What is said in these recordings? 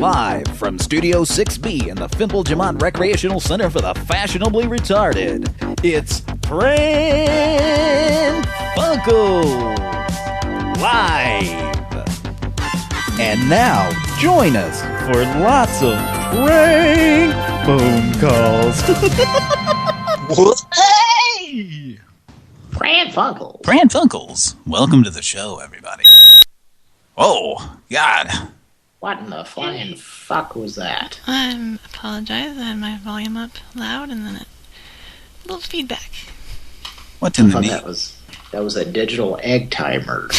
Live from Studio 6B in the Fimple Jamont Recreational Center for the Fashionably Retarded, it's Pran Funkels Live. And now, join us for lots of prank phone calls. Hey! Pran Funkels. Pran Funkels. Welcome to the show, everybody. Oh, God. What in the flying fuck was that? I apologize. I had my volume up loud and then a little feedback. What in the name? That was a digital egg timer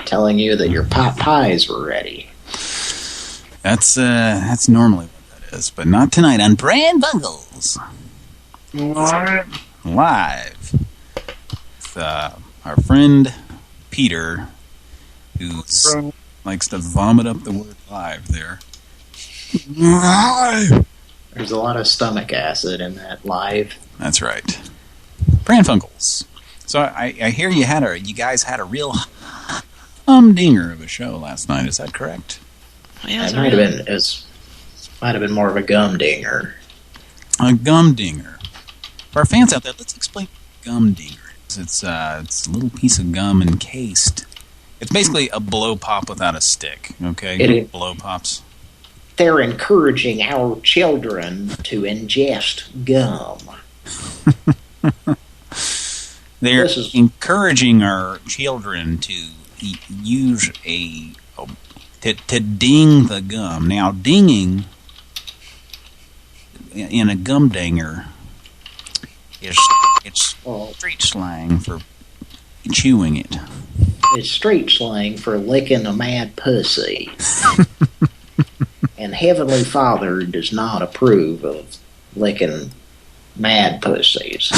telling you that your pot pies were ready. That's normally what that is, but not tonight on Pran Funkels Live. With our friend Peter, who likes to vomit up the word live there. There's a lot of stomach acid in that live. That's right. Pran Funkels. So I hear you guys had a real humdinger of a show last night. Is that correct? Yeah, it might have been more of a gum dinger. A gum dinger. For our fans out there, let's explain what gum dinger is. It's a little piece of gum encased. It's basically a blow pop without a stick. Okay, blow pops. They're encouraging our children to ingest gum. They're encouraging our children to use to ding the gum. Now, dinging in a gum dinger is street slang for chewing it. It's street slang for licking a mad pussy. And Heavenly Father does not approve of licking mad pussies.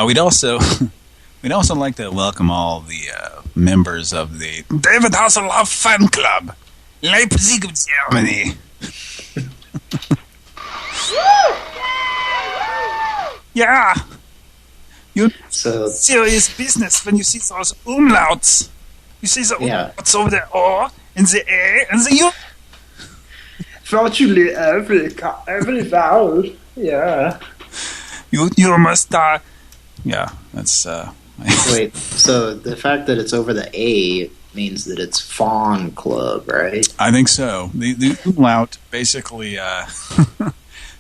We'd also like to welcome all the members of the David Hasselhoff fan club, Leipzig, Germany. Yeah, you serious business when you see those umlauts. You see the umlauts over the O and the A and the U. Virtually every vowel. Yeah. You must. Yeah, that's. Wait, so the fact that it's over the A means that it's Fawn Club, right? I think so. The umlaut basically.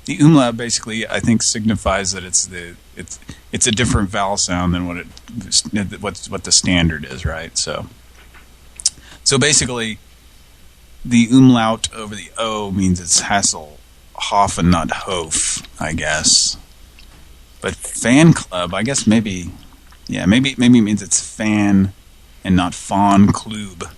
The umlaut basically, I think, signifies that it's a different vowel sound than what the standard is, right? So basically, the umlaut over the O means it's Hasselhoff and not Hof, I guess. But fan club, I guess maybe it means it's fan and not Fawn Club.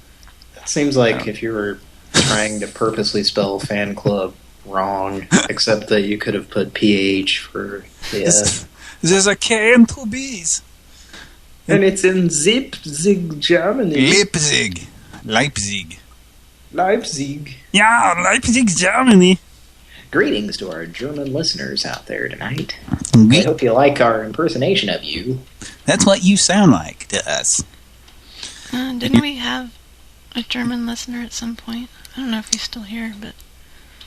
That seems like if you were trying to purposely spell fan club wrong, except that you could have put PH for the There's a K and two B's. And it's in Leipzig, Germany. Leipzig. Yeah, Leipzig, Germany. Greetings to our German listeners out there tonight. I hope you like our impersonation of you. That's what you sound like to us. Didn't we have a German listener at some point? I don't know if he's still here, but...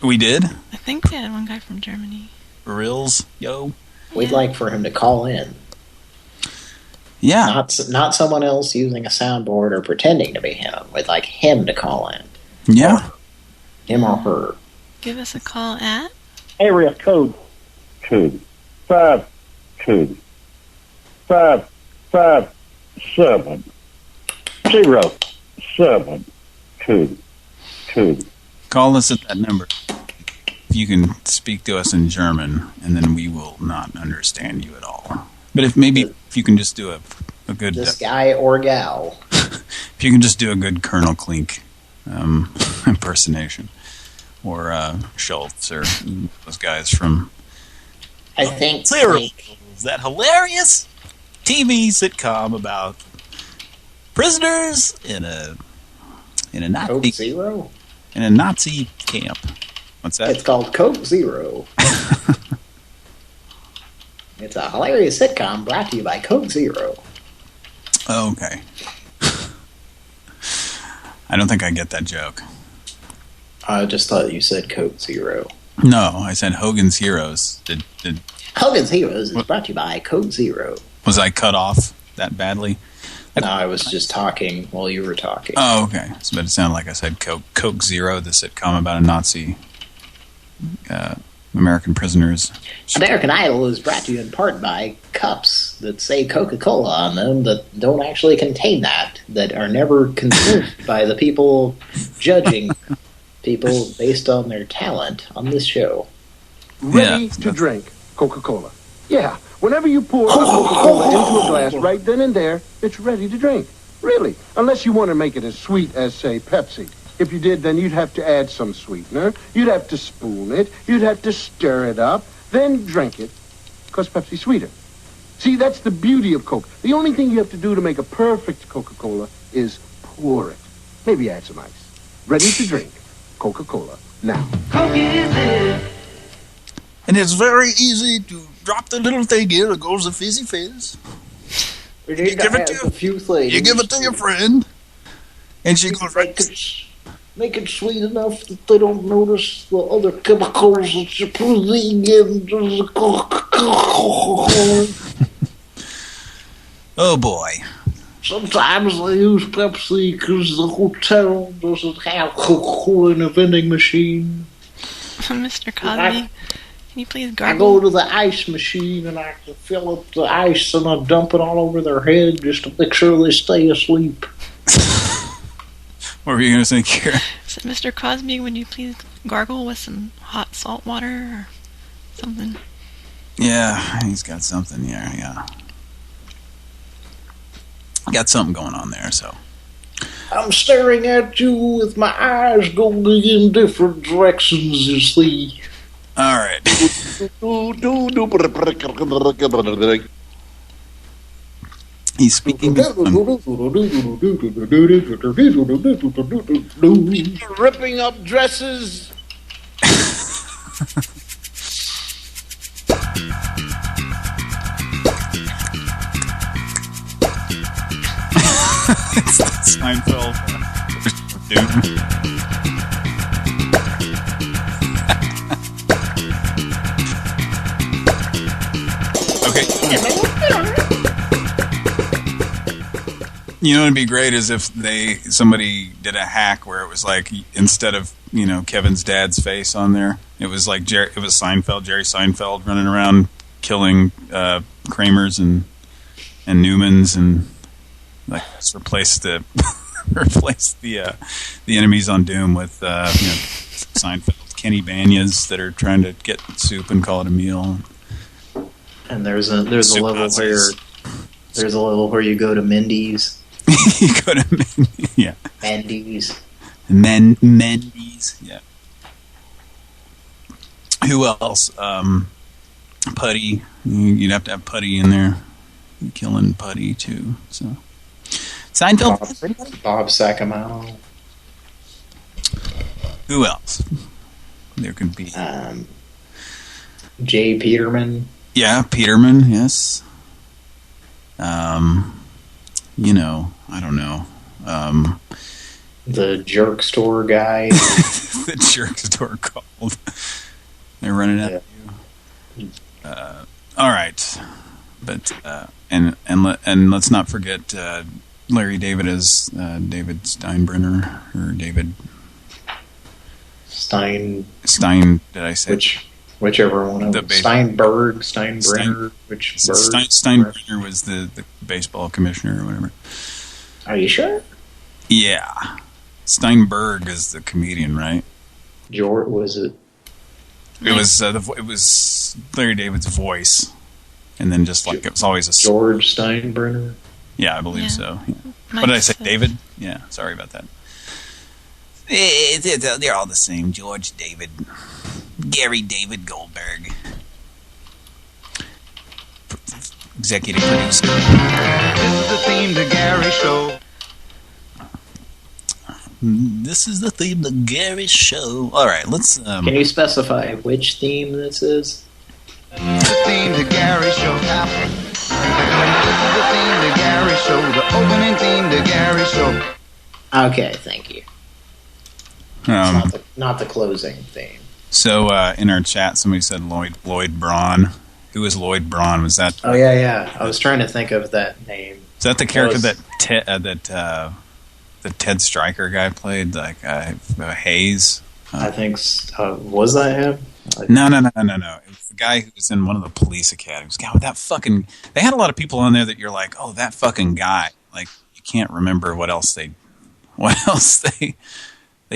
We did? I think we had one guy from Germany. Rills, yo. We'd like for him to call in. Yeah. Not someone else using a soundboard or pretending to be him. We'd like him to call in. Yeah. Or him or her. Give us a call at... Area code 527-0722. Call us at that number. If you can speak to us in German, and then we will not understand you at all. But if you can just do a good... This guy or gal. If you can just do a good Colonel Klink impersonation. Or Schultz, or those guys from... I think... Is that hilarious TV sitcom about prisoners in a Nazi... Coke Zero? In a Nazi camp. What's that? It's called Coke Zero. It's a hilarious sitcom brought to you by Coke Zero. Oh, okay. I don't think I get that joke. I just thought you said Coke Zero. No, I said Hogan's Heroes. Did Hogan's Heroes is brought to you by Coke Zero. Was I cut off that badly? No, I was just talking while you were talking. Oh, okay. So, but it sounded like I said Coke Zero, the sitcom about a Nazi American prisoners. American Idol is brought to you in part by cups that say Coca-Cola on them that don't actually contain that are never consumed by the people judging people based on their talent on this show. Ready to drink Coca-Cola. Yeah, whenever you pour Coca-Cola into a glass right then and there, it's ready to drink. Really, unless you want to make it as sweet as, say, Pepsi. If you did, then you'd have to add some sweetener. You'd have to spoon it. You'd have to stir it up. Then drink it, because Pepsi's sweeter. See, that's the beauty of Coke. The only thing you have to do to make a perfect Coca-Cola is pour it. Maybe add some ice. Ready to drink Coca-Cola now. Coke is it. And it's very easy to drop the little thing in. It goes a fizzy fizz. You give it to a few things. You give it to your friend, and she goes right. Make it sweet enough that they don't notice the other chemicals that you're putting in the Coca-Cola. Oh boy. Sometimes they use Pepsi because the hotel doesn't have Coca-Cola in a vending machine. Mr. Cosby, can you please I gargle? go to the ice machine and I can fill up the ice and I dump it all over their head just to make sure they stay asleep. What were you going to say, Kira? So, Mr. Cosby, would you please gargle with some hot salt water or something? Yeah, he's got something. Yeah. Got something going on there, so. I'm staring at you with my eyes going in different directions, you see. All right. He's speaking to Ripping up dresses. It's the Seinfeld dude. Okay. You know, it'd be great is if somebody did a hack where it was like instead of Kevin's dad's face on there, it was like Jerry Seinfeld running around killing Kramers and Newmans and like just replace the enemies on Doom with Seinfeld Kenny Banyas that are trying to get soup and call it a meal. And there's a level where you go to Mindy's. You go to Mendy's. Mendy's, yeah. Who else? Putty. You'd have to have Putty in there. You're killing Putty too. So Seinfeld. Bob Sacamano. Who else? There could be Jay Peterman. Yeah, Peterman. Yes. I don't know. The jerk store guy. The jerk store called. They're running at you. All right, but and let's not forget Larry David as David Steinbrenner or David Stein. Did I say Whichever one of them. Steinbrenner. Which bird? Steinbrenner was the baseball commissioner or whatever. Are you sure? Yeah. Steinberg is the comedian, right? George, was it? It was it was Larry David's voice, and then just like it was always a George Steinbrenner. Yeah, I believe so. Yeah. What did I say, David? Yeah, sorry about that. They're all the same. George David, Gary David Goldberg, executive producer. This is the theme to Gary Show. This is the theme to Gary Show. All right, let's. Can you specify which theme this is? The theme to Gary Show. The theme to Gary Show, the opening theme to Gary Show. Okay, thank you. It's not the closing theme. So in our chat, somebody said Lloyd Braun. Who was Lloyd Braun? Was that? Oh yeah. I was trying to think of that name. Is that the character that Ted Stryker guy played, like Hayes? I think. Was that him? No. It was the guy who was in one of the police academies. God, that fucking. They had a lot of people on there that you're like, oh, that fucking guy. Like you can't remember what else they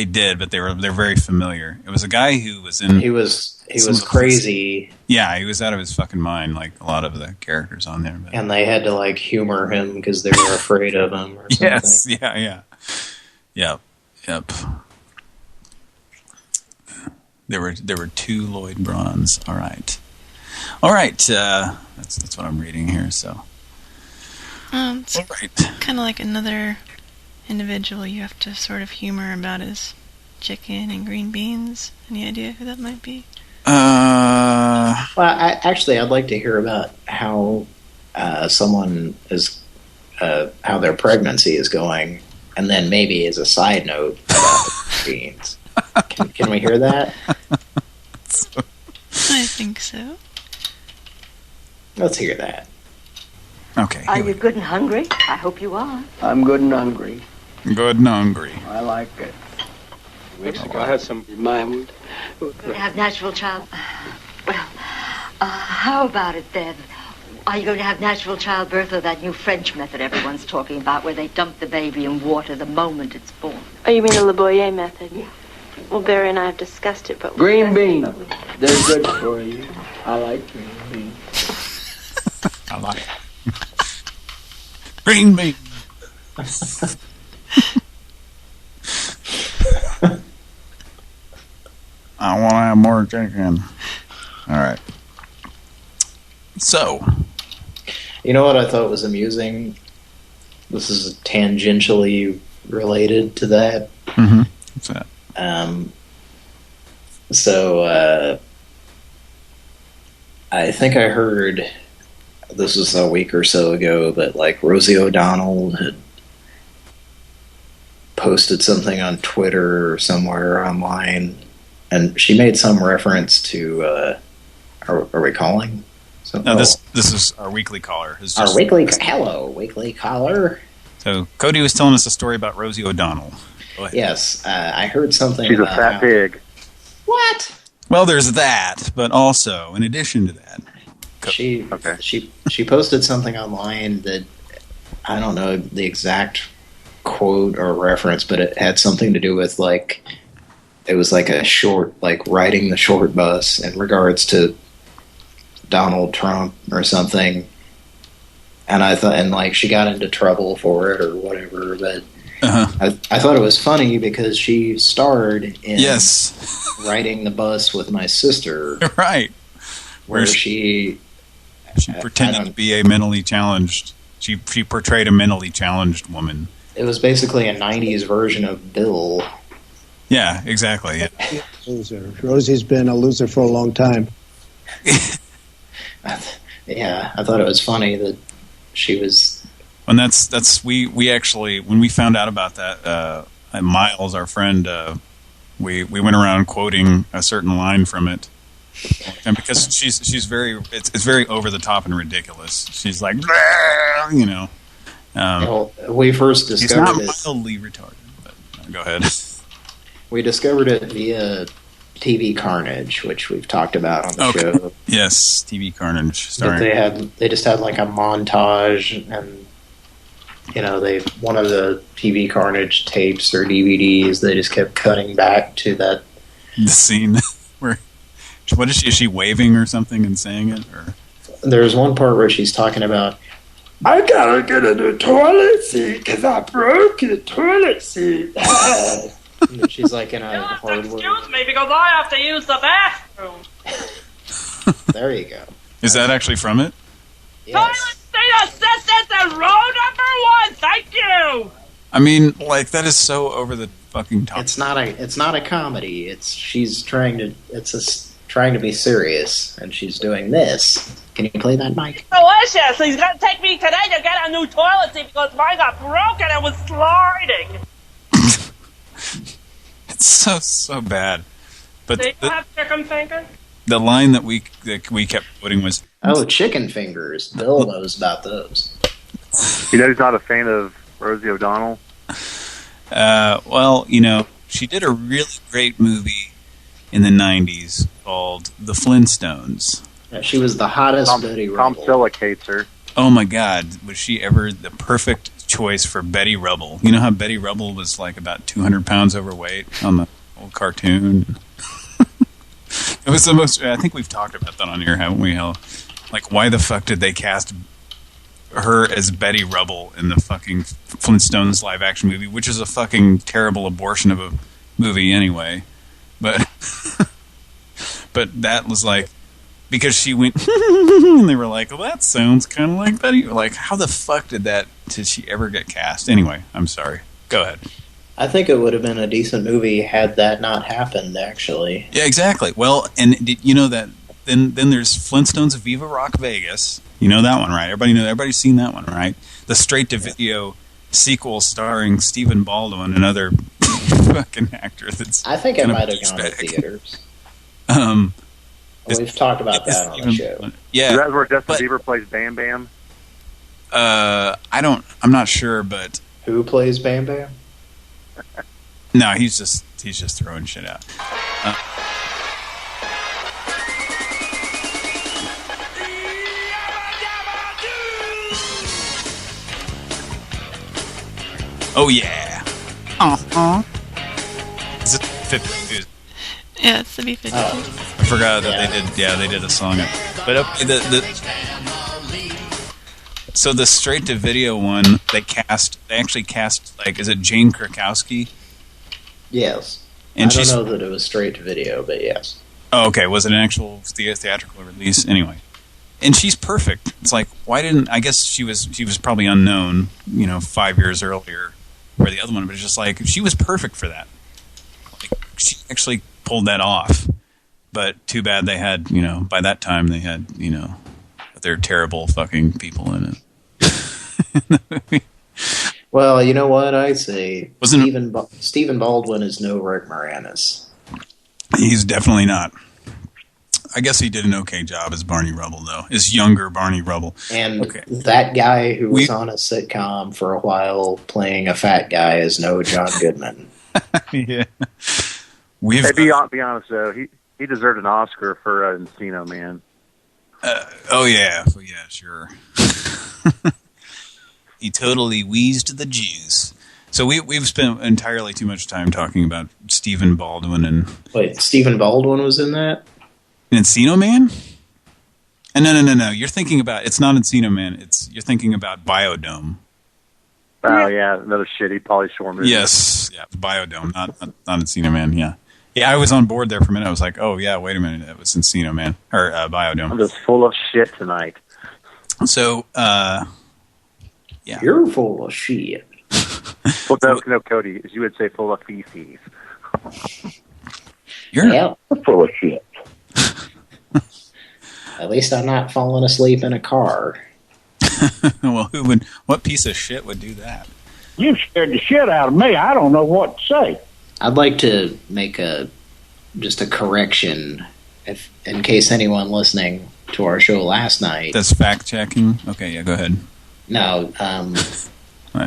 did, but they're very familiar. It was a guy who was in. He was crazy. Yeah, he was out of his fucking mind, like a lot of the characters on there. But. And they had to like humor him because they were afraid of him or something. Yes, yeah. Yep. There were 2 Lloyd Brauns. All right. That's what I'm reading here. So. It's all right. Kind of like another individual you have to sort of humor about his chicken and green beans. Any idea who that might be? Well, I'd like to hear about how someone is, how their pregnancy is going, and then maybe as a side note about the beans. Can we hear that? I think so. Let's hear that. Okay. Are you good and hungry? I hope you are. I'm good and hungry. Good and hungry. I like it. Weeks ago, I had some remind. Have natural child. Well, how about it then? Are you going to have natural childbirth or that new French method everyone's talking about where they dump the baby in water the moment it's born? Oh, you mean the Le Boyer method? Yeah. Well, Barry and I have discussed it, but... Green beans. They're good for you. I like green beans. I like it. Green beans. I want to have more chicken. All right. So. You know what I thought was amusing? This is tangentially related to that. Mm-hmm. What's that? I think I heard, this was a week or so ago, but like Rosie O'Donnell had posted something on Twitter or somewhere online, and she made some reference to, are we calling? So, no, this is our weekly caller. Our weekly, hello, weekly caller. So Cody was telling us a story about Rosie O'Donnell. Yes, I heard something. She's a fat pig. What? Well, there's that, but also, in addition to that, she posted something online that I don't know the exact quote or reference, but it had something to do with like it was like a short, like riding the short bus in regards to Donald Trump or something. And I thought, and like she got into trouble for it or whatever, but. I thought it was funny because she starred in riding the bus with my sister. Right. Where she pretended to be a mentally challenged. She portrayed a mentally challenged woman. It was basically a 90s version of Bill. Yeah, exactly. Yeah. Loser. Rosie's been a loser for a long time. Yeah, I thought it was funny that she was... And that's we actually, when we found out about that, Miles, our friend, we went around quoting a certain line from it, and because she's very it's very over the top and ridiculous. She's like, you know. Well, we first discovered it. He's not mildly retarded, but go ahead. We discovered it via TV Carnage, which we've talked about on the show. Yes, TV Carnage. But they just had like a montage, and you know, one of the TV Carnage tapes or DVDs, they just kept cutting back to the scene where is she waving or something and saying it? Or there's one part where she's talking about, I gotta get a new toilet seat because I broke the toilet seat. She's like in a hard word. Excuse me, because I have to use the bathroom. There you go. Is that actually from it? Yes. Toilet seat assistance and row number 1. Thank you. I mean, like that is so over the fucking top. It's not a comedy. It's trying to be serious, and she's doing this. Can you play that, Mike? Delicious! He's gonna take me today to get a new toilet seat because mine got broken and was sliding. It's so bad. But Do you have chicken fingers? The line that we kept quoting was, "Oh, chicken fingers." Bill knows about those. You know, he's not a fan of Rosie O'Donnell. Well, you know, she did a really great movie in the '90s called The Flintstones. Yeah, she was the hottest Betty Rubble. Tom Selleck hates her. Oh my God, was she ever the perfect choice for Betty Rubble? You know how Betty Rubble was like about 200 pounds overweight on the old cartoon? It was the most, I think we've talked about that on here, haven't we? How, like, why the fuck did they cast her as Betty Rubble in the fucking Flintstones live-action movie, which is a fucking terrible abortion of a movie anyway. But but that was like, because she went, and they were like, well, that sounds kind of like Betty. Like, how the fuck did she ever get cast? Anyway, I'm sorry. Go ahead. I think it would have been a decent movie had that not happened, actually. Yeah, exactly. Well, and you know that then there's Flintstones Viva Rock Vegas. You know that one, right? Everybody's seen that one, right? The straight-to-video sequel starring Stephen Baldwin, another fucking actor that's I think it might have gone to theaters. We've talked about that on the show. Yeah. Is that where Justin Bieber plays Bam Bam? I'm not sure, but who plays Bam Bam? No, he's just throwing shit out. Oh yeah. Is it 50? Yeah, it's the B-52. I forgot that they did. Yeah, they did a song. But so the straight-to-video one, they actually cast, like, is it Jane Krakowski? Yes. And I don't know that it was straight-to-video, but yes. Oh, okay. Was it an actual theatrical release? Anyway. And she's perfect. It's like, why didn't... I guess she was probably unknown, 5 years earlier for the other one, but it's just like, she was perfect for that. Like, she actually pulled that off. But too bad they had, by that time they had, they're terrible fucking people in it. Well, you know what I say? Stephen Baldwin is no Rick Moranis. He's definitely not. I guess he did an okay job as Barney Rubble, though. As younger Barney Rubble. And that guy who was on a sitcom for a while playing a fat guy is no John Goodman. Yeah. Hey, be honest, though. He deserved an Oscar for Encino Man. Oh, yeah. Well, yeah, sure. He totally wheezed the juice. So we've spent entirely too much time talking about Stephen Baldwin and... Wait, Stephen Baldwin was in that? Encino Man? No. You're thinking about... It's not Encino Man. You're thinking about Biodome. Oh, yeah. Another shitty Pauly Shore movie. Yes. Yeah, Biodome, not Encino Man, yeah. Yeah, I was on board there for a minute. I was like, oh, yeah, wait a minute. That was Encino Man. Or Biodome. I'm just full of shit tonight. So, yeah. You're full of shit. Well, no, Cody, as you would say, full of feces. You're full of shit. At least I'm not falling asleep in a car. Well, what piece of shit would do that? You scared the shit out of me. I don't know what to say. I'd like to make just a correction in case anyone listening to our show last night. That's fact-checking? Okay, yeah, go ahead. No,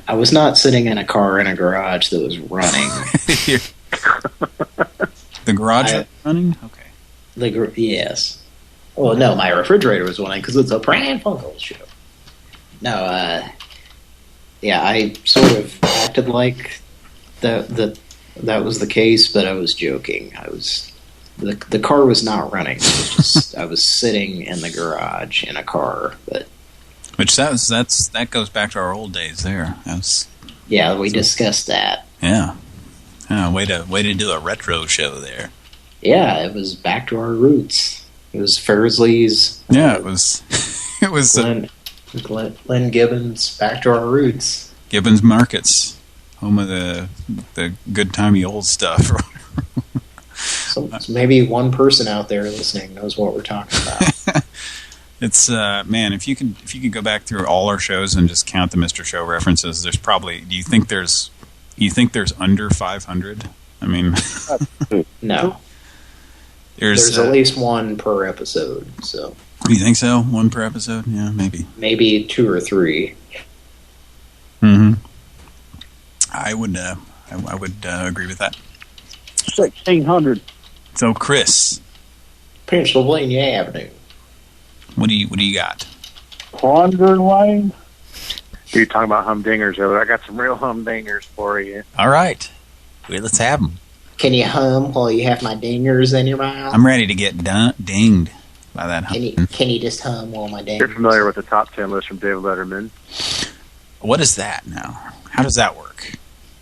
I was not sitting in a car in a garage that was running. The garage was running? Okay. Yes. Well, no, my refrigerator was running because it's a Pran Funkels show. No, yeah, I sort of acted like that was the case, but I was joking. The car was not running. It was just I was sitting in the garage in a car, but. Which that goes back to our old days there. Yeah, we discussed that. Yeah. Way to do a retro show there. Yeah, it was back to our roots. It was Fursley's. Yeah, it was. It was Glenn Gibbons. Back to our roots. Gibbons Markets, home of the good timey old stuff. So maybe one person out there listening knows what we're talking about. It's man, if you could go back through all our shows and just count the Mr. Show references, there's probably. Do you think there's under 500? I mean, no. There's at least one per episode. So. You think so? One per episode? Yeah, maybe. Maybe 2 or 3. Mm-hmm. I would agree with that. 1,600. So, Chris, Pennsylvania Avenue. What do you got? Wandering Wayne. You're talking about humdingers over there. I got some real humdingers for you. All right. Well, let's have them. Can you hum while you have my dingers in your mouth? I'm ready to get dinged by that hum. Can you just hum while my dingers... You're familiar with the top 10 list from David Letterman. What is that now? How does that work?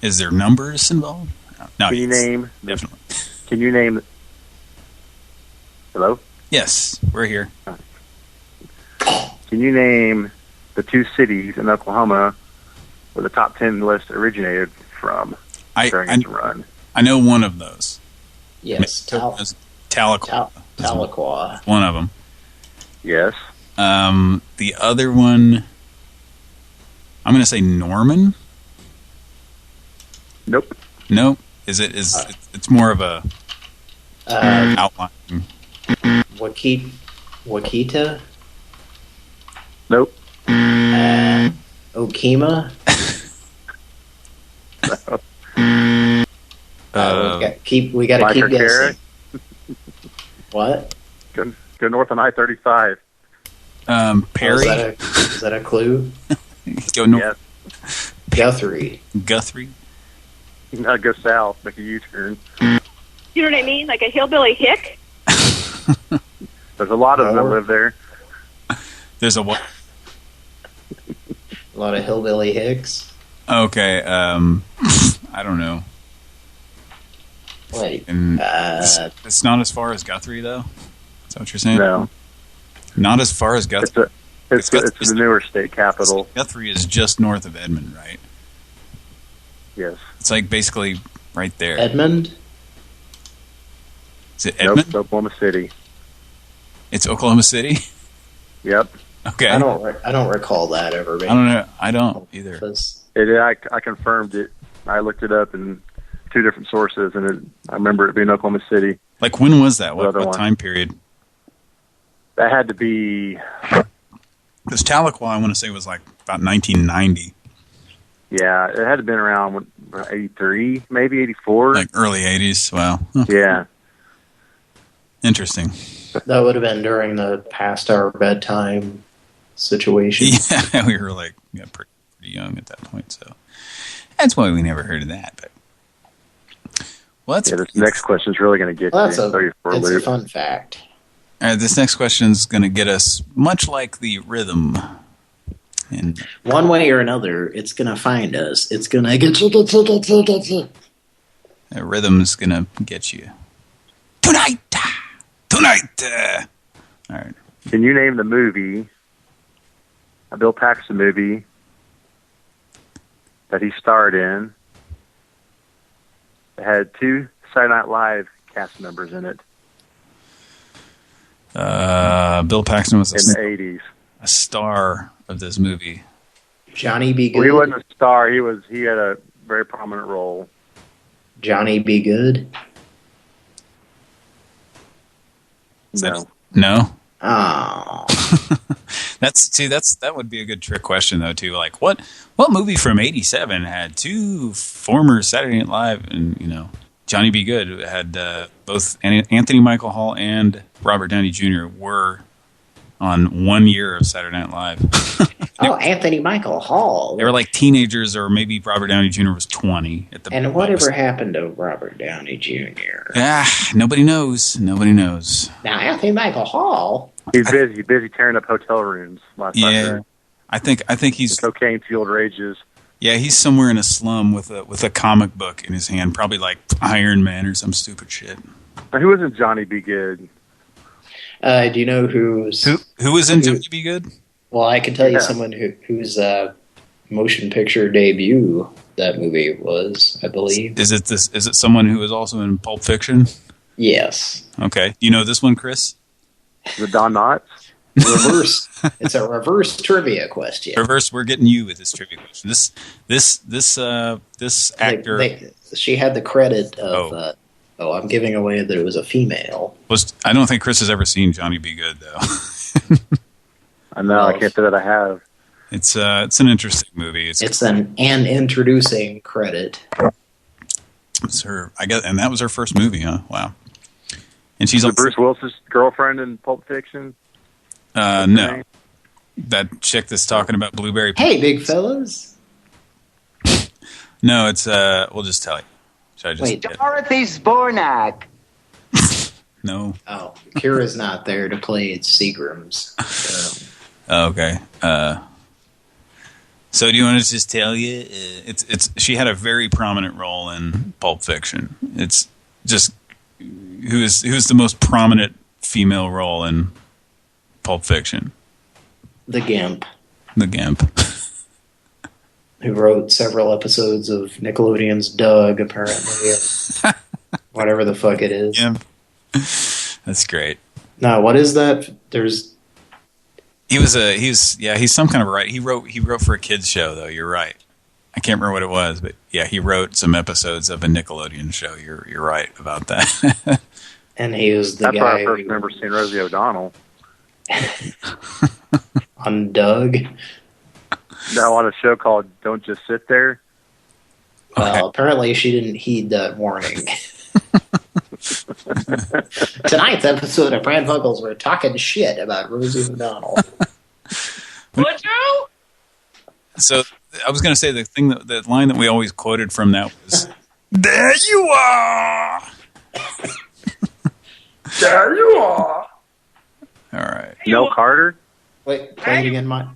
Is there numbers involved? No. Can you name... Definitely. Can you name... Hello? Yes, we're here. Can you name the 2 cities in Oklahoma where the top 10 list originated from during its run? I know one of those. Yes, Tahlequah. Tahlequah. One of them. Yes. The other one, I'm going to say Norman. Nope. Nope. It's more of a outline. Wakita? Nope. Okima? We got to keep guessing. What? Go north on I-35. Perry. Is that a clue? Go north. Yes. Guthrie. No, go south. Make a U-turn. You know what I mean? Like a hillbilly hick? There's a lot of them that live there. There's a what? A lot of hillbilly hicks. Okay. I don't know. Wait. It's not as far as Guthrie, though? Is that what you're saying? No. Not as far as Guthrie? It's the newer state capital. Guthrie is just north of Edmond, right? Yes. It's like basically right there. Edmond? Is it Edmond? Nope, Oklahoma City. It's Oklahoma City? Yep. Okay. I don't recall that ever being. I don't know. I don't either. I confirmed it. I looked it up in 2 different sources, and I remember it being Oklahoma City. Like, when was that? What time period? That had to be... Because Tahlequah, I want to say, was like about 1990. Yeah, it had to have been around 83, maybe 84. Like early 80s. Wow. Huh. Yeah. Interesting. That would have been during the past our bedtime situation. Yeah, we were like pretty young at that point, so that's why we never heard of that. But this next question is really going to get you. It's a fun fact. All right, this next question is going to get us much like the rhythm. And one way or another, it's going to find us. It's going to get you. The rhythm is going to get you. Tonight! All right. Can you name the movie, a Bill Paxton movie, that he starred in, that had 2 Saturday Night Live cast members in it? Bill Paxton was in the 80s. A star of this movie. Johnny B. Good? Well, he wasn't a star. He had a very prominent role. Johnny B. Good? No. Oh. that would be a good trick question though too. Like what movie from '87 had 2 former Saturday Night Live and Johnny B. Good had both Anthony Michael Hall and Robert Downey Jr. were on 1 year of Saturday Night Live. Anthony Michael Hall. They were like teenagers, or maybe Robert Downey Jr. was 20 at the. And whatever happened to Robert Downey Jr.? Nobody knows. Nobody knows. Now Anthony Michael Hall. He's busy tearing up hotel rooms. Yeah, I think he's cocaine fueled rages. Yeah, he's somewhere in a slum with a comic book in his hand, probably like Iron Man or some stupid shit. Now, who isn't Johnny B. Good? Do you know who was in Johnny B. Good? Well, I can tell you someone whose motion picture debut that movie was, I believe. Is it someone who was also in Pulp Fiction? Yes. Okay. You know this one, Chris? The Don Knotts? Reverse. It's a reverse trivia question. Reverse. We're getting you with this trivia question. This actor. She had the credit of. I'm giving away that it was a female. I don't think Chris has ever seen Johnny Be Good though. I know. I can't say that I have. It's an interesting movie. It's an introducing credit. It's her. I guess, and that was her first movie, huh? Wow. And she's Bruce Willis's girlfriend in Pulp Fiction. No, that chick that's talking about blueberry. Hey, big fellas. No, it's we'll just tell you. Should I just Wait, Dorothy Zbornak. No. Oh, Kira's not there to play its Seagrams. Okay. So do you want to just tell you? She had a very prominent role in Pulp Fiction. It's just who's the most prominent female role in Pulp Fiction? The Gimp. The Gimp. Who wrote several episodes of Nickelodeon's Doug, apparently. Whatever the fuck it is. Gimp. That's great. No, what is that? He's some kind of writer. He wrote for a kids show though. You're right. I can't remember what it was, but yeah, he wrote some episodes of a Nickelodeon show. You're right about that. And he was the guy. That's why I first remember seeing Rosie O'Donnell on Doug. No, on a show called "Don't Just Sit There." Well, apparently she didn't heed that warning. Tonight's episode of Pran Funkels, we're talking shit about Rosie O'Donnell. Would you? So I was going to say the line that we always quoted from that was, "There you are." There you are. All right. Mel Carter. Wait, play it again, Mike.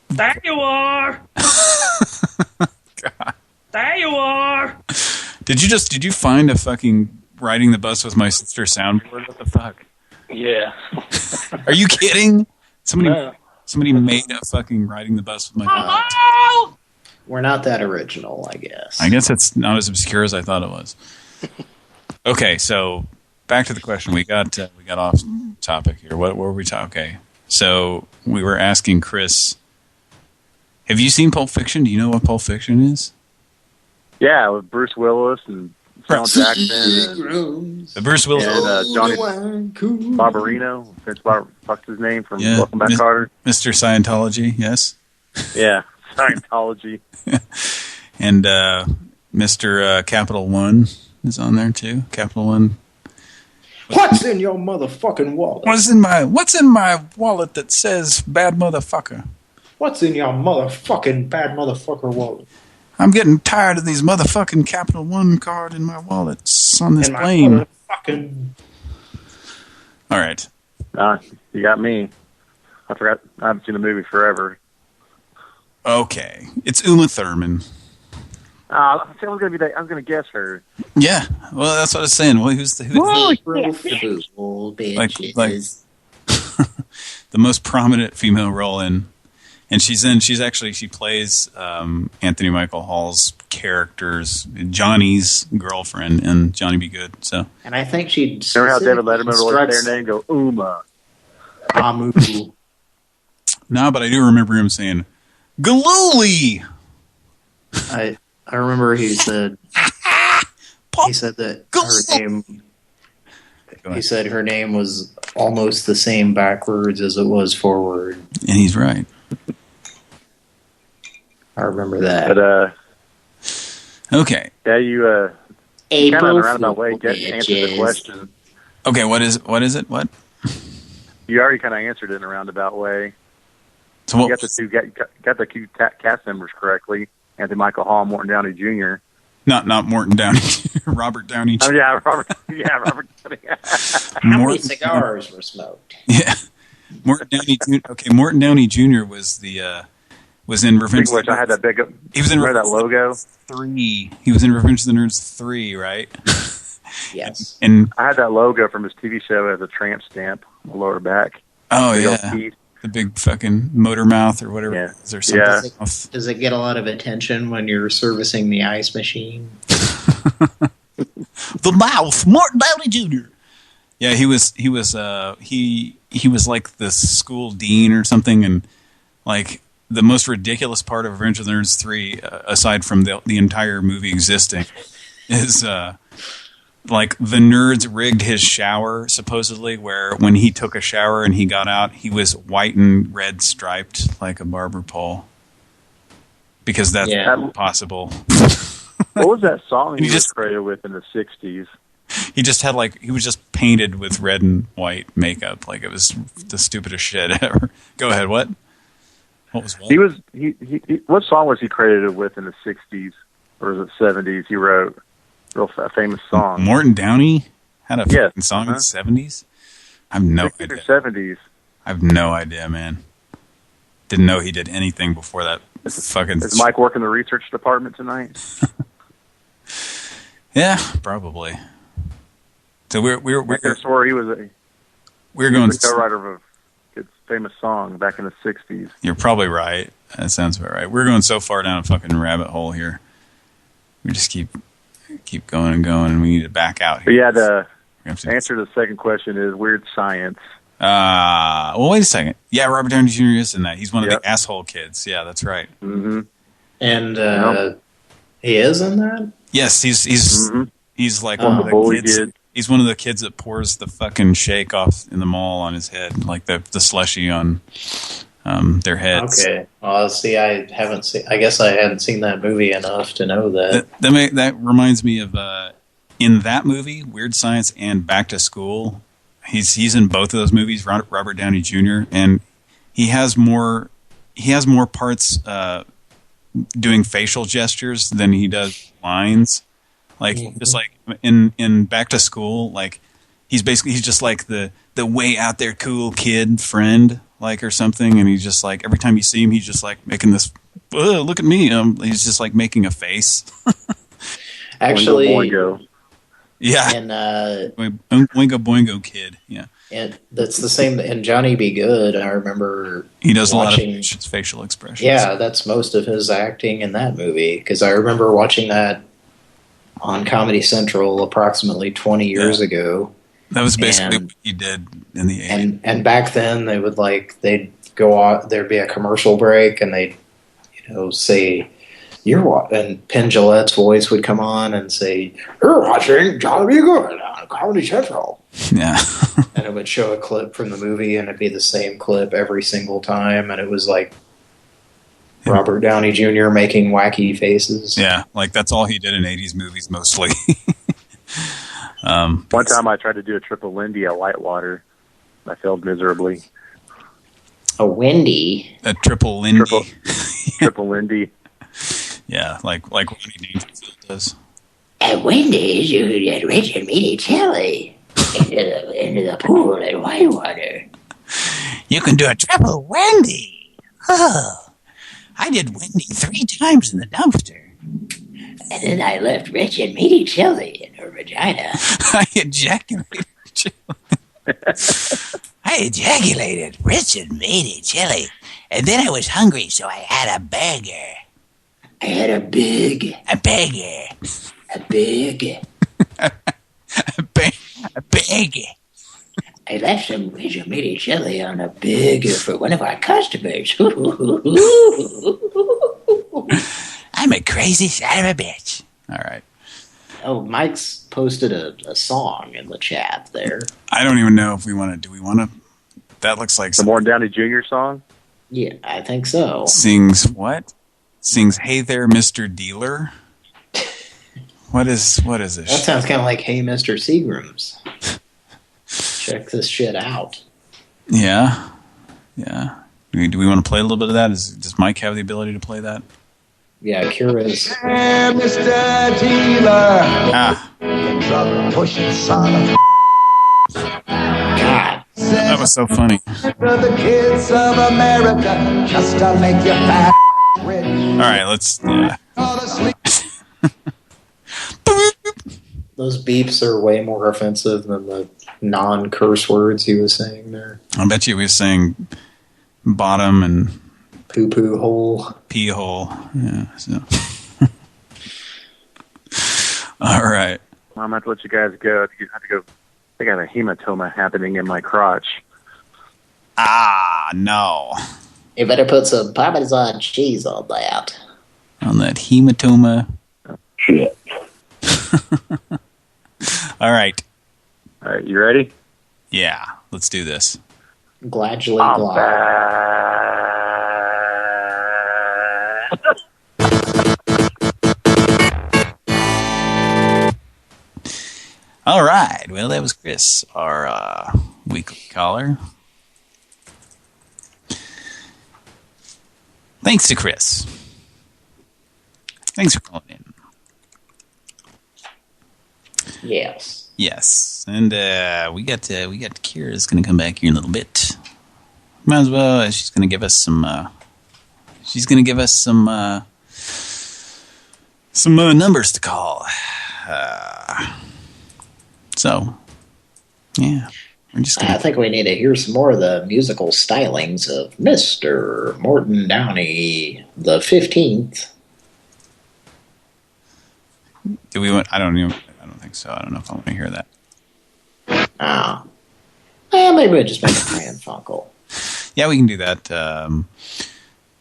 There you are. God. There you are. Did you find a fucking riding the bus with my sister soundboard? What the fuck? Yeah. Are you kidding? Somebody made a fucking riding the bus with my Hello? We're not that original, I guess. I guess it's not as obscure as I thought it was. Okay, so back to the question. We got off topic here. What were we talking? Okay, so we were asking Chris, have you seen Pulp Fiction? Do you know what Pulp Fiction is? Yeah, with Bruce Willis and Samuel Jackson and Bruce Willis and Johnny Barbarino. What's his name from Welcome Back, Carter? Mr. Scientology, yes. Yeah, Scientology. And Mr. Capital One is on there too. Capital One. What's in your motherfucking wallet? What's in my wallet that says bad motherfucker? What's in your motherfucking bad motherfucker wallet? I'm getting tired of these motherfucking Capital One card in my wallets on this plane. All right. You got me. I forgot. I haven't seen the movie forever. Okay. It's Uma Thurman. I was gonna guess her. Yeah. Well, that's what I was saying. Well, who's the the most prominent female role in? And she plays Anthony Michael Hall's character's Johnny's girlfriend in Johnny Be Good. So, and I think she remember how David Letterman would look their name go Uma. Amu. No, but I do remember him saying Galooly. I remember he said that her name. He said her name was almost the same backwards as it was forward. And he's right. I remember that. But okay. Yeah, you kind of in a roundabout way answered the question. Okay, what is it? What? You already kind of answered it in a roundabout way. So what? You got the two cast members correctly. Anthony Michael Hall, Morton Downey Jr. Not Morton Downey, Robert Downey Jr. Oh, yeah, Robert Downey. How many cigars were smoked? Yeah, Morton Downey Jr. Okay, Morton Downey Jr. was in Revenge of the Nerds. I had that big. He was in that logo. 3. He was in Revenge of the Nerds 3, right? Yes. And I had that logo from his TV show as a tramp stamp on the lower back. Oh yeah. The big fucking motor mouth or whatever. Yeah. Is there something? Does it get a lot of attention when you're servicing the ice machine? The mouth, Martin Downey Jr. Yeah, he was like the school dean or something, and like the most ridiculous part of Revenge of the Nerds 3, aside from the entire movie existing, is like the nerds rigged his shower supposedly, where when he took a shower and he got out, he was white and red striped like a barber pole, because that's possible. What was that song he was credited with in the 60s? He just had he was just painted with red and white makeup. Like it was the stupidest shit ever. Go ahead, what? What was what? What song was he credited with in the 60s or was it 70s? He wrote a famous song. Morton Downey had a fucking song in the 70s? I have no idea. 70s. I have no idea, man. Didn't know he did anything before that. Is Mike working the research department tonight? Yeah, probably. So we're swore he was we're going the co-writer of a famous song back in the 60s. You're probably right. That sounds about right. We're going so far down a fucking rabbit hole here. We just keep going and going, and we need to back out here. But yeah, the answer to the second question is Weird Science. Well, wait a second. Yeah, Robert Downey Jr. is in that. He's one of the asshole kids. Yeah, that's right. Mm-hmm. And he is in that? Yes, he's like one of the kids. He's one of the kids that pours the fucking shake off in the mall on his head, like the slushy on their heads. Okay. Well, see, I guess I hadn't seen that movie enough to know that. That reminds me of in that movie, Weird Science and Back to School. He's in both of those movies, Robert Downey Jr. and he has more parts doing facial gestures than he does lines. Like just like in Back to School, like he's just like the way out there cool kid friend, like, or something, and he's just like every time you see him, he's just like making this look at me. He's just like making a face. Actually, Boingo. Yeah, and Oingo Boingo Kid. Yeah, and that's the same in Johnny Be Good. I remember he does watching, a lot of facial expressions. Yeah, that's most of his acting in that movie, because I remember watching that on Comedy Central approximately 20 years ago. That was basically what he did in the 80s. And back then they'd go out, there'd be a commercial break, and they'd say, and Penn Jillette's voice would come on and say, "You're watching Johnny Be Good on Comedy Central." Yeah. And it would show a clip from the movie, and it'd be the same clip every single time, and it was like Robert Downey Jr. making wacky faces. Yeah, like that's all he did in 80s movies mostly. One time I tried to do a triple Lindy at Whitewater. I failed miserably. A Wendy? A triple Lindy. Triple Lindy. Yeah, like Ronnie Dangerfield does. At Wendy's, you could get rich and meaty chili into the pool at Whitewater. You can do a triple Wendy. Oh, I did Wendy 3 times in the dumpster. And then I left rich and meaty chili in her vagina. I ejaculated rich and meaty chili. And then I was hungry, so I had a burger. I had a burger. A burger. I left some rich and meaty chili on a burger for one of our customers. I'm a crazy son of a bitch. All right. Oh, Mike's posted a song in the chat there. I don't even know if we want to. Do we want to? That looks like the Morton Downey Jr. song. Yeah, I think so. Sings what? Sings "Hey There, Mr. Dealer." What is this? That sounds kind of like "Hey, Mr. Seagrams." Check this shit out. Yeah. Do we want to play a little bit of that? Does Mike have the ability to play that? Yeah, Kira's. Hey, Mr. Dealer. In trouble, pushing son of God. That was so funny. For the kids of America, just to make you fat rich. All right, let's. Yeah. Those beeps are way more offensive than the non-curse words he was saying there. I bet you he was saying bottom and poo-poo hole. Pee hole. Yeah. So. All right. I'm going to have to let you guys go. I have to go. I think I have a hematoma happening in my crotch. Ah, no. You better put some Parmesan cheese on that. On that hematoma. Shit. All right. All right, you ready? Yeah, let's do this. Gradually glide. All right. Well, that was Chris, our weekly caller. Thanks to Chris. Thanks for calling in. Yes. Yes, and we got Kira's going to come back here in a little bit. Might as well. She's going to give us some. Some numbers to call. So, yeah, we're just. I think we need to hear some more of the musical stylings of Mr. Morton Downey, the 15th. Do we want? I don't think so. I don't know if I want to hear that. Maybe we just make a Pran Funkel. Yeah, we can do that.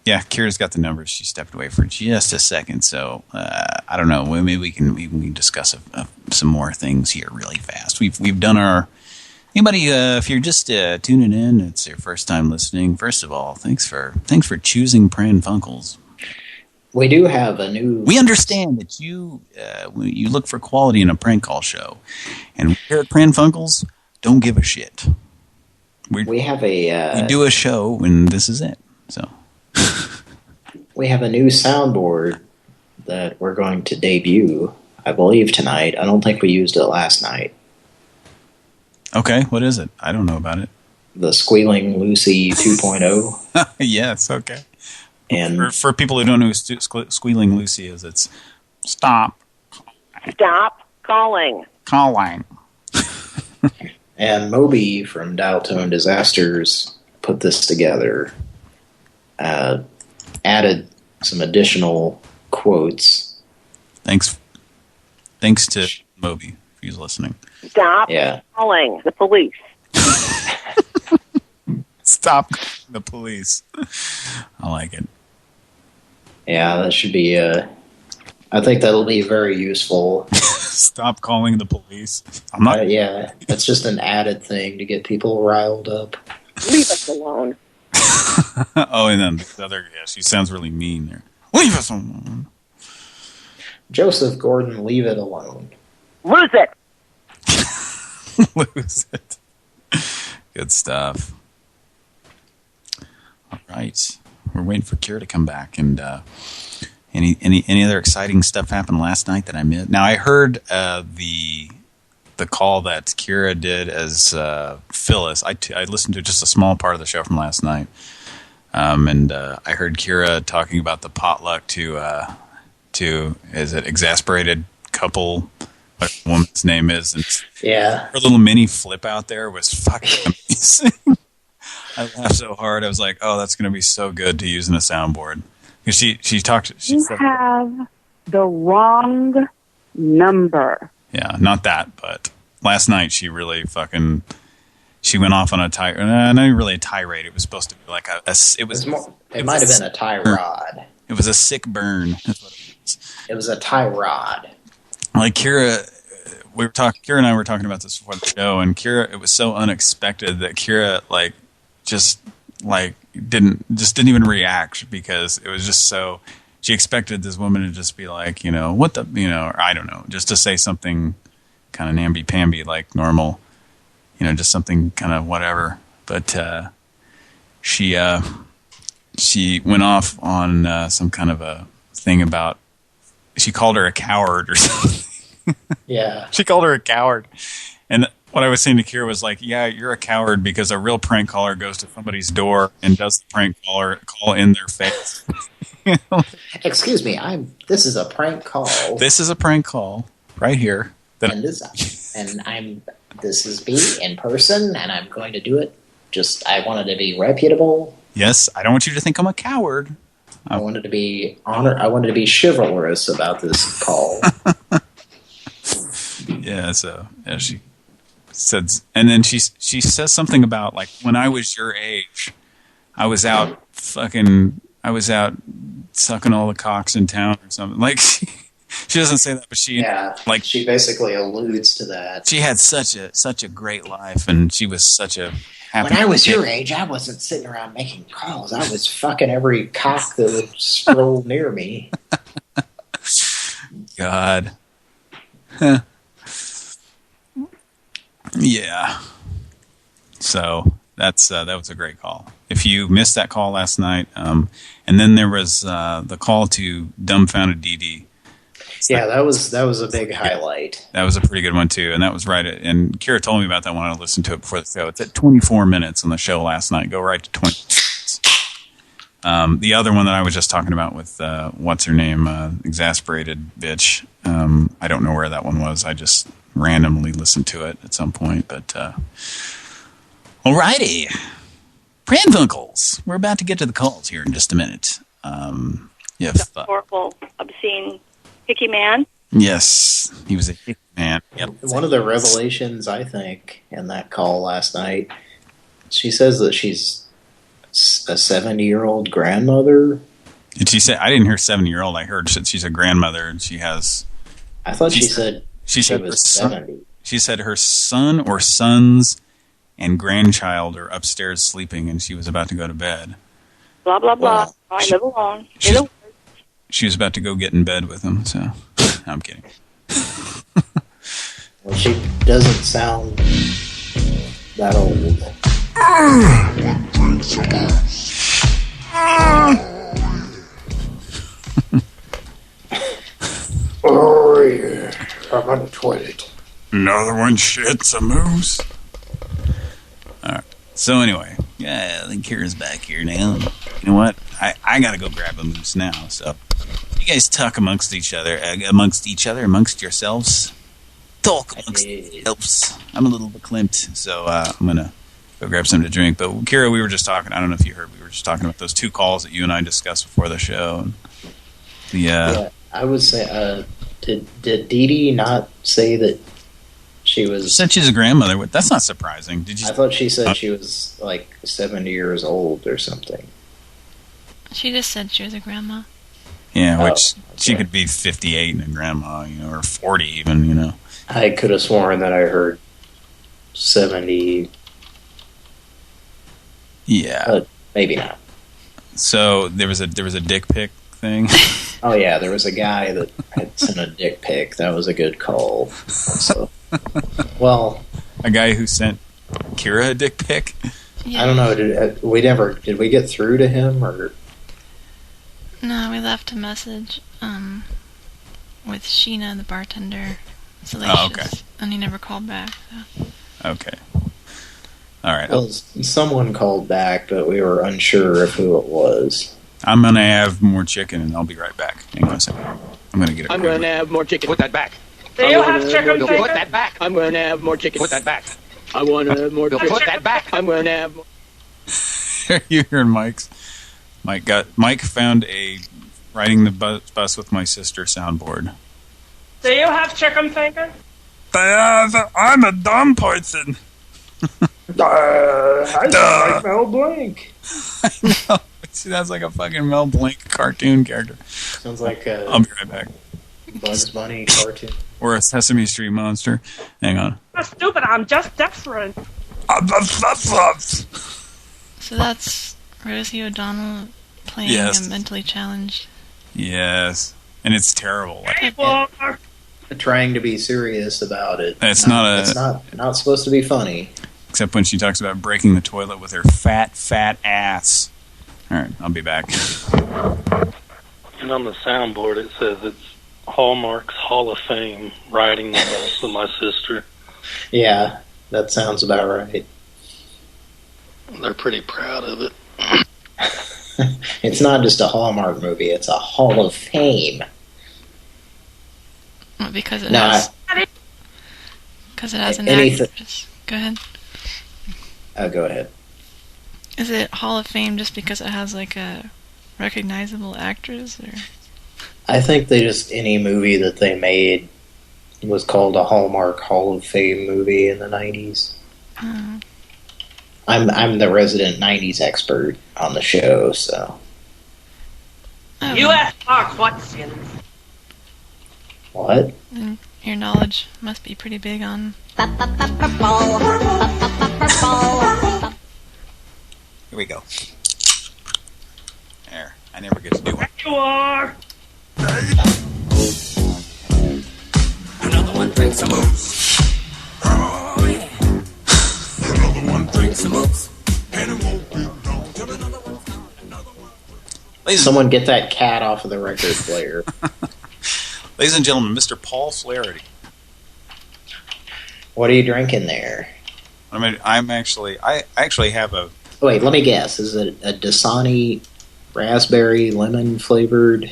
Yeah, Kira's got the numbers. She stepped away for just a second, so I don't know. Maybe we can discuss some more things here really fast. We've done our. Anybody, if you're just tuning in, it's your first time listening. First of all, thanks for choosing Pran Funkels. We do have a new... We understand that you look for quality in a prank call show. And here at Pran Funkels, don't give a shit. We have a... we do a show, and this is it. So we have a new soundboard that we're going to debut, I believe, tonight. I don't think we used it last night. Okay, what is it? I don't know about it. The Squealing Lucy 2.0. Yes, okay. And for people who don't know who Squealing Lucy is, it's stop calling. And Moby from Dial Tone Disasters put this together. Added some additional quotes. Thanks to Moby, if he's listening. Stop calling the police. Stop calling the police. I like it. Yeah, that should be, I think that'll be very useful. Stop calling the police. I'm not... yeah, it's just an added thing to get people riled up. Leave us alone. Oh, and then the other, yeah, she sounds really mean there. Leave us alone. Joseph Gordon, leave it alone. Lose it. Lose it. Good stuff. All right. We're waiting for Kira to come back, and any other exciting stuff happened last night that I missed? Now I heard the call that Kira did as Phyllis. I listened to just a small part of the show from last night, and I heard Kira talking about the potluck to is it exasperated couple, what the woman's name is, and yeah, her little mini flip out there was fucking amazing. I laughed so hard. I was like, "Oh, that's going to be so good to use in a soundboard." Because she talked. You have the wrong number. Yeah, not that, but last night she really fucking. She went off on a tirade. Not really a tirade. It was supposed to be like it might have been a tirade. It was a sick burn. That's what it was. It was a tirade. Like Kira and I were talking about this before the show, and Kira, it was so unexpected that Kira didn't even react, because it was just so, she expected this woman to just be like, what the, or I don't know, just to say something kind of namby-pamby like normal, just something kind of whatever. But she went off on some kind of a thing about, she called her a coward or something. Yeah. She called her a coward. And what I was saying to Kira was like, yeah, you're a coward because a real prank caller goes to somebody's door and does the prank call in their face. Excuse me, this is a prank call. This is a prank call right here. This is me in person, and I'm going to do it. I wanted to be reputable. Yes, I don't want you to think I'm a coward. I wanted to be I wanted to be chivalrous about this call. Yes. So she said, and then she says something about like when I was your age, I was out sucking all the cocks in town or something. Like she doesn't say that, but she she basically alludes to that. She had such a great life, and she was such a happy. When I was your age, I wasn't sitting around making calls. I was fucking every cock that would stroll near me. God. Yeah. So that was a great call. If you missed that call last night, and then there was the call to Dumbfounded DD. Yeah, that was a big highlight. That was a pretty good one too, and that was right. And Kira told me about that when I listened to it before the show. It's at 24 minutes on the show last night. Go right to 20 minutes. The other one that I was just talking about with what's her name, exasperated bitch. I don't know where that one was. I just randomly listened to it at some point. But alrighty, Pran Funkels. We're about to get to the calls here in just a minute. If horrible, obscene. Hickey man? Yes, he was a hickey man. Yep. One of the revelations, I think, in that call last night, she says that she's a 70-year-old grandmother. Did she say? I didn't hear 70-year-old. I heard she's a grandmother, and she has. I thought she said she was 70. She said her son or sons and grandchild are upstairs sleeping, and she was about to go to bed. Blah blah blah. I live alone. She was about to go get in bed with him, so I'm kidding. Well, she doesn't sound that old. Oh, yeah. I'm on the toilet. Another one shits a moose. All right. So anyway, yeah, I think Kira's back here now. You know what? I gotta go grab a moose now, so... You guys talk amongst yourselves. Talk amongst yourselves. I'm a little verklempt, so I'm gonna go grab something to drink. But Kira, we were just talking. I don't know if you heard. We were just talking about those two calls that you and I discussed before the show. And yeah, I would say. Did Dee Dee not say that she was? She said she's a grandmother. That's not surprising. Did you? I thought she said she was like 70 years old or something. She just said she was a grandma. Yeah, which she could be 58 and a grandma, you know, or 40 even, you know. I could have sworn that I heard 70. Yeah, but maybe not. So there was a dick pic thing. Oh yeah, there was a guy that had sent a dick pic. That was a good call. Also. Well, a guy who sent Kira a dick pic. Yeah. I don't know. Did we get through to him or? No, we left a message with Sheena, the bartender. Okay. And he never called back. So. Okay. All right. Well, someone called back, but we were unsure of who it was. I'm going to have more chicken, and I'll be right back. Hang on a second. I'm going to get it. I'm going to have more chicken. Put that back. Do you have chicken? Put that back. I'm going to have more chicken. Put that back. I want to have more chicken. Put that back. I'm going to have more. You heard Mike's. Mike found a riding the bus with my sister soundboard. Do you have chicken finger? I'm a dumb person. I just like Mel Blanc. I know. See, that's like a fucking Mel Blanc cartoon character. Sounds like a I'll be right back. Bugs Bunny cartoon. Or a Sesame Street monster. Hang on. I'm stupid. I'm just different. So that's Rosie O'Donnell playing a mentally challenged. Yes. And it's terrible. Trying to be serious about it. It's not supposed to be funny. Except when she talks about breaking the toilet with her fat ass. All right, I'll be back. And on the soundboard it says it's Hallmark's Hall of Fame riding the bus with my sister. Yeah, that sounds about right. They're pretty proud of it. It's not just a Hallmark movie, it's a Hall of Fame. Well, because it has an actress. Go ahead. Go ahead. Is it Hall of Fame just because it has like a recognizable actress? Or? I think any movie that they made was called a Hallmark Hall of Fame movie in the 90s. I'm the resident 90s expert on the show, so. You ask our questions. What? Your knowledge must be pretty big on. Here we go. There. I never get to do it. You are. Another one drinks some moose. Oh, yeah. Another one drinks some moose. And it won't be long till another one's gone. Another one. Someone get that cat off of the record player. Ladies and gentlemen, Mr. Paul Flaherty. What are you drinking there? I actually have a... Wait, let me guess. Is it a Dasani raspberry lemon flavored?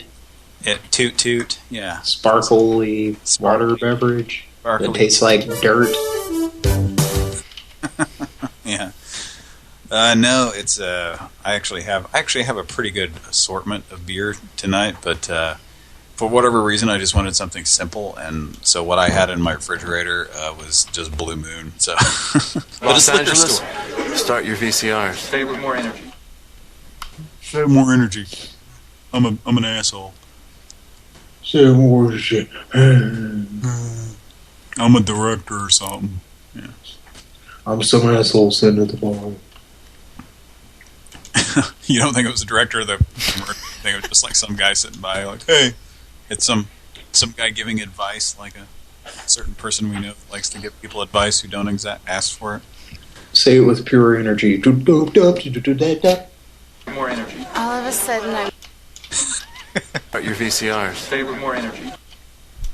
Toot toot, yeah. Sparkly water beverage? It tastes like dirt? Yeah. No, it's I actually have a pretty good assortment of beer tonight, but for whatever reason I just wanted something simple, and so what I had in my refrigerator was just Blue Moon. So Los Angeles, start your VCRs. Say with more energy. Say with more energy. I'm an asshole. Say more shit. I'm a director or something. Yeah. I'm some asshole sitting at the bar. You don't think it was the director of the... You think it was just like some guy sitting by like, hey, it's some guy giving advice, like a certain person we know that likes to give people advice who don't ask for it. Say it with pure energy. More energy. All of a sudden, I'm... Start your VCRs. Say with more energy.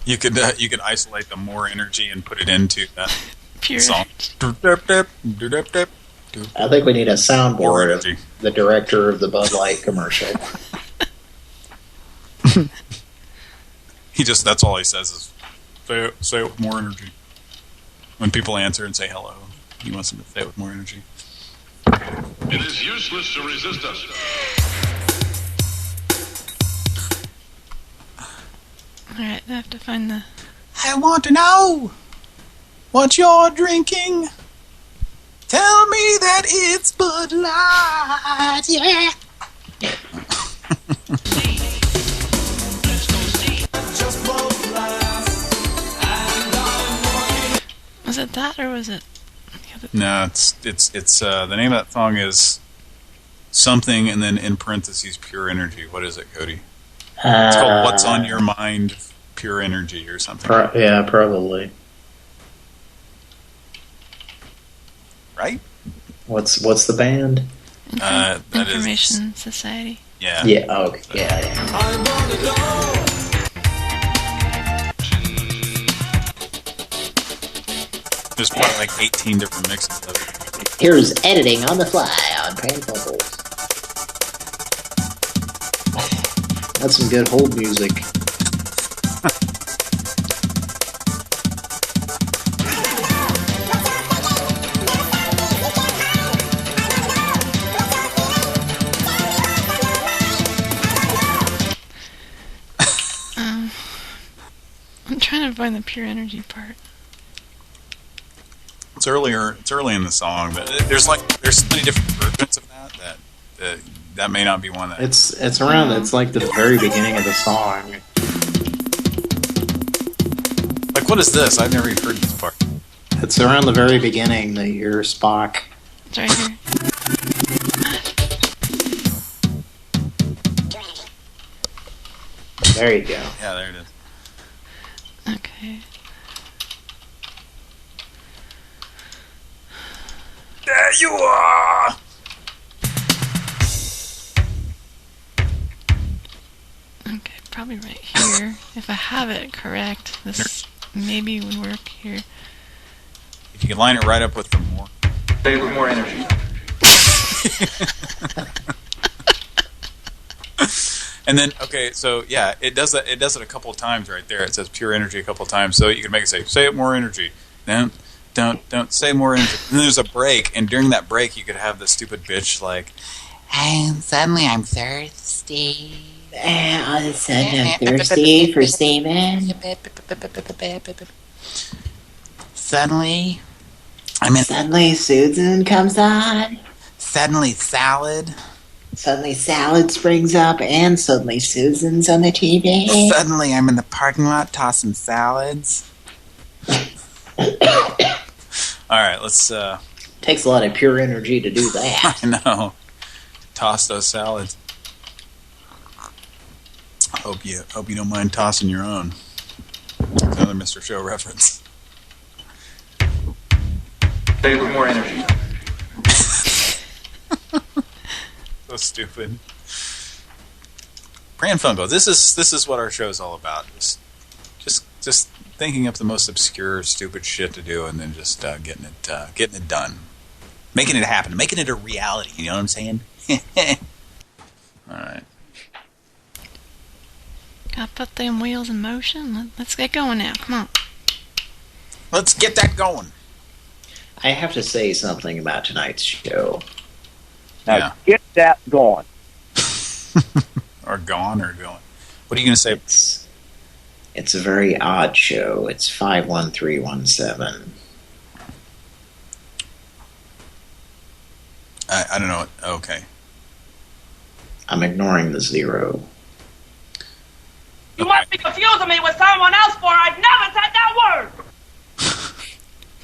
You could isolate the more energy and put it into that pure song. I think we need a soundboard of the director of the Bud Light commercial. That's all he says is, say it with more energy. When people answer and say hello, he wants them to say it with more energy. It is useless to resist us. Alright, I have to find the... I want to know what you're drinking. Tell me that it's Bud Light, yeah. Was it that or was it... No, it's the name of that song is something and then in parentheses pure energy. What is it, Cody? It's called What's on Your Mind, Pure Energy or something. Yeah, probably. Right? What's the band? That Information Society. Yeah. Yeah. Oh, okay. Yeah. There's probably like 18 different mixes of it. Here's editing on the fly on Pran Funkels. That's some good hold music. I'm trying to find the pure energy part. It's early in the song, but there's so many different versions of that may not be one that... It's around, it's like the very beginning of the song. Like, what is this? I've never even heard this part. It's around the very beginning that you hear Spock. It's right here. There you go. Yeah, there it is. Okay. There you are! Okay, probably right here. If I have it correct, this maybe would work here. If you can line it right up with the more... Say with more energy. And then, okay, so yeah, it does it a couple of times right there. It says pure energy a couple of times, so you can make it say it more energy. Don't say more energy. And then there's a break, and during that break, you could have the stupid bitch like, and suddenly I'm thirsty. All of a sudden I'm thirsty for semen. Suddenly Susan comes on. Suddenly salad. Suddenly salad springs up, and suddenly Susan's on the TV. Suddenly I'm in the parking lot tossing salads. All right, let's... Takes a lot of pure energy to do that. I know. Toss those salads. Hope you don't mind tossing your own. Another Mr. Show reference. Say with more energy. So stupid. Pran Funkels. This is what our show's all about. Just thinking up the most obscure, stupid shit to do, and then just getting it done, making it happen, making it a reality. You know what I'm saying? All right. Gotta put them wheels in motion. Let's get going now. Come on. Let's get that going. I have to say something about tonight's show. Now get that going. Or gone or going. What are you going to say? It's a very odd show. It's 51317. I don't know. Okay. I'm ignoring the 0. You must be confusing me with someone else, for I've never said that word.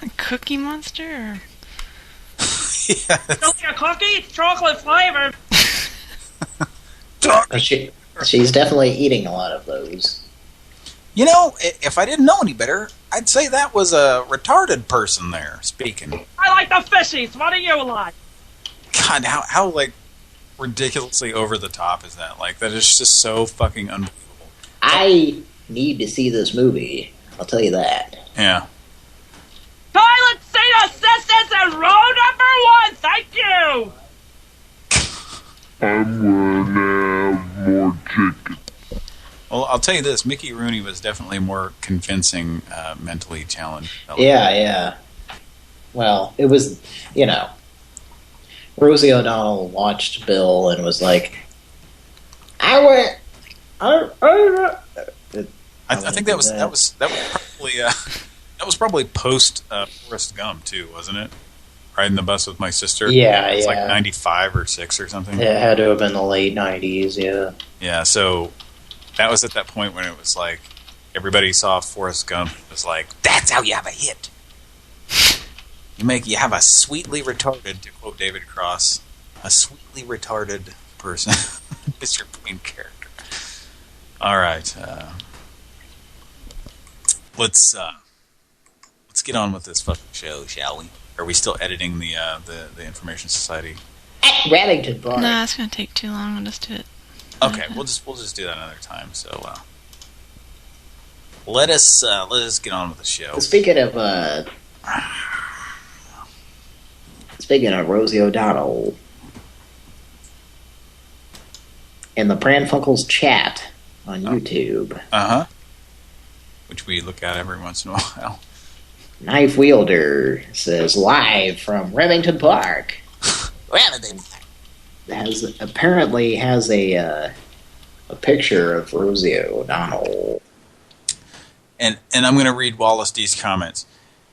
A Cookie Monster? Or... Yes. Don't get a cookie? It's chocolate flavored. She's definitely eating a lot of those. You know, if I didn't know any better, I'd say that was a retarded person there speaking. I like the fishies. What do you like? God, how like ridiculously over the top is that? Like, that is just so fucking unbelievable. I need to see this movie. I'll tell you that. Yeah. Toilet seat assistance in row number 1. Thank you. I'm gonna have more chicken. Well, I'll tell you this. Mickey Rooney was definitely more convincing mentally challenged. Yeah. Well, it was, you know, Rosie O'Donnell watched Bill and was like, I think that was probably post Forrest Gump too, wasn't it? Riding the bus with my sister. Yeah, it's like 95 or 6 or something. It had to have been the late 90s. Yeah. Yeah. So that was at that point when it was like everybody saw Forrest Gump. It was like, that's how you have a hit. You have a sweetly retarded, to quote David Cross, a sweetly retarded person is your main character. All right, let's get on with this fucking show, shall we? Are we still editing the Information Society? At Remington Park. Nah, it's gonna take too long. We'll just do it. Okay, we'll just do that another time. So let us get on with the show. Speaking of Rosie O'Donnell, in the Pran Funkels chat on YouTube. Which we look at every once in a while. Knife Wielder says, live from Remington Park. Remington apparently has a picture of Rosie O'Donnell. And I'm going to read Wallace D's comments.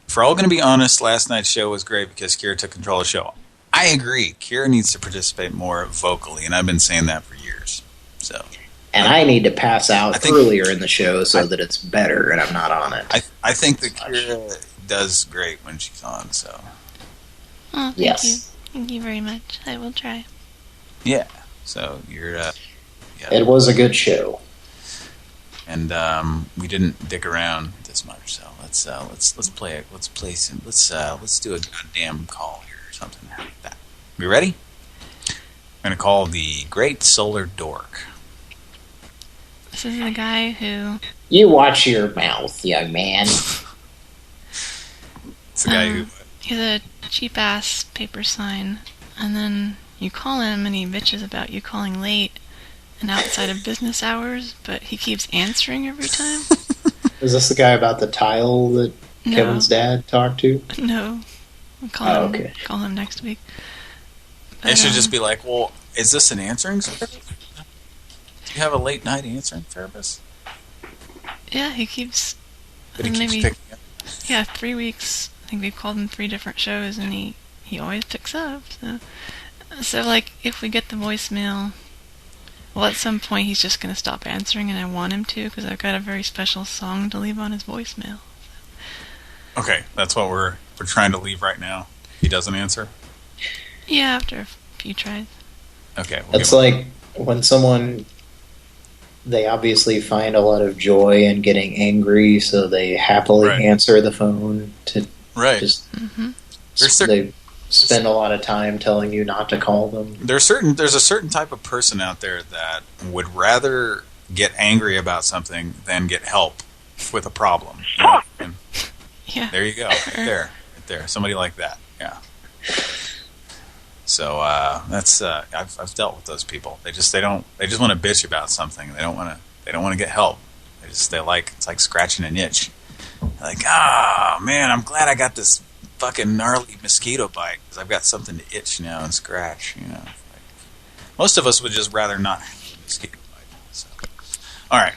For all going to be honest, last night's show was great because Kira took control of the show. I agree. Kira needs to participate more vocally, and I've been saying that for years. So, and I need to pass out earlier in the show so that it's better and I'm not on it. I think that Kira does great when she's on. So, oh, thank you. Thank you very much. I will try. Yeah. So you're. It was a good show. And we didn't dick around this much, so let's do a goddamn call here or something like that. We ready? I'm gonna call the Great Solar Dork. This is the guy who... You watch your mouth, young man. It's the guy who... He's a cheap-ass paper sign, and then you call him and he bitches about you calling late and outside of business hours, but he keeps answering every time. Is this the guy about the tile that Kevin's dad talked to? No. I'll call him, call him next week. But, it should just be like, well, is this an answering service? Do you have a late night answering service? Yeah, he keeps... But he keeps picking up. Yeah, 3 weeks. I think we've called him 3 different shows, and he always picks up. So like, if we get the voicemail, well, at some point he's just going to stop answering, and I want him to, because I've got a very special song to leave on his voicemail. Okay, that's what we're trying to leave right now. He doesn't answer? Yeah, after a few tries. Okay. We'll It's like when someone, they obviously find a lot of joy in getting angry, so they happily answer the phone to just... They spend a lot of time telling you not to call them. There's a certain type of person out there that would rather get angry about something than get help with a problem. And yeah. There you go. Right there. Somebody like that. Yeah. So that's I've dealt with those people. They just want to bitch about something. They don't want to get help. It's like scratching an itch. They're like, man, I'm glad I got this fucking gnarly mosquito bite because I've got something to itch now and scratch. Most of us would just rather not have a mosquito bite. So. All right.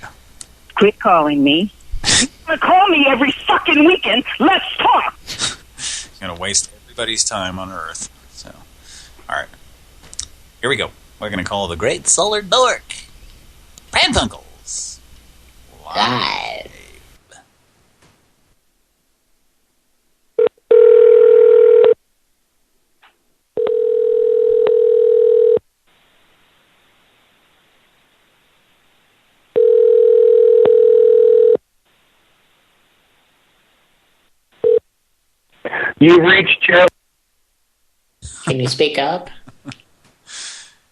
Quit calling me. You're gonna call me every fucking weekend. Let's talk. You're gonna waste everybody's time on Earth. So, all right. Here we go. We're gonna call the Great Solar Dork, Pran Funkels. Live. You reached Joe. Can you speak up?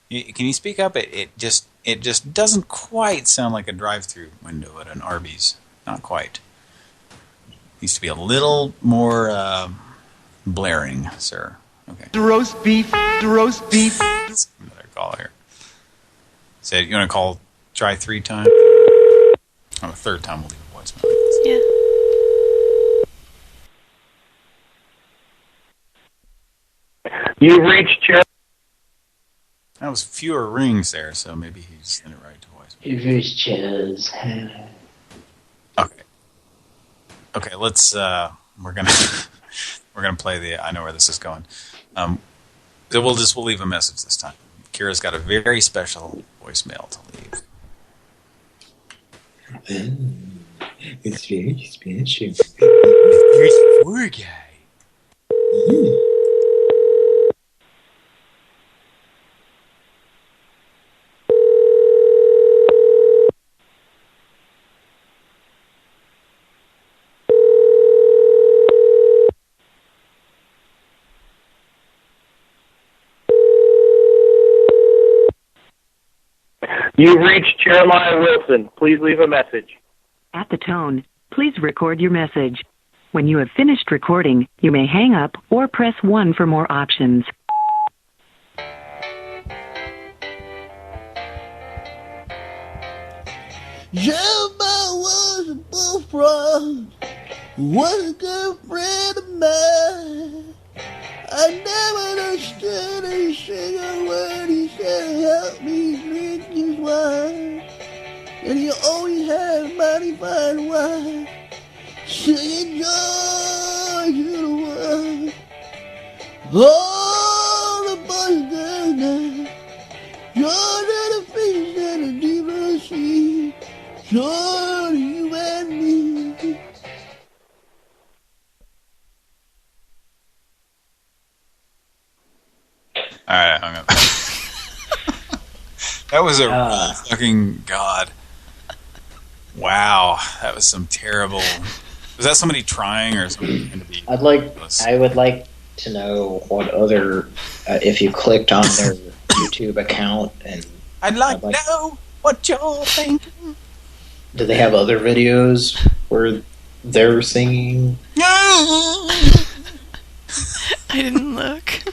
Can you speak up? It just doesn't quite sound like a drive-through window at an Arby's. Not quite. Needs to be a little more blaring, sir. Okay. The roast beef. Let's another call here. Say, you want to try 3 times? On the 3rd time, we'll leave a voicemail. Yeah. You reached Joe. That was fewer rings there, so maybe he sent it right to voicemail. You reached Joe's. Okay, let's we're gonna play the I know where this is going. We'll leave a message this time. Kira's got a very special voicemail to leave. It's very special. Here's poor guy. You reached Jeremiah Wilson. Please leave a message. At the tone, please record your message. When you have finished recording, you may hang up or press 1 for more options. Jeremiah was a bullfrog, was a good friend of mine. I never understood a single word he said, help me drink his wine. And he always had a mighty fine wife, singing joy to the world. All the boys and girls now, joy to the fish and the deep blue sea, joy to you and me. All right, I hung up. That was a fucking god. Wow, that was some terrible. Was that somebody trying or somebody trying to be? I would like to know what other, if you clicked on their YouTube account and. I'd like to know what you're thinking. Do they have other videos where they're singing? I didn't look.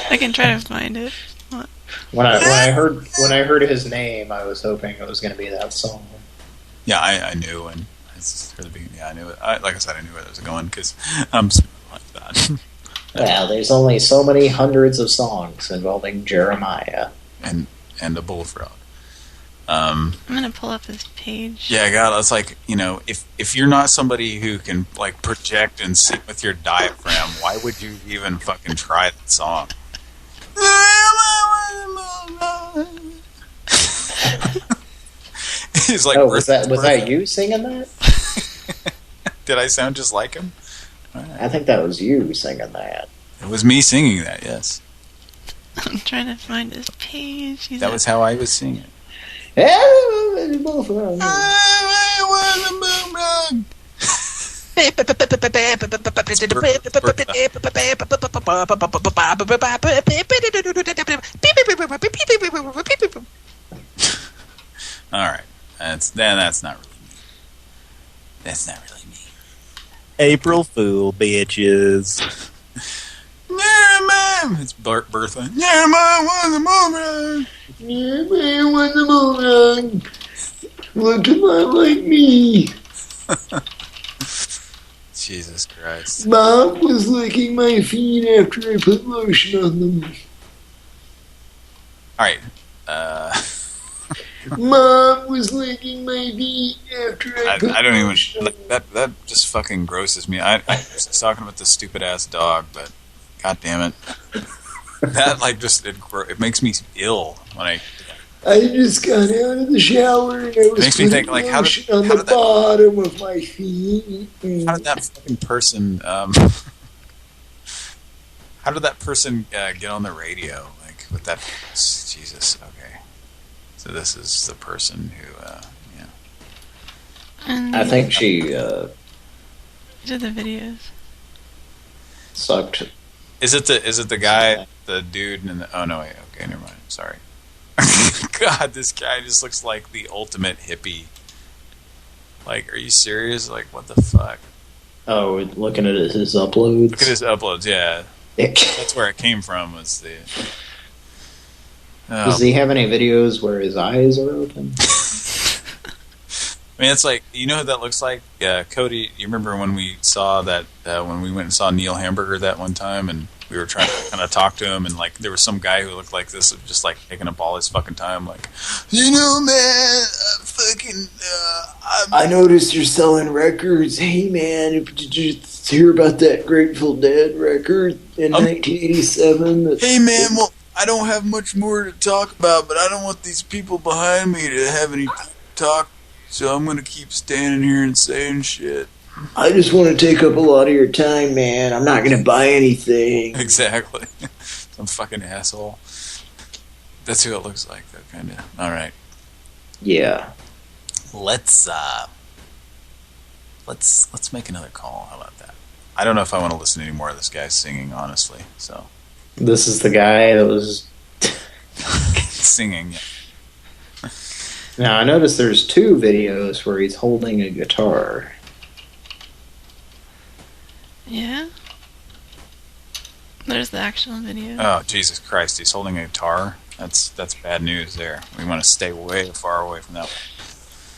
I can try to find it. When I heard his name, I was hoping it was going to be that song. Yeah, I knew, and it's for the beginning. Yeah, I knew it. Like I said, I knew where it was going because I'm like that. Well, there's only so many hundreds of songs involving Jeremiah and a bullfrog. I'm gonna pull up his page. Yeah, God, it's like, you know, if you're not somebody who can like project and sing with your diaphragm, why would you even fucking try that song? He's like, was that you singing that? Did I sound just like him? I think that was you singing that. It was me singing that, yes. I'm trying to find his page. That was how I was singing. All right, that's not really me. That's not really me. April Fool, bitches. It's Bertha. Yeah, man, won the moment. Yeah, man, won the moment. Look a lot like me. Jesus Christ. Mom was licking my feet after I put lotion on them. All right. Mom was licking my feet after I put I don't even lotion on them. that just fucking grosses me. I was talking about this stupid ass dog, but god damn it. That like just it makes me ill when I just got out of the shower and I was makes me think like lotion on the bottom of my feet. How did that fucking person how did that person get on the radio like with that? Jesus, okay. So this is the person who yeah. I think she did the videos. Sucked. Is it the guy, the dude in the, oh no, wait, okay, never mind. Sorry. God, this guy just looks like the ultimate hippie. Like, are you serious? Like, what the fuck? Oh, looking at his uploads. Look at his uploads, yeah. That's where it came from, was the... Does he have any videos where his eyes are open? I mean, it's like, you know who that looks like? Cody, you remember when we saw that, when we went and saw Neil Hamburger that one time, and we were trying to kind of talk to him, and like, there was some guy who looked like this, just like taking up all his fucking time, like, you know, man, I noticed you're selling records. Hey, man, did you hear about that Grateful Dead record in 1987? Hey, man, well, I don't have much more to talk about, but I don't want these people behind me to have any talk. So I'm going to keep standing here and saying shit. I just want to take up a lot of your time, man. I'm not going to buy anything. Exactly. Some fucking asshole. That's who it looks like, though, kind of. All right. Yeah. Let's make another call. How about that? I don't know if I want to listen to any more of this guy singing, honestly. So. This is the guy that was... singing, yeah. Now, I noticed there's 2 videos where he's holding a guitar. Yeah? There's the actual video. Oh, Jesus Christ, he's holding a guitar? That's bad news there. We want to stay way far away from that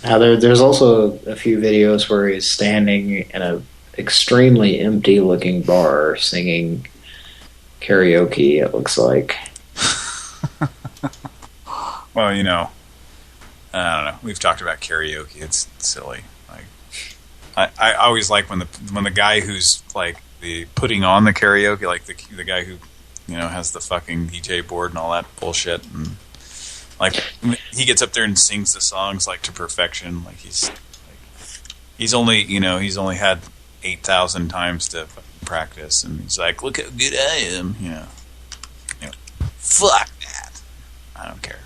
one. Now, there's also a few videos where he's standing in a extremely empty-looking bar singing karaoke, it looks like. Well, you know... I don't know. We've talked about karaoke. It's silly. Like, I always like when the guy who's like the putting on the karaoke, like the guy who, you know, has the fucking DJ board and all that bullshit, and like he gets up there and sings the songs like to perfection. Like he's only had 8,000 times to practice, and he's like, look how good I am. You know, fuck that. I don't care.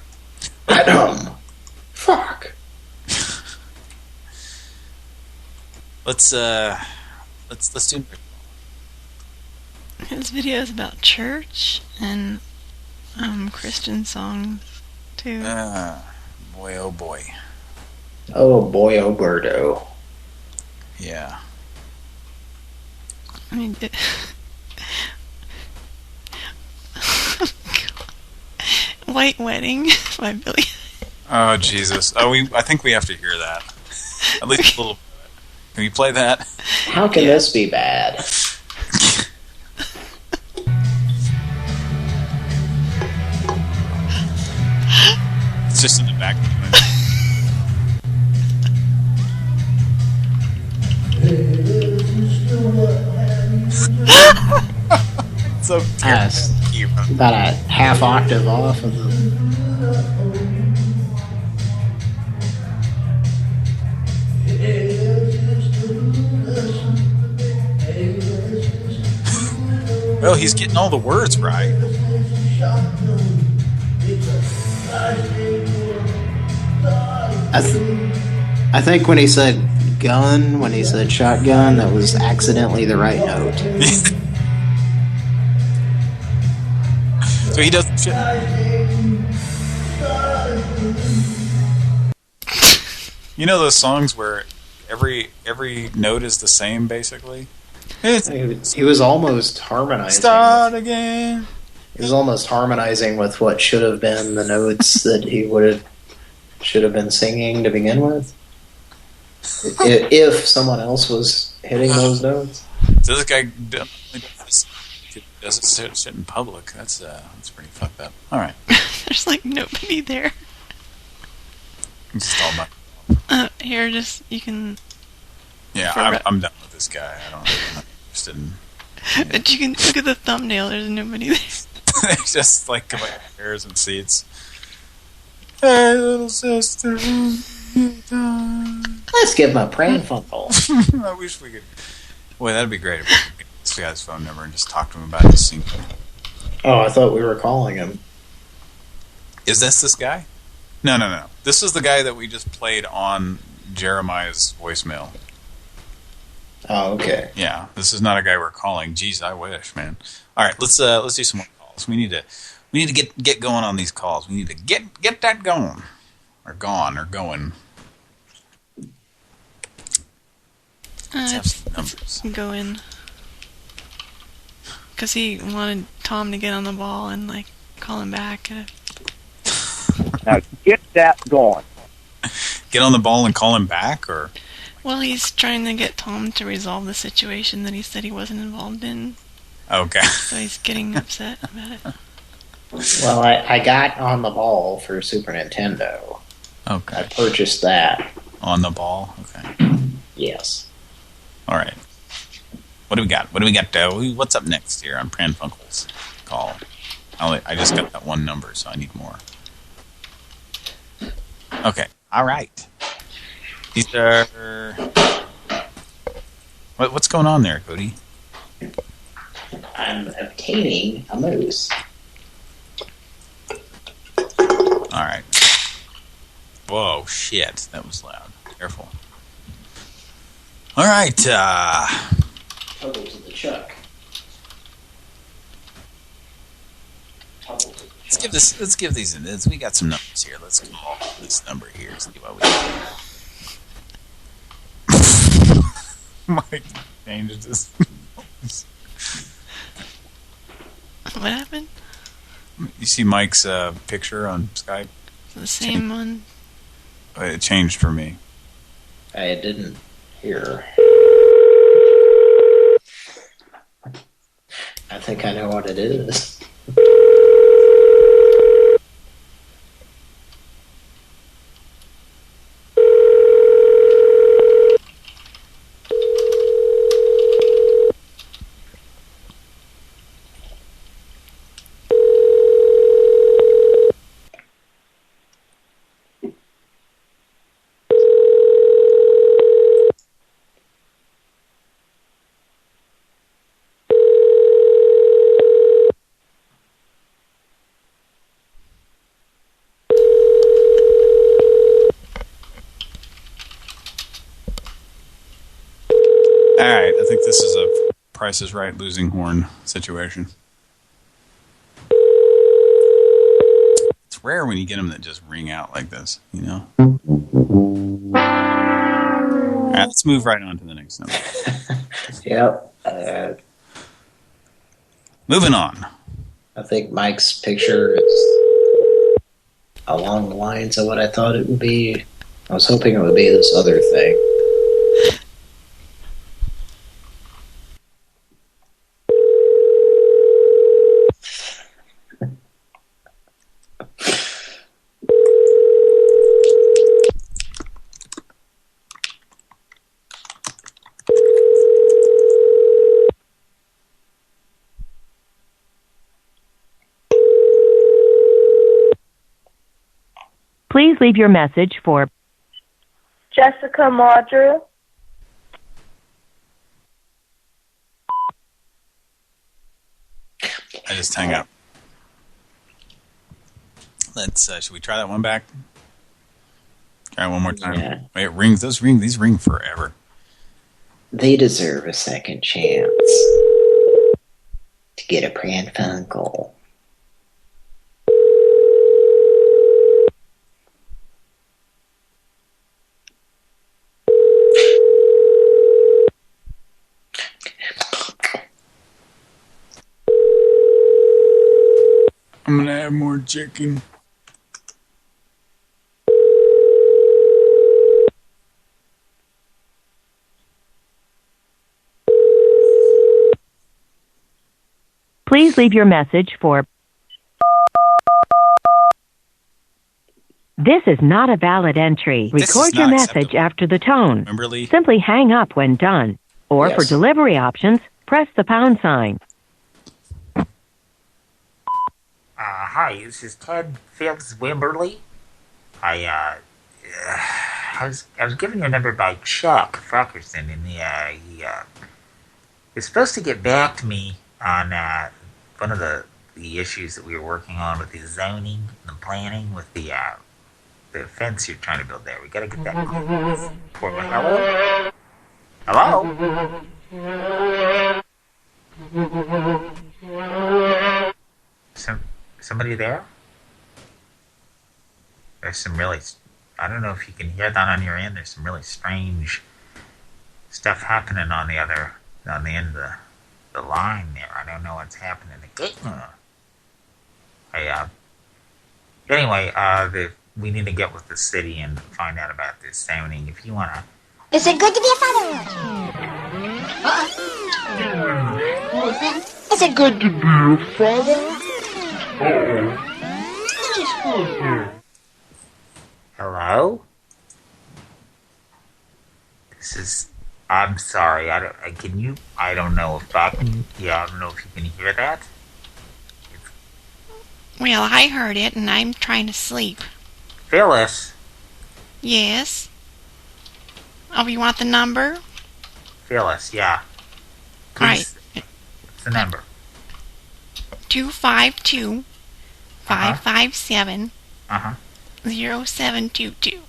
Fuck. Let's do. His videos about church and Christian songs too. Boy, oh boy. Oh boy, oh birdo. Yeah. I mean, White Wedding by Billy. Oh Jesus! Oh, I think we have to hear that. At least a little. Can you play that? How can this be bad? It's just in the background. So about a half octave off of the. Well, he's getting all the words right. I think when he said gun, when he said shotgun, that was accidentally the right note. So he does shit. You know those songs where every note is the same, basically? He was almost harmonizing. Start again. He was almost harmonizing with what should have been the notes that he should have been singing to begin with. If someone else was hitting those notes. So this guy doesn't sit in public. That's pretty fucked up. All right. There's like nobody there. It's just all about. Here, just you can. Yeah, I'm done with this guy. I'm not interested in. But you can look at the thumbnail. There's nobody there. Just like chairs and seats. Hey, little sister. Let's give him a Pran Funkels. I wish we could. Boy, that'd be great if we could get this guy's phone number and just talk to him about this scene. Oh, I thought we were calling him. Is this guy? No. This is the guy that we just played on Jeremiah's voicemail. Oh, okay. Yeah, this is not a guy we're calling. Jeez, I wish, man. All right, let's do some more calls. We need to get going on these calls. We need to get that going, or going. Let's have some numbers. Go in. Because he wanted Tom to get on the ball and like call him back. Now get that going. Get on the ball and call him back, or? Well, he's trying to get Tom to resolve the situation that he said he wasn't involved in. Okay. So he's getting upset about it. Well, I got On the Ball for Super Nintendo. Okay. I purchased that. On the Ball? Okay. Yes. All right. What do we got? What's up next here on Pran Funkels call? I just got that one number, so I need more. Okay. All right. These are... What's going on there, Cody? I'm obtaining a moose. All right. Whoa, shit. That was loud. Careful. All right. Total to the chuck. Let's give these in. We got some numbers here. Let's call this number here. See what we got. Mike changed his nose. What happened? You see Mike's picture on Skype? The same one. It changed for me. I didn't hear. I think I know what it is. Alright, I think this is a Price is Right losing horn situation. It's rare when you get them that just ring out like this, you know? Alright, let's move right on to the next number. Yep. Moving on. I think Mike's picture is along the lines of what I thought it would be. I was hoping it would be this other thing. Please leave your message for Jessica Maudrew. I just hang up. Let's. Should we try that one back? Try it one more time. Yeah. Wait, it rings. These ring forever. They deserve a second chance to get a Pran Funkel. I'm gonna have more chicken. Please leave your message for This is not a valid entry. Record your message after the tone. Simply hang up when done. Or for delivery options, press the pound sign. Hi, this is Ted Phillips Wimberly. I was given your number by Chuck Fruckerson, and he was supposed to get back to me on one of the issues that we were working on with the zoning and the planning with the fence you're trying to build there. We gotta get that. Hello? Hello? Somebody there? There's some really, I don't know if you can hear that on your end. There's some really strange stuff happening on the end of the line there. I don't know what's happening. Anyway, we need to get with the city and find out about this zoning. If you wanna. Is it good to be a father? Is it good to be a father? Hello? I'm sorry, I don't know if I don't know if you can hear that. Well, I heard it, and I'm trying to sleep. Phyllis? Yes? Oh, you want the number? Phyllis, yeah. Please. Right. What's the number? 252-557 0722.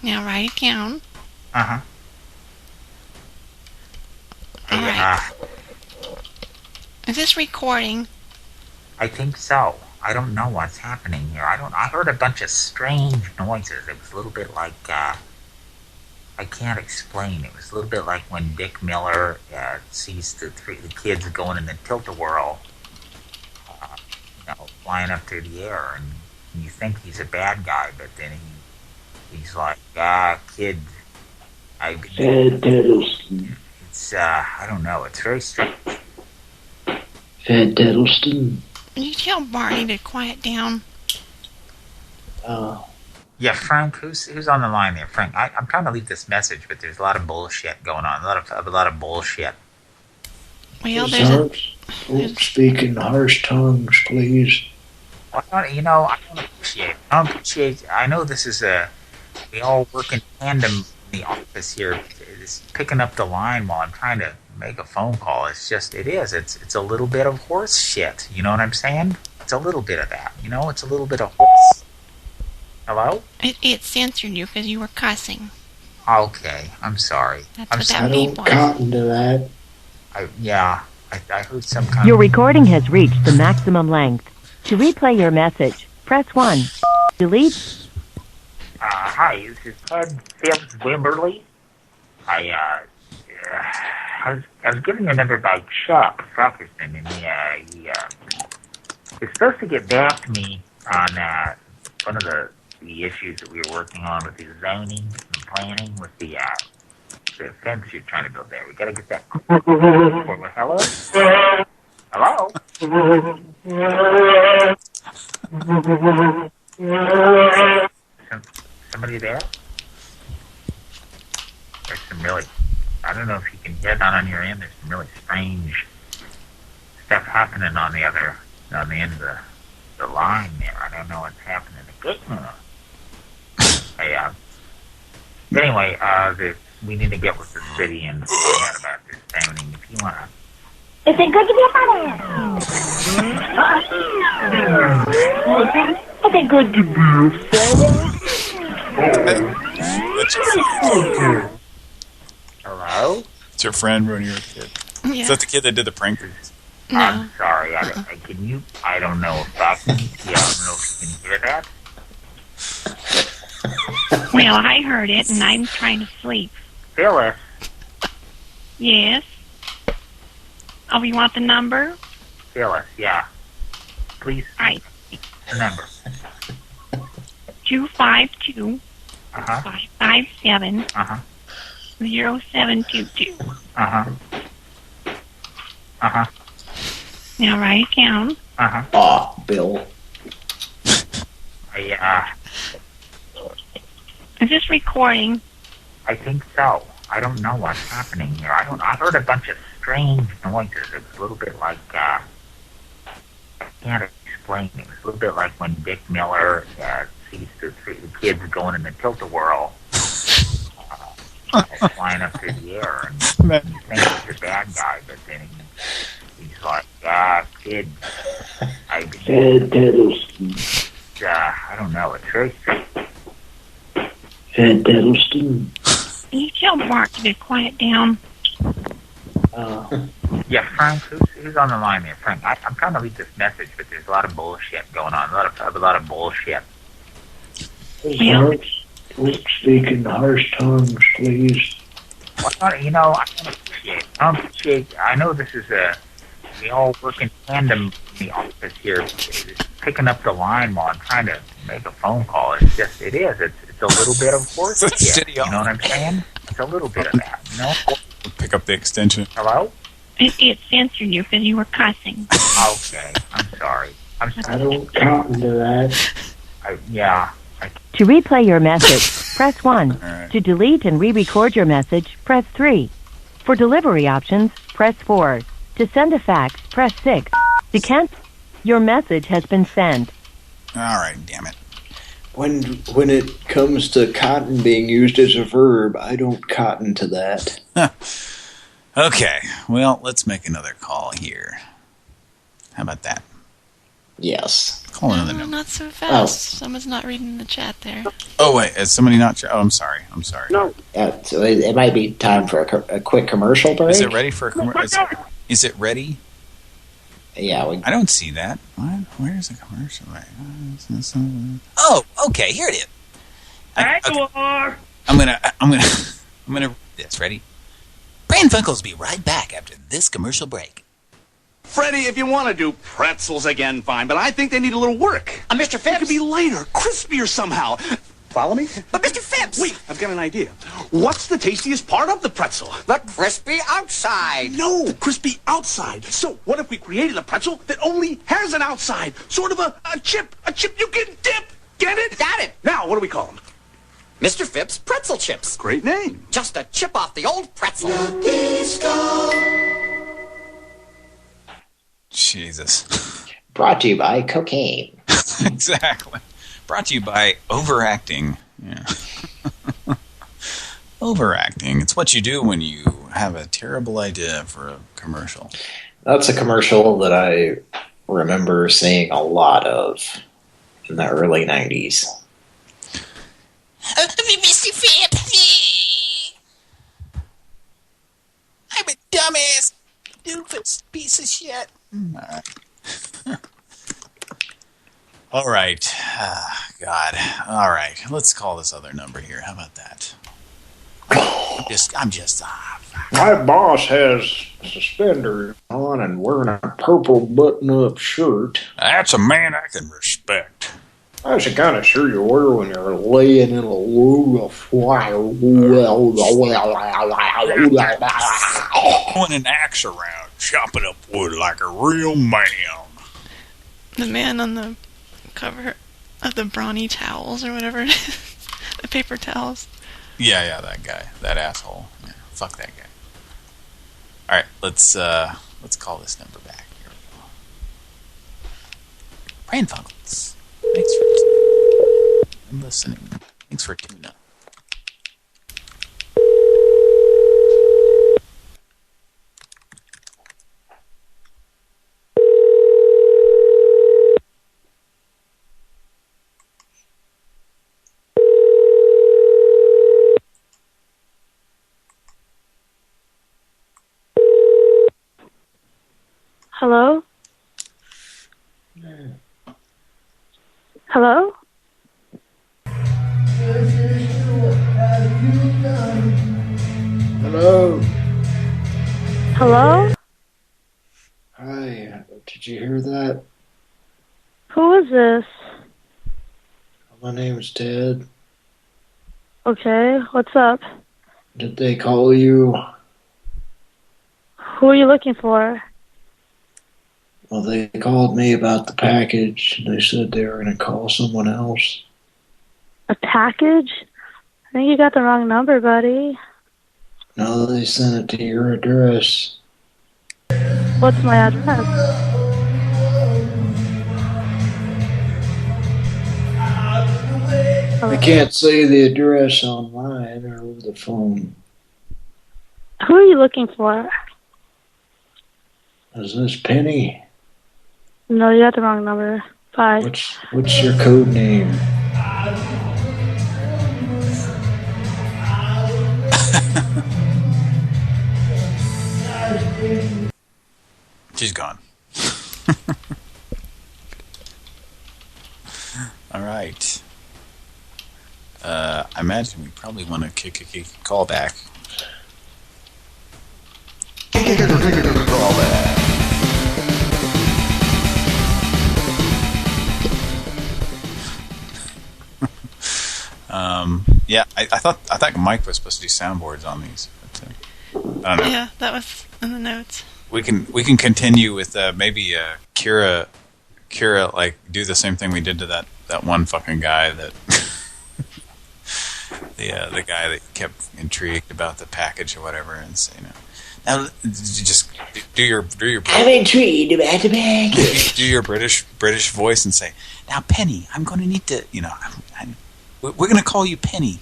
Now write it down. Alright. Is this recording? I think so. I don't know what's happening here. I heard a bunch of strange noises. It was a little bit like, I can't explain. It was a little bit like when Dick Miller sees the kids going in the tilt-a-whirl, flying up through the air, and you think he's a bad guy, but then he's like, kid, it's, I don't know. It's very strange. Fat Deadleston. Can you tell Barney to quiet down? Yeah, Frank, who's on the line there? Frank, I'm trying to leave this message, but there's a lot of bullshit going on. A lot of bullshit. Well, Don't speak in harsh tongues, please. Well, I don't appreciate. I know this is we all work in tandem in the office here. It's picking up the line while I'm trying to make a phone call. It's a little bit of horse shit. You know what I'm saying? It's a little bit of that. It's a little bit of horse. Hello? It censored you because you were cussing. Okay, I'm sorry. That's what that beep was. I don't cotton to that. I heard some kind Your recording has reached the maximum length. To replay your message, press 1. Delete. Hi, this is Ted Phillips Wimberly. I was given your number by Chuck Fruckerson, and he was supposed to get back to me on one of the issues that we were working on with the zoning and planning with the fence you're trying to build there. We gotta get that. Hello? Hello? Somebody there? There's some really, I don't know if you can hear that on your end. There's some really strange stuff happening on the end of the the line there. I don't know what's happening again. Anyway, we need to get with the city and find out about this thing. If you want to... Is it good to be a father? Is it good to be a father? Hello? It's your friend when you were a kid. Yeah. Is that the kid that did the prank? No. I'm sorry. I don't know if I don't know if you can hear that. Well, I heard it, and I'm trying to sleep. Phyllis? Yes? Oh, you want the number? Phyllis, yeah. Please. Right. The number. 252 Uh-huh. 557 Uh-huh. 0722. Uh-huh. Uh-huh. Now write it down. Uh-huh. Aw, Bill. Is this recording? I think so. I don't know what's happening here. I heard a bunch of strange noises. It's a little bit like, I can't explain it. It's a little bit like when Dick Miller sees the kids going in the tilt-a-whirl, flying up through the air, and you think it's the bad guy, but then he's like, kid, I don't know. It's very strange. Ed Deadleston. Can you tell Bart to be quiet down? Yeah, Frank, who's on the line there? Frank, I'm trying to read this message, but there's a lot of bullshit going on. A lot of bullshit. Well, quit speaking harsh tongues, please. Well, I know this is we all work in tandem in the office here, picking up the line while I'm trying to make a phone call. It's a little bit of horse shit. You know what I'm saying? It's a little bit of that, you know? Pick up the extension. Hello? It censored you because you were cussing. Okay, I'm sorry. I don't cotton to that. To replay your message, press 1. Right. To delete and re-record your message, press 3. For delivery options, press 4. To send a fax, press 6. To cancel, your message has been sent. All right, damn it. When it comes to cotton being used as a verb, I don't cotton to that. Okay, well, let's make another call here. How about that? Yes. Call another number. Not so fast. Someone's not reading the chat there. Oh, wait, is somebody not... Oh, I'm sorry. No. So it might be time for a quick commercial break. Is it ready for a commercial? Is it ready? Yeah. I don't see that. What? Where's the commercial? Oh, okay, here it is. I'm gonna read this. Ready? Pran Funkels will be right back after this commercial break. Freddie, if you want to do pretzels again, fine, but I think they need a little work. Mr. Phipps. It could be lighter, crispier somehow. Follow me? But Mr. Phipps. Wait, I've got an idea. What's the tastiest part of the pretzel? The crispy outside. No, crispy outside. So what if we created a pretzel that only has an outside? Sort of a chip you can dip. Get it? Got it. Now, what do we call them? Mr. Phipps Pretzel Chips. Great name. Just a chip off the old pretzel. Jesus. Brought to you by cocaine. Exactly. Brought to you by overacting. Yeah. Overacting. It's what you do when you have a terrible idea for a commercial. That's a commercial that I remember seeing a lot of in the early 90s. Mr. Phipps. I'm a dumbass doofus piece of shit. All right. God. All right. Let's call this other number here. How about that? I'm just My boss has suspenders on and wearing a purple button-up shirt. That's a man I can respect. That's the kind of shirt you wear when you're laying in a load of fire. Throwing an axe around, chopping up wood like a real man. The man on the cover of the brawny towels or whatever it is. The paper towels. Yeah, that guy. That asshole. Yeah, fuck that guy. Alright, let's call this number back. Here we Pran Funkels. Thanks for listening. Thanks for tuning up. Hello? Hello? Hello. Hello? Hi. Did you hear that? Who is this? My name's Ted. Okay, what's up? Did they call you? Who are you looking for? Well, they called me about the package. They said they were going to call someone else. A package? I think you got the wrong number, buddy. No, they sent it to your address. What's my address? I can't say the address online or over the phone. Who are you looking for? Is this Penny? No, you got the wrong number. Bye. What's your code name? She's gone. All right. I imagine we probably want to kick a call back. Call back. Yeah, I thought Mike was supposed to do soundboards on these. But, I don't know. Yeah, that was in the notes. We can continue with maybe Kira like do the same thing we did to that one fucking guy that the guy that kept intrigued about the package or whatever, and say, now just do your I'm intrigued about the package. do your British voice and say, now Penny, I'm going to need to, we're going to call you Penny.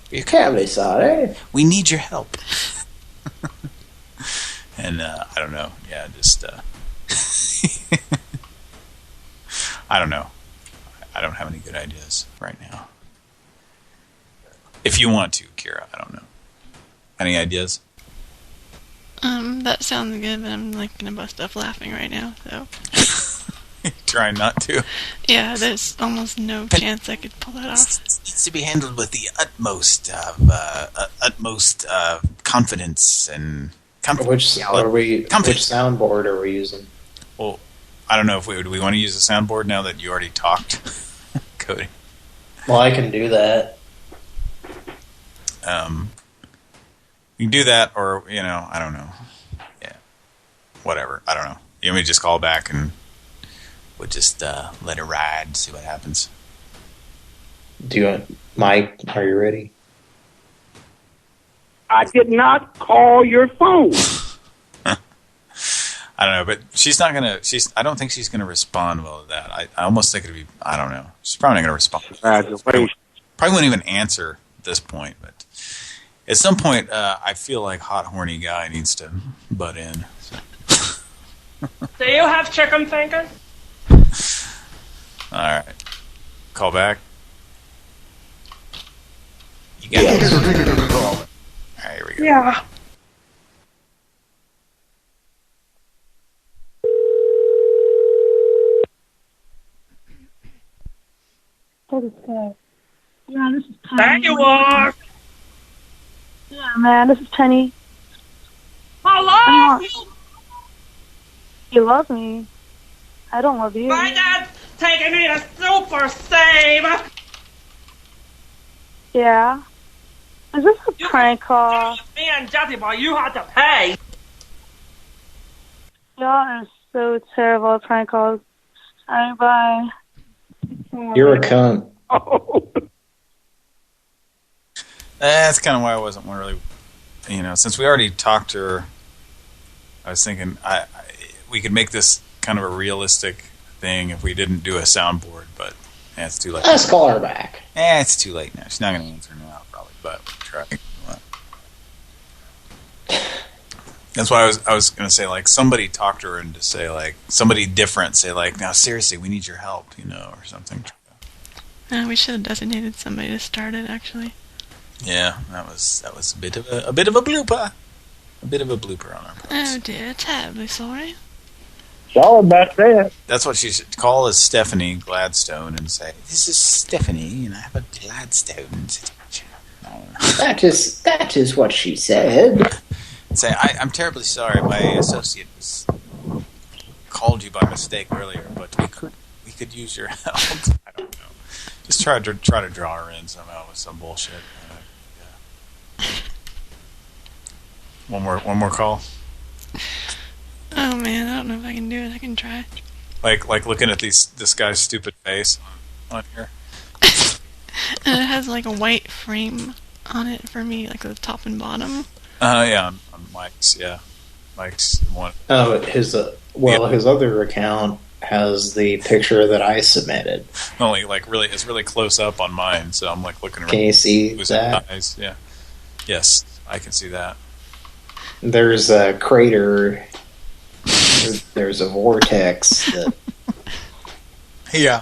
You can't be sorry. We need your help. And I don't know. Yeah, just I don't know. I don't have any good ideas right now. If you want to, Kira, I don't know. Any ideas? That sounds good, but I'm like gonna bust up laughing right now. So try not to. Yeah, there's almost no chance I could pull that off. It needs to be handled with the utmost confidence and comfort. Which soundboard are we using? Well, I don't know if do we want to use a soundboard now that you already talked, Cody? Well, I can do that. You can do that, or I don't know. Yeah, whatever. I don't know. You want me to just call back and we'll just let it ride and see what happens? Do you want Mike? Are you ready? I did not call your phone. I don't know, but she's not gonna. I don't think she's gonna respond well to that. I almost think it'd be. I don't know. She's probably not gonna respond. Probably wouldn't even answer at this point. But at some point, I feel like hot, horny guy needs to butt in. So. Do you have chicken fingers? All right, call back. You got it. All right, here we go. Yeah. What is that? Yeah, this is Penny. There you are. Yeah, man, this is Penny. Hello. You love me. I don't love you. My dad's taking me to Super Save. Yeah. Is this a prank call? Me and Jesse, but you had to pay. Y'all are so terrible at prank calls. Alright, bye. You're a cunt. Oh. That's kind of why I wasn't really, since we already talked to her, I was thinking we could make this kind of a realistic thing if we didn't do a soundboard, but it's too late. Let's call her back. It's too late now. She's not going to answer now, probably, but we'll try. That's why I was going to say, like, somebody talk to her and just say, like, somebody different, say, like, now seriously, we need your help, you know, or something. We should have designated somebody to start it, actually. Yeah, that was a bit of a blooper. A bit of a blooper on our part. Oh dear, terribly sorry. Sorry about that. That's what she should call is Stephanie Gladstone and say, "This is Stephanie, and I have a Gladstone situation." That is what she said. Say, I'm terribly sorry. My associate called you by mistake earlier, but we could use your help. I don't know. Just try to draw her in somehow with some bullshit. Yeah. One more call. Oh man, I don't know if I can do it. I can try. Like looking at this guy's stupid face on here. And it has like a white frame on it for me, like the top and bottom. Yeah, on Mike's. Yeah, Mike's one. Oh, his other account has the picture that I submitted. Only like it's really close up on mine, so I'm like looking around. Can you see that? Eyes. Yeah. Yes, I can see that. There's a crater. There's a vortex. Yeah.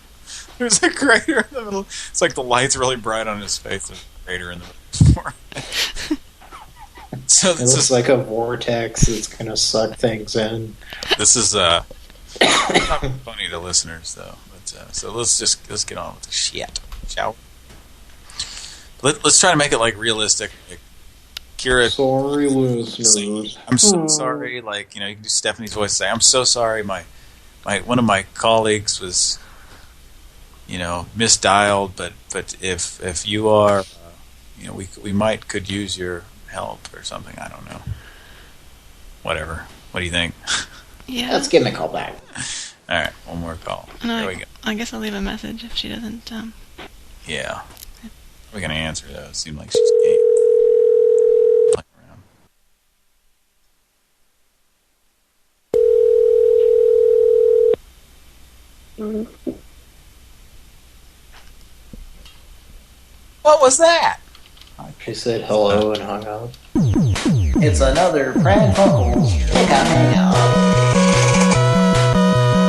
There's a crater in the middle. It's like the light's really bright on his face. There's a crater in the middle. So it looks like a vortex. It's going to suck things in. This is not funny to listeners, though. But, so let's get on with the shit, shall we? Let's try to make it like realistic. Like, Kira, sorry, listeners. I'm so sorry. Like, you know, you can do Stephanie's voice. Say, I'm so sorry. My one of my colleagues was, you know, misdialed. But if you are, you know, we could use your help or something. I don't know. Whatever. What do you think? Yeah. Let's give him a call back. All right, one more call. There we go. I guess I'll leave a message if she doesn't. Yeah. We're gonna answer though. It seemed like she's playing around. What was that? She said hello and hung up. It's another Pran Funkels pick up hang up.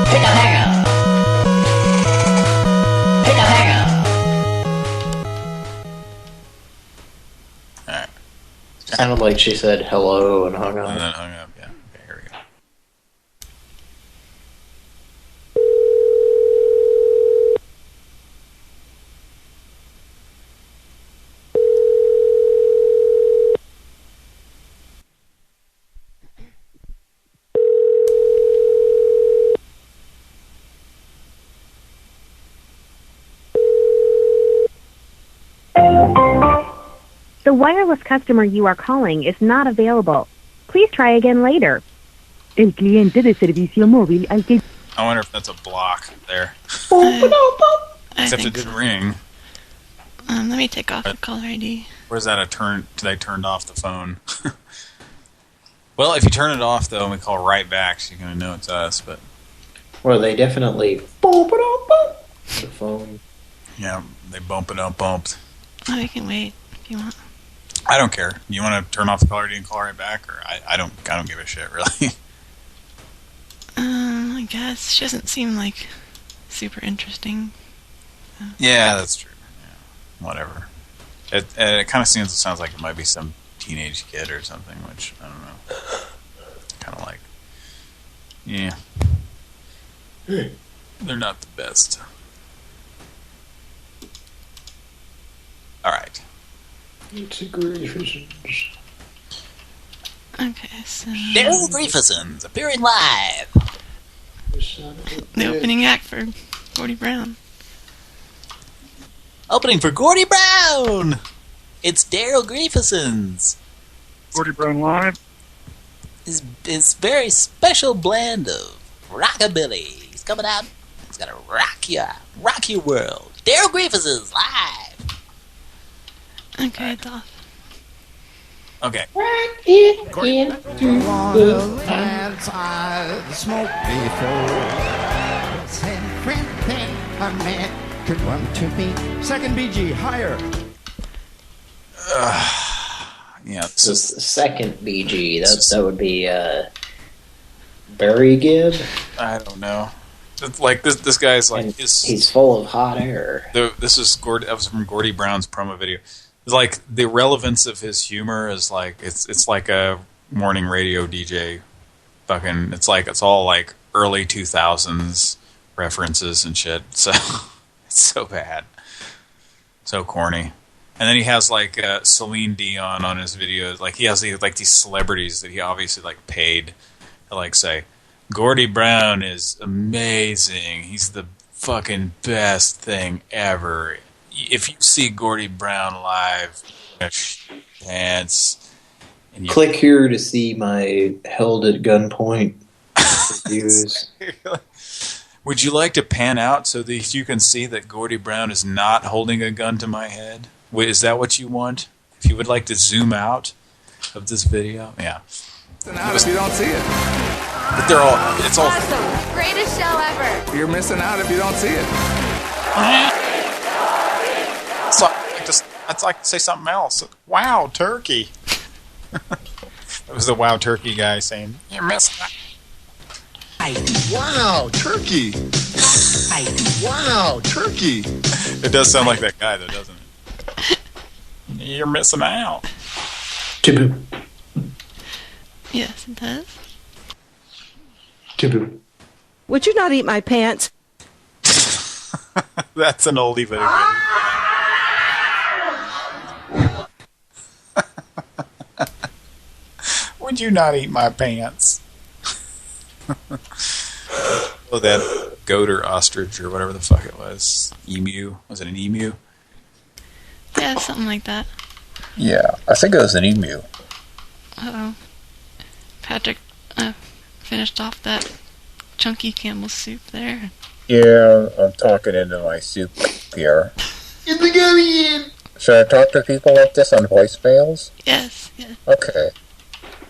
Pick up hang up. Pick up hang up. Alright. Sounded like she said hello and hung up. And then hung up, yeah. Okay, here we go. The wireless customer you are calling is not available. Please try again later. El cliente de servicio móvil al que... I wonder if that's a block there. Except it didn't ring. Let me take off the caller ID. Or is that a turn? They turned off the phone. Well, if you turn it off though, and we call right back, so you're gonna know it's us. But well, they definitely the phone. Yeah, they bump it up, bumped. Oh, you can wait if you want. I don't care. You want to turn off the caller ID and call right back, or I don't give a shit really. I guess she doesn't seem like super interesting. So. Yeah, that's true. Yeah. Whatever. It kind of sounds like it might be some teenage kid or something, which I don't know. Kind of like, yeah, they're not the best. All right. It's a Griefisons. Okay, so... Daryl Griefisons appearing live. The opening act for Gordie Brown. Opening for Gordie Brown! It's Daryl Griefisons. Gordie Brown live? His very special blend of rockabilly. He's coming out. He's gonna rock your world. Daryl Griefisons live. Okay, it's off. Okay. Rock it into the outside the smoke before. said, friend, then a man could run to me. Second BG, higher. Yeah, This is the second BG. That would be Barry Gibb. I don't know. It's like this guy's like he's full of hot air. This is that was from Gordy Brown's promo video. It's like the relevance of his humor is like it's like a morning radio DJ. Fucking, it's all like early 2000s references and shit. So it's so bad, so corny. And then he has like Celine Dion on his videos. Like he has these celebrities that he obviously like paid to like say, Gordy Brown is amazing. He's the fucking best thing ever. If you see Gordy Brown live, pants. And you click here to see my held at gunpoint reviews. Would you like to pan out so that you can see that Gordy Brown is not holding a gun to my head? Wait, is that what you want? If you would like to zoom out of this video, yeah. Out if you don't see it. But it's all awesome. Greatest show ever. You're missing out if you don't see it. So I'd like to say something else. Wow, turkey. That was the Wow Turkey guy saying, you're missing out. Wow, turkey. Wow, turkey. It does sound like that guy, though, doesn't it? You're missing out. Yes, it does. Would you not eat my pants? That's an oldie but a goodie. Would you not eat my pants? Oh, that goat or ostrich or whatever the fuck it was. Emu. Was it an emu? Yeah, something like that. Yeah, I think it was an emu. Uh-oh. Patrick finished off that chunky Campbell's soup there. Yeah, I'm talking into my soup here. In the gun. Should I talk to people like this on voicemails? Yes, yes. Okay.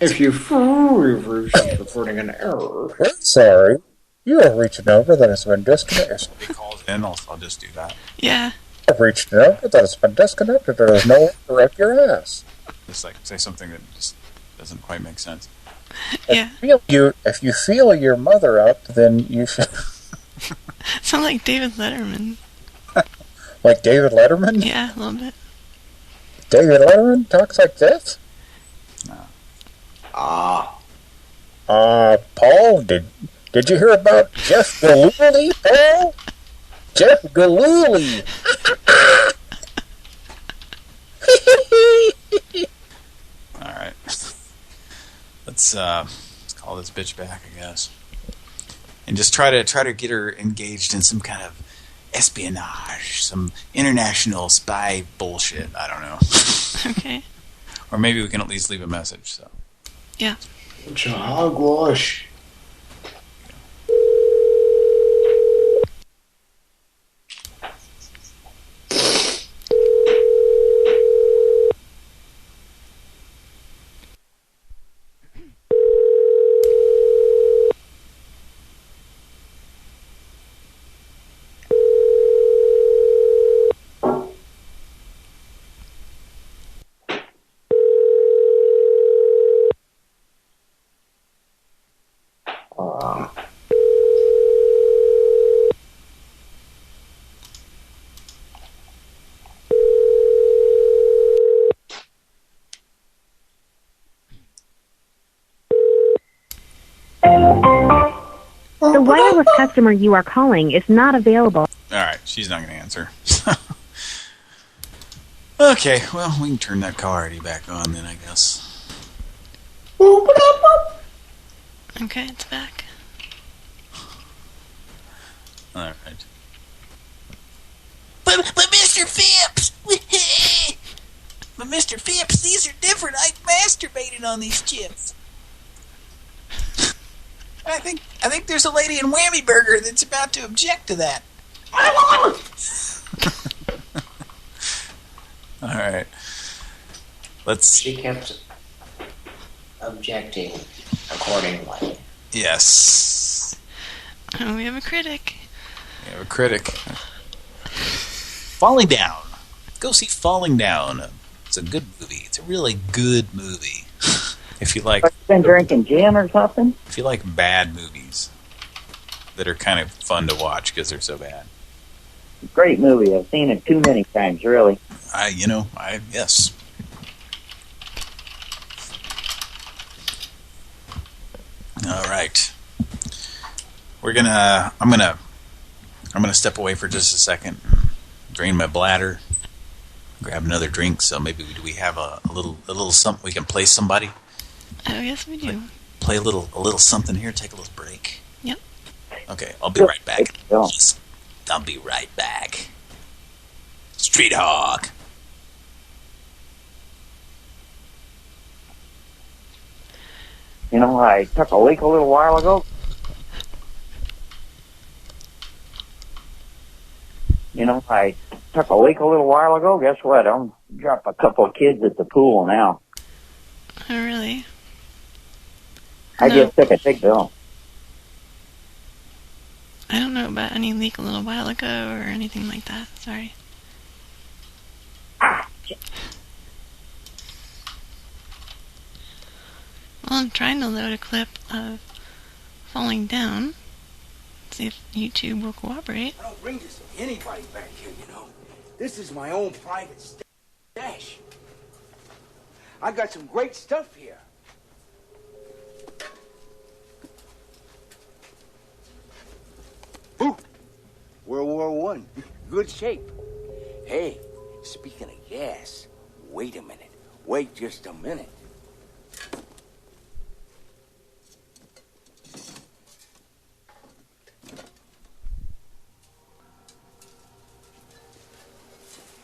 If you reporting an error. We're sorry. You have reached a number that has been disconnected. If somebody calls in, I'll just do that. Yeah. You have reached a number that has been disconnected. There is no way to direct your ass. Just like say something that just doesn't quite make sense. Yeah. If you feel your mother out, then you should... Sound like David Letterman. Like David Letterman? Yeah, a little bit. David Letterman talks like this? No. Paul, did you hear about Jeff Gillooly, Paul? Jeff Gillooly. All right. Let's call this bitch back, I guess, and just try to get her engaged in some kind of espionage, some international spy bullshit. I don't know. Okay. Or maybe we can at least leave a message. So. Yeah. Hogwash. The wireless customer you are calling is not available. Alright, she's not going to answer. Okay, well, we can turn that caller ID back on then, I guess. Okay, it's back. Alright. But Mr. Phipps! But Mr. Phipps, these are different. I masturbated on these chips. I think there's a lady in Whammy Burger that's about to object to that. All right. She kept objecting accordingly. Yes. Oh, we have a critic. We have a critic. Falling Down. Go see Falling Down. It's a good movie. It's a really good movie. If you like... Been drinking gin or something? If you like bad movies that are kind of fun to watch because they're so bad. Great movie. I've seen it too many times, really. Yes. All right. I'm gonna step away for just a second, drain my bladder, grab another drink. So maybe we have a little something we can play somebody. Oh, yes, we do. Play a little something here. Take a little break. Yep. Okay, I'll be right back. I'll be right back. Street Hawk. You know, I took a leak a little while ago. Guess what? I'm dropping a couple of kids at the pool now. Oh, really? I just took a big bill. I don't know about any leak a little while ago or anything like that. Sorry. Well, I'm trying to load a clip of Falling Down. See if YouTube will cooperate. I don't bring this to anybody back here, you know. This is my own private stash. I got some great stuff here. Ooh, World War I. Good shape. Hey, speaking of gas, wait a minute. Wait just a minute.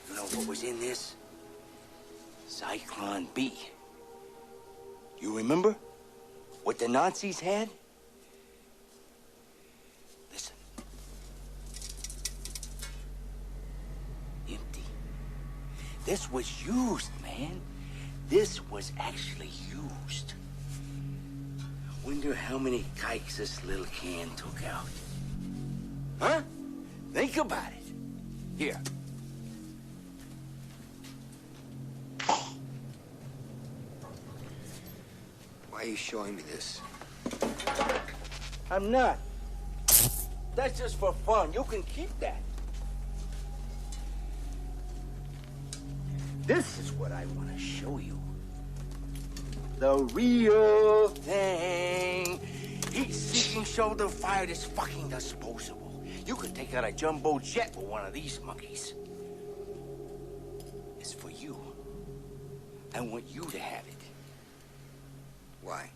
You know what was in this? Zyklon B. You remember what the Nazis had? Listen. Empty. This was used, man. This was actually used. Wonder how many kikes this little can took out. Huh? Think about it. Here. Why are you showing me this? I'm not. That's just for fun. You can keep that. This is what I want to show you. The real thing. Heat-seeking shoulder fired is fucking disposable. You could take out a jumbo jet with one of these monkeys. It's for you. I want you to have it. Why?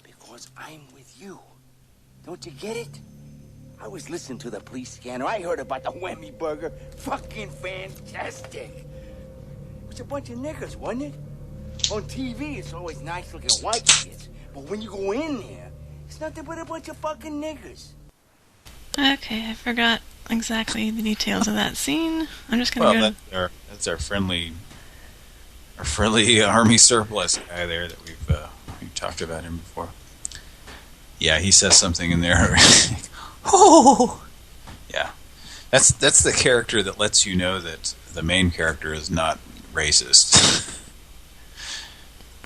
Because I'm with you. Don't you get it? I was listening to the police scanner. I heard about the whammy burger. Fucking fantastic. It was a bunch of niggers, wasn't it? On TV, it's always nice-looking white kids. But when you go in there, it's nothing but a bunch of fucking niggers. Okay, I forgot exactly the details of that scene. I'm just gonna go... That's our friendly army surplus guy there that we've talked about him before. Yeah, he says something in there. Oh, yeah. That's the character that lets you know that the main character is not racist.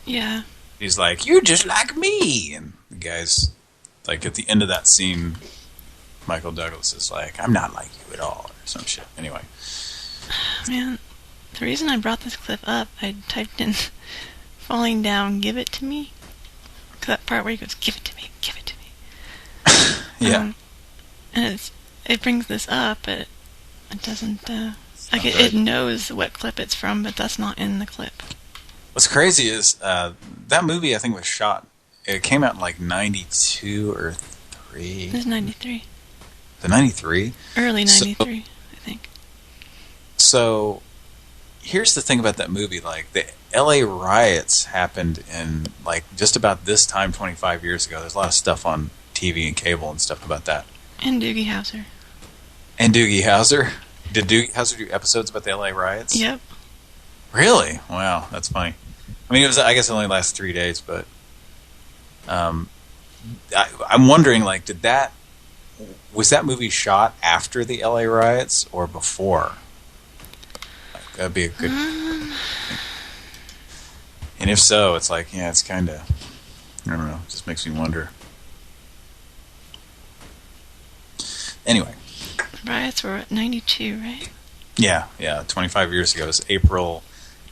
Yeah. He's like, "You're just like me," and the guy's like, at the end of that scene, Michael Douglas is like, "I'm not like you at all," or some shit. Anyway. Man, the reason I brought this clip up, I typed in "Falling Down, give it to me." That part where he goes, "Give it to me, give it to me." Yeah. And it brings this up, but it doesn't, like it knows what clip it's from, but that's not in the clip. What's crazy is, that movie I think was shot, it came out in like 92 or 3. It was 93. The 93? Early 93, I think. So, here's the thing about that movie, like, the LA riots happened in, like, just about this time 25 years ago. There's a lot of stuff on TV and cable and stuff about that. And Doogie Howser. And Doogie Howser? Did Doogie Howser do episodes about the LA riots? Yep. Really? Wow, that's funny. I mean, I guess it only lasted 3 days, but I'm wondering, like, was that movie shot after the LA riots or before? Like, that'd be a good. And if so, it's like, yeah, it's kind of, I don't know, it just makes me wonder. Anyway. The riots were at 92, right? Yeah, 25 years ago. It was April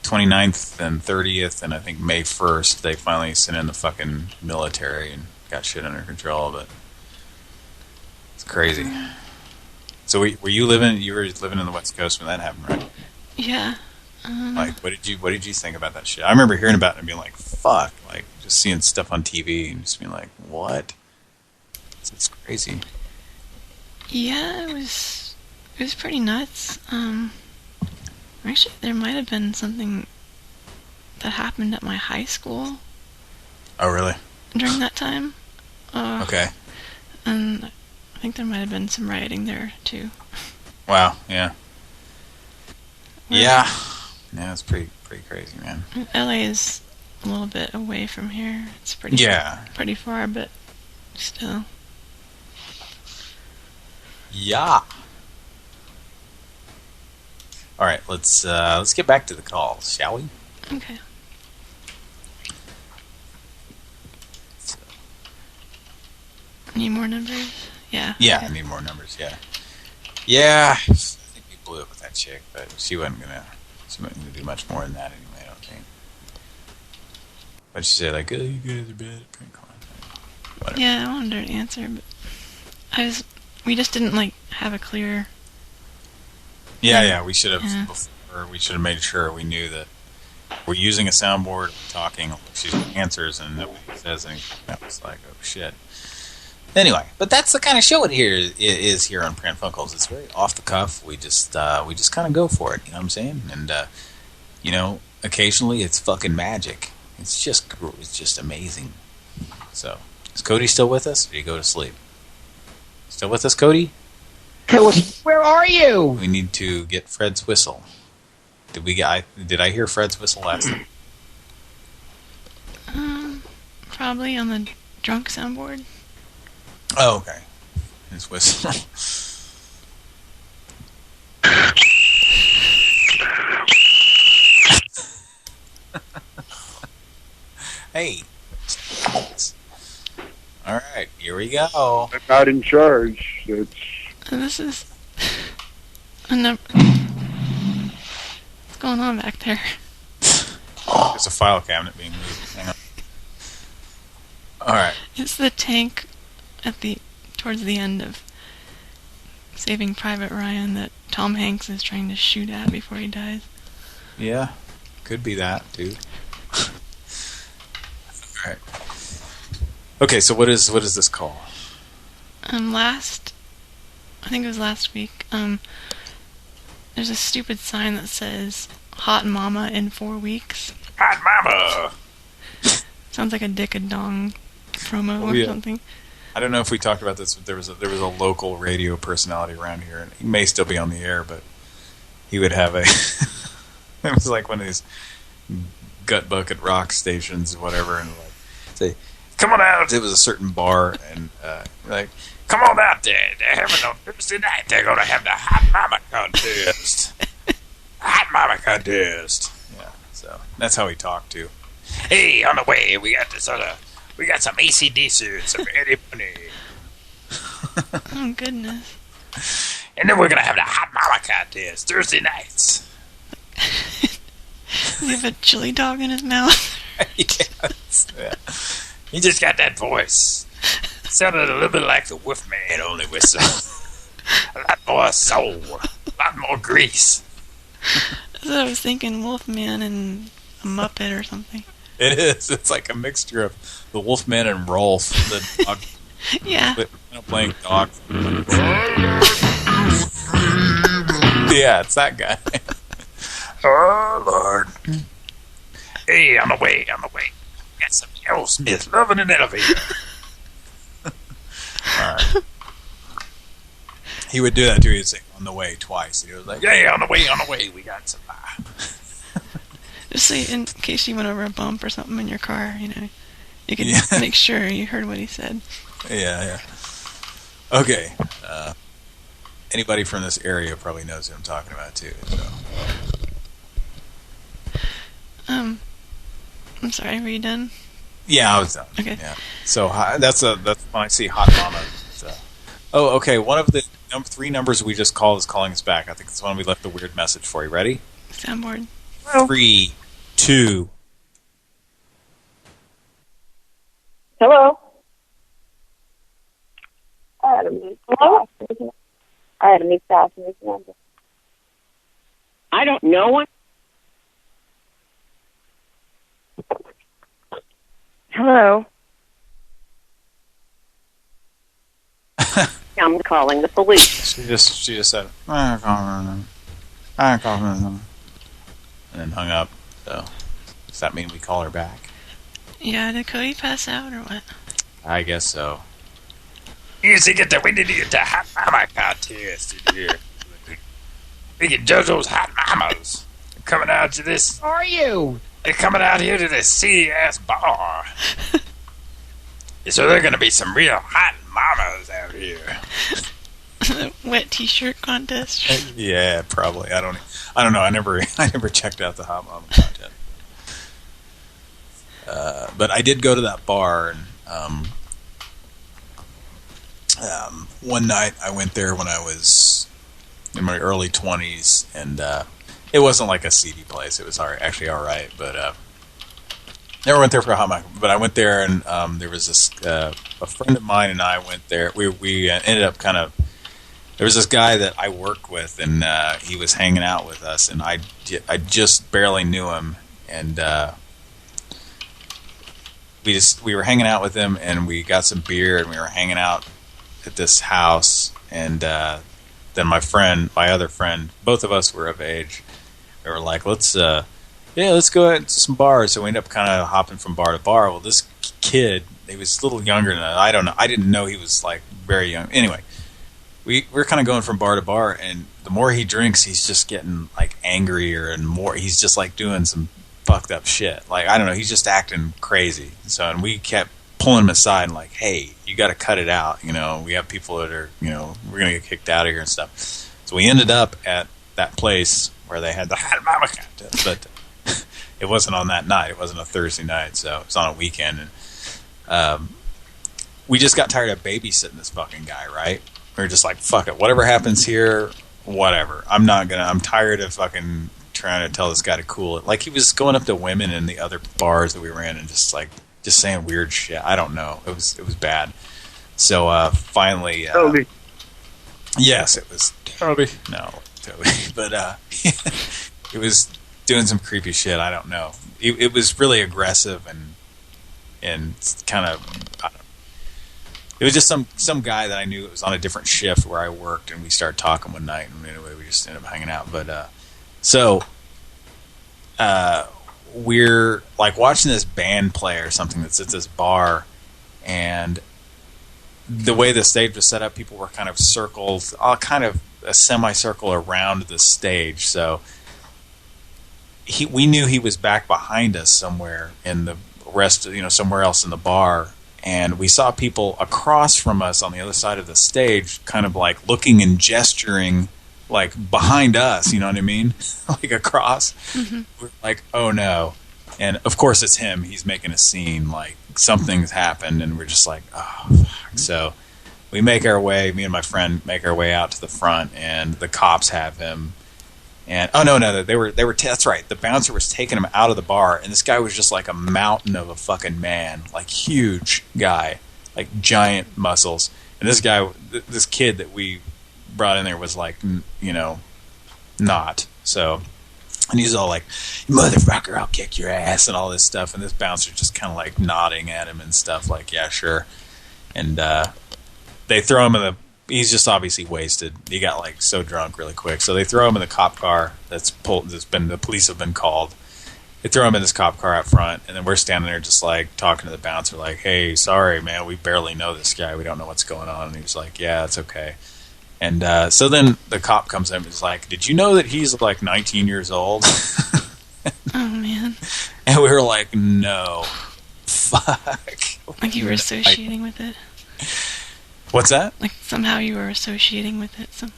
29th and 30th, and I think May 1st, they finally sent in the fucking military and got shit under control, but it's crazy. So were you living in the West Coast when that happened, right? Yeah. Like, what did you think about that shit? I remember hearing about it and being like, fuck, like, just seeing stuff on TV and just being like, what? It's crazy. Yeah, it was pretty nuts. Actually, there might have been something that happened at my high school. Oh, really? During that time. Okay. And I think there might have been some rioting there, too. Wow, yeah. Yeah. Yeah, it's pretty crazy, man. LA is a little bit away from here. It's pretty far, but still. Yeah. All right, let's get back to the calls, shall we? Okay. Need more numbers? Yeah. Yeah, okay. I need more numbers. Yeah. Yeah. I think we blew it with that chick, but she wasn't gonna do much more than that anyway. I don't think. But she said like, "Oh, you guys are bad at prank calling." Whatever. Yeah, I wanted her to answer, but we just didn't like have a clear. Yeah, we should have. Before, we should have made sure we knew that we're using a soundboard, we're talking. She answers, and nobody says anything. That was like, oh shit. Anyway, but that's the kind of show it is here on Pran Funkels. It's very off the cuff. We just kind of go for it. You know what I'm saying? And you know, occasionally it's fucking magic. It's just amazing. So, is Cody still with us? Or did he go to sleep? Still with us, Cody? Where are you? We need to get Fred's whistle. Did I hear Fred's whistle last night? Probably on the drunk soundboard. Oh, okay. His whistle. Hey. All right, here we go. I'm not in charge. This is a number. What's going on back there? There's a file cabinet being moved. Hang on. All right. It's the tank towards the end of Saving Private Ryan that Tom Hanks is trying to shoot at before he dies. Yeah, could be that, dude. All right. Okay, so what is this call? I think it was last week. There's a stupid sign that says "Hot Mama in 4 weeks." Hot Mama. Sounds like a Dick and Dong promo or something. I don't know if we talked about this, but there was a local radio personality around here, and he may still be on the air, but he would have a. It was like one of these gut bucket rock stations, or whatever, and like say, "Come on out." It was a certain bar, and like, "Come on out there. They're having on Thursday night. They're gonna have the Hot Mama contest." Hot Mama contest. Yeah, so that's how he talked too. Hey, on the way, we got some AC/DC and some Eddie Money. Oh, goodness. And then we're going to have the Hot Mama contest Thursday nights. Does he have a chili dog in his mouth? Yes. Yeah. He just got that voice. Sounded a little bit like the Wolfman, only with a lot more soul, a lot more grease. That's what I was thinking, Wolfman and a Muppet or something. It is. It's like a mixture of the Wolfman and Rolf, the dog. Yeah. Playing dog. Yeah, it's that guy. Oh, Lord. Hey, on the way. Got some Aerosmith loving an elevator. All right. He would do that too. He'd say "on the way" twice. He was like, "Yeah, on the way, we got some." Just so in case you went over a bump or something in your car, you know, you could make sure you heard what he said. Yeah. Okay. Anybody from this area probably knows who I'm talking about too. So. I'm sorry, were you done? Yeah, I was done. Okay. Yeah. So that's when I see Hot Mama. So. Oh, okay. One of the 3 numbers we just called is calling us back. I think it's one we left a weird message for. You ready? Soundboard. 3, 2. Hello. I had a missed call from this number. I don't know what. Hello. I'm calling the police. She just said, I can't call her. And then hung up. So does that mean we call her back? Yeah, did Cody pass out or what? I guess so. We need to get the Hot Mama contest in here. We get JoJo's Hot Mamas. They're coming out to this. Who are you? They're coming out here to this seedy-ass bar. So they're going to be some real hot mamas out here. Wet t-shirt contest. Yeah, probably. I don't know. I never checked out the Hot Mama contest. But I did go to that bar, and one night I went there when I was in my early 20s, and it wasn't like a seedy place. It was actually all right, but never went there for a hot mic. But I went there, and there was this a friend of mine and I went there. We ended up kind of. There was this guy that I work with, and he was hanging out with us, and I just barely knew him, and we were hanging out with him, and we got some beer, and we were hanging out at this house, and then my other friend, both of us were of age. We were like, let's go out to some bars. So we ended up kind of hopping from bar to bar. Well, this kid, he was a little younger than us. I don't know. I didn't know he was like very young. Anyway, we're kind of going from bar to bar, and the more he drinks, he's just getting like angrier and more. He's just like doing some fucked up shit. Like, I don't know. He's just acting crazy. So, and we kept pulling him aside and like, hey, you got to cut it out. You know, we have people that are, you know, we're going to get kicked out of here and stuff. So we ended up at that place where they had the Hot Mama contest, but it wasn't on that night. It wasn't a Thursday night, so it was on a weekend. And we just got tired of babysitting this fucking guy, right? We were just like, fuck it. Whatever happens here, whatever. I'm tired of fucking trying to tell this guy to cool it. Like, he was going up to women in the other bars that we were in and just saying weird shit. I don't know. It was bad. So finally, Toby. Yes, it was Toby. No, Toby. But it was doing some creepy shit. I don't know. It was really aggressive and kind of. I don't know. It was just some guy that I knew. It was on a different shift where I worked, and we started talking one night, and anyway, we just ended up hanging out. But we're like watching this band play or something that's at this bar, and the way the stage was set up, people were kind of circled, kind of a semicircle around the stage. So we knew he was back behind us somewhere in the rest, somewhere else in the bar. And we saw people across from us on the other side of the stage kind of like looking and gesturing like behind us, you know what I mean? Like across. Mm-hmm. We're like, oh no. And of course it's him. He's making a scene, like something's happened, and we're just like, oh fuck. So we make our way, me and my friend make our way out to the front, and the cops have him. And oh no, they were that's right. The bouncer was taking him out of the bar, and this guy was just like a mountain of a fucking man, like huge guy, like giant muscles. And this guy, this kid that we brought in there was like, not. So, and he's all like, motherfucker, I'll kick your ass and all this stuff. And this bouncer just kind of like nodding at him and stuff, like, yeah, sure. And they throw him in the. He's just obviously wasted. He got like so drunk really quick. So they throw him in the cop car. The police have been called. They throw him in this cop car out front, and then we're standing there just like talking to the bouncer, like, "Hey, sorry, man, we barely know this guy. We don't know what's going on." And he was like, "Yeah, it's okay." And so then the cop comes in and is like, "Did you know that he's like 19 years old?" Oh man! And we were like, "No, fuck." Like you were associating with it. What's that? Like somehow you were associating with it.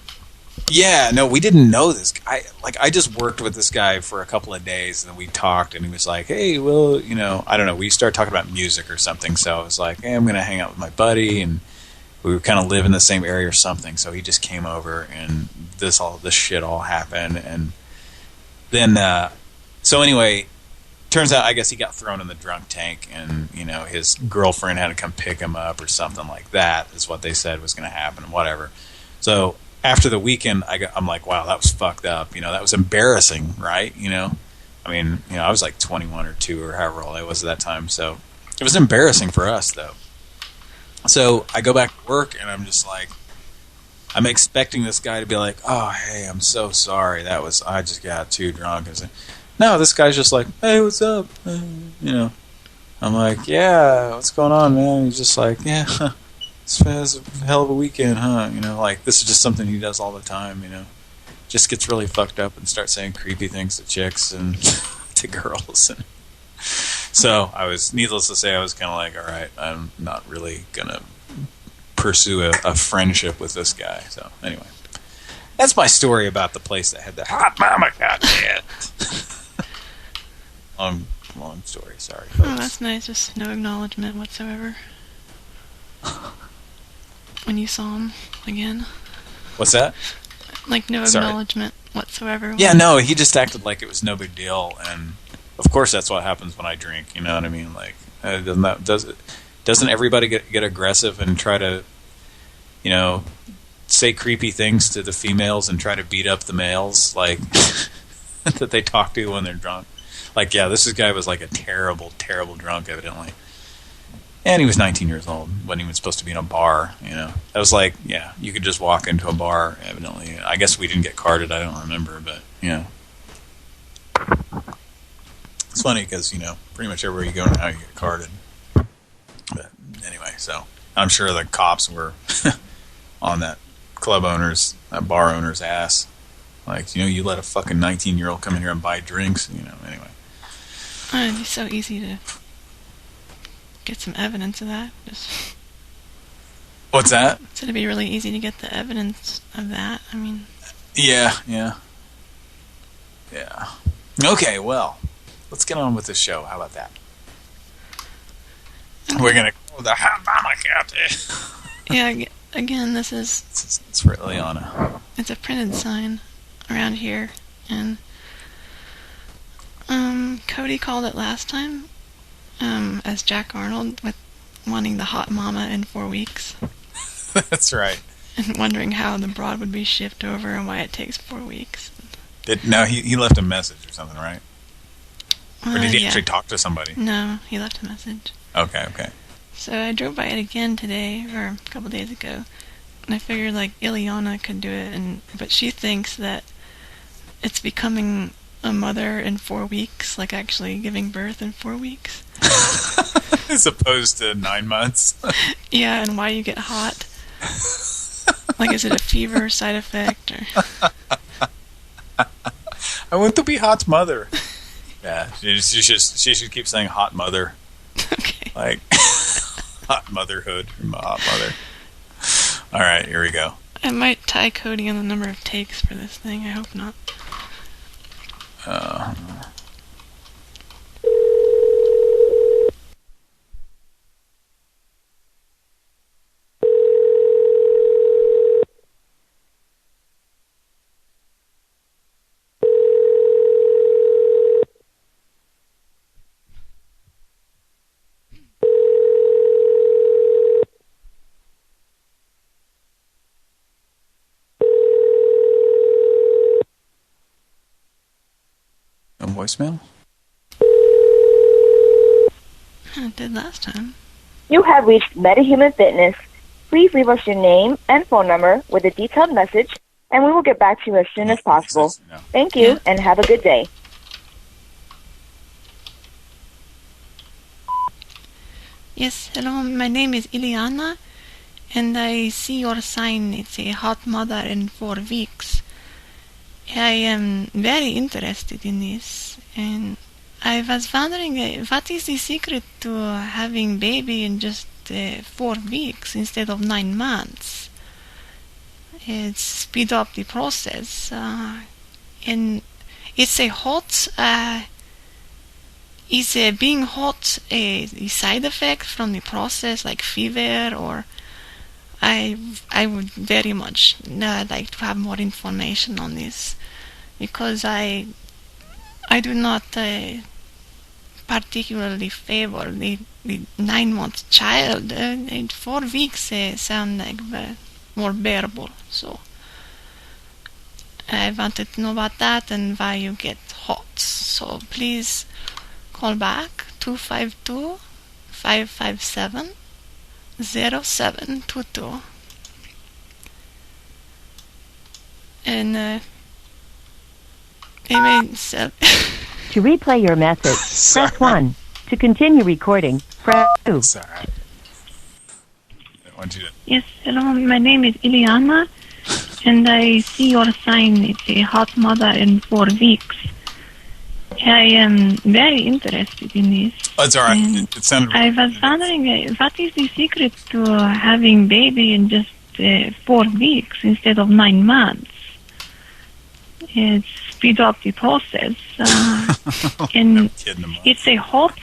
Yeah, no, we didn't know this guy. I just worked with this guy for a couple of days, and then we talked, and he was like, hey, well, you know, I don't know, we started talking about music or something, so I was like, hey, I'm going to hang out with my buddy, and we kind of live in the same area or something, so he just came over, and this shit all happened, and then, so anyway, turns out, I guess he got thrown in the drunk tank, and, you know, his girlfriend had to come pick him up or something like that, is what they said was going to happen, and whatever. So after the weekend, I'm like, wow, that was fucked up. You know, that was embarrassing, right? You know, I mean, you know, I was like 21 or 2 or however old I was at that time. So it was embarrassing for us, though. So I go back to work, and I'm just like, I'm expecting this guy to be like, oh, hey, I'm so sorry. I just got too drunk. No, this guy's just like, hey, what's up? You know, I'm like, yeah, what's going on, man? He's just like, yeah. It's a hell of a weekend, huh? You know, like, this is just something he does all the time, you know. Just gets really fucked up and starts saying creepy things to chicks and to girls. And so, needless to say, I was kind of like, all right, I'm not really going to pursue a friendship with this guy. So, anyway. That's my story about the place that had the hot mama goddamn. Long story, sorry, folks. Oh, that's nice. Just no acknowledgement whatsoever. When you saw him again. What's that? Like no acknowledgement whatsoever. Yeah, no, he just acted like it was no big deal, and of course that's what happens when I drink, you know what I mean? Like, doesn't everybody get aggressive and try to, you know, say creepy things to the females and try to beat up the males, like, that they talk to when they're drunk? Like, yeah, this guy was like a terrible, terrible drunk, evidently. And he was 19 years old, wasn't even supposed to be in a bar, you know. I was like, yeah, you could just walk into a bar, evidently. I guess we didn't get carded, I don't remember, but, you know. It's funny because, you know, pretty much everywhere you go now you get carded. But anyway, so I'm sure the cops were on that bar owner's ass. Like, you know, you let a fucking 19-year-old come in here and buy drinks, you know, anyway. It'd be so easy to get some evidence of that. What's that? So it'd be really easy to get the evidence of that. I mean... Yeah. Okay, well, let's get on with the show. How about that? Okay. We're going to call the Havana Cat. Yeah, again, this is... It's for Ileana. It's a printed sign around here, and Cody called it last time. As Jack Arnold, with wanting the hot mama in 4 weeks. That's right. And wondering how the broad would be shipped over and why it takes 4 weeks. No, he left a message or something, right? Or did he actually talk to somebody? No, he left a message. Okay. So I drove by it again today, or a couple days ago, and I figured, like, Ileana could do it, but she thinks that it's becoming a mother in 4 weeks, like actually giving birth in 4 weeks. As opposed to 9 months. Yeah, and why you get hot. Like, is it a fever side effect? Or? I want to be hot mother. Yeah, she should keep saying hot mother. Okay. Like, hot motherhood. Hot mother. All right, here we go. I might tie Cody on the number of takes for this thing. I hope not. A voicemail? It did last time. You have reached MetaHuman Fitness. Please leave us your name and phone number with a detailed message, and we will get back to you as soon as possible. Thank you, and have a good day. Yes, hello, my name is Ileana, and I see your sign. It's a hot mother in 4 weeks. I am very interested in this, and I I was wondering, what is the secret to having baby in just 4 weeks instead of 9 months? It speed up the process. And it's a hot. Is being hot a side effect from the process, like fever, or? I would very much like to have more information on this, because I do not particularly favor the 9-month child. 4 weeks sound like more bearable. So I wanted to know about that and why you get hot. So please call back 252-557-0722. And to replay your message, press 1. To continue recording, press 2. Sorry. I want you to... Yes, hello, my name is Ileana, and I see your sign. It's a hot mother in 4 weeks. I am very interested in this. Oh, it's all right. It sounded... I was wondering, what is the secret to having baby in just 4 weeks instead of 9 months? It speed up the process. And it's a hot...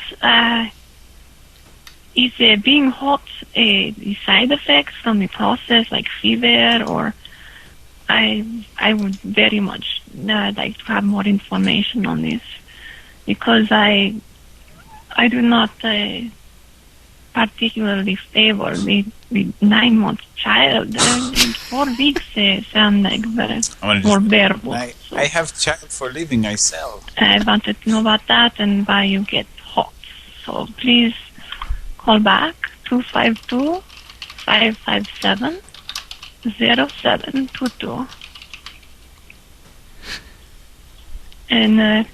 is being hot a side effect from the process, like fever, or... I would very much like to have more information on this, because I do not particularly favor the 9-month child. 4 weeks sound like more bearable. I have child for living myself. I wanted to know about that and why you get hot. So please call back 252-557-0722. And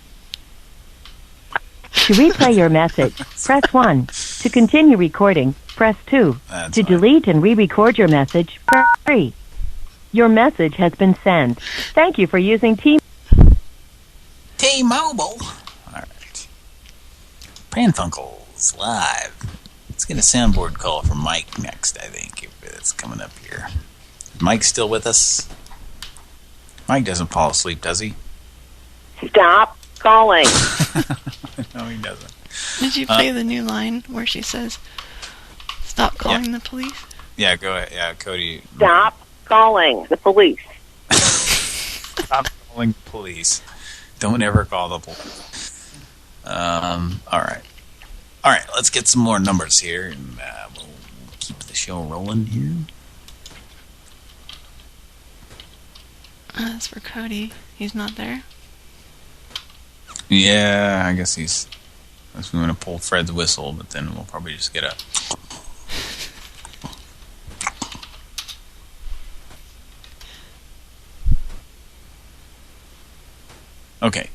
to replay your message, press 1. To continue recording, press 2. To delete and re-record your message, press 3. Your message has been sent. Thank you for using T-Mobile. All right. Pran Funkels live. Let's get a soundboard call from Mike next, I think, if it's coming up here. Is Mike still with us? Mike doesn't fall asleep, does he? Stop calling. No, he doesn't. Did you play the new line where she says, "Stop calling the police"? Yeah, go ahead. Yeah, Cody. Stop calling the police. Stop calling the police. Don't ever call the police. All right. All right, let's get some more numbers here, and we'll keep the show rolling here. That's for Cody. He's not there. Yeah, I guess he's... I was going to pull Fred's whistle, but then we'll probably just get a... Okay.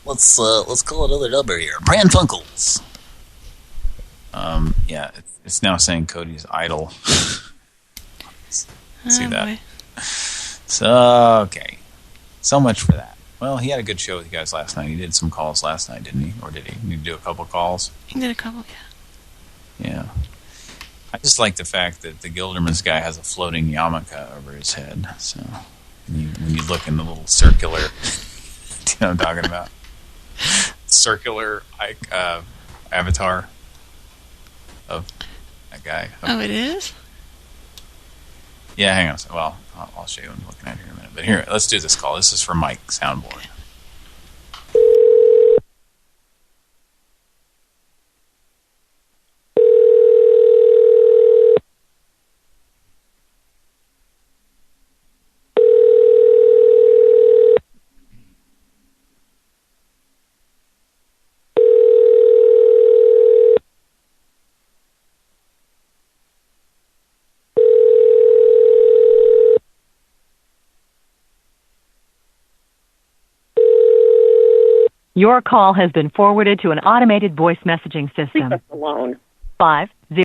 Let's call another number here. Pran Funkels. Yeah, it's now saying Cody's idle. See that? Boy. So, okay. So much for that. Well, he had a good show with you guys last night. He did some calls last night, didn't he? Or did he? Did he do a couple calls? He did a couple, yeah. Yeah. I just like the fact that the Gilderman's guy has a floating yarmulke over his head. So, when you look in the little circular... do you know what I'm talking about? Circular avatar of that guy. Oh, it is? Yeah, hang on a second. Well, I'll show you what I'm looking at here in a minute. But here, let's do this call. This is for Mike, soundboard. Your call has been forwarded to an automated voice messaging system. Leave us alone. 50.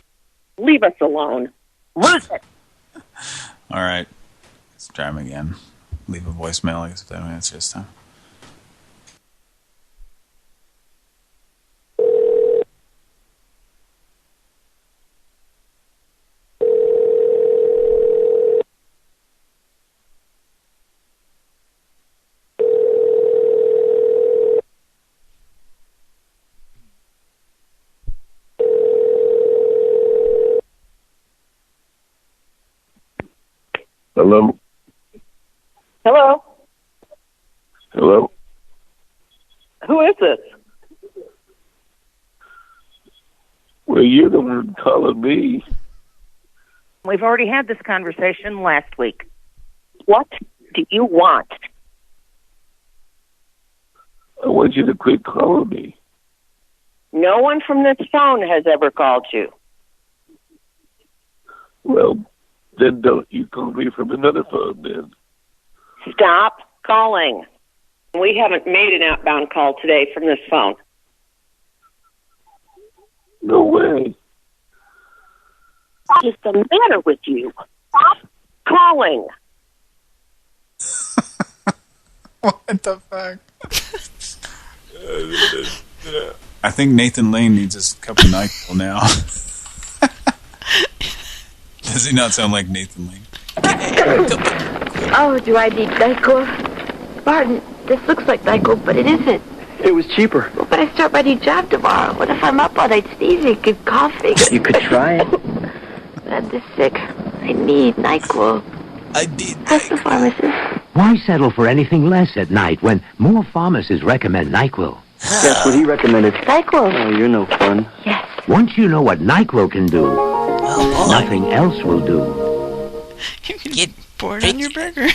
Leave us alone. Lose it. All right. Let's try him again. Leave a voicemail, I guess, if they don't answer this time. Hello? Hello? Hello? Who is this? Well, you're the one calling me. We've already had this conversation last week. What do you want? I want you to quit calling me. No one from this phone has ever called you. Well, then don't you call me from another phone, then. Stop calling. We haven't made an outbound call today from this phone. No way. What is the matter with you? Stop calling. What the fuck? I think Nathan Lane needs his cup of NyQuil now. Does he not sound like Nathan Lane? Oh, do I need NyQuil? Barton, this looks like NyQuil, but it isn't. It was cheaper. Well, but I start my new job tomorrow. What if I'm up all night sneezing and coughing? You could try it. I'm this sick. I need NyQuil. I need Ask the pharmacist. Why settle for anything less at night when more pharmacists recommend NyQuil? That's what he recommended. NyQuil. Oh, you're no fun. Yes. Once you know what NyQuil can do, nothing else will do. You can get bored on your burger.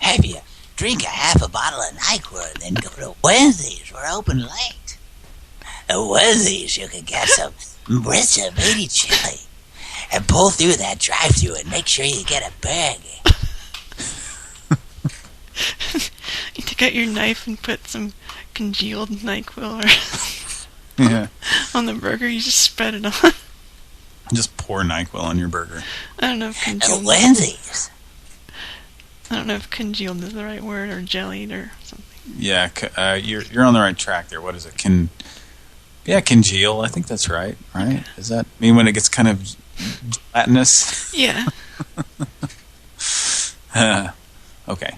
Have you drink a half a bottle of NyQuil and then go to Wednesdays. We're open late. At Wednesdays, you can get some Marissa Beatty chili and pull through that drive-thru and make sure you get a bag. You take out your knife and put some congealed NyQuil on the burger. You just spread it on. Just pour NyQuil on your burger. I don't know if congealed. Wednesdays. I don't know if congealed is the right word or jellied or something. Yeah, you're on the right track there. What is it? Congeal. I think that's right. Right? Does that mean when it gets kind of gelatinous? Yeah. Okay.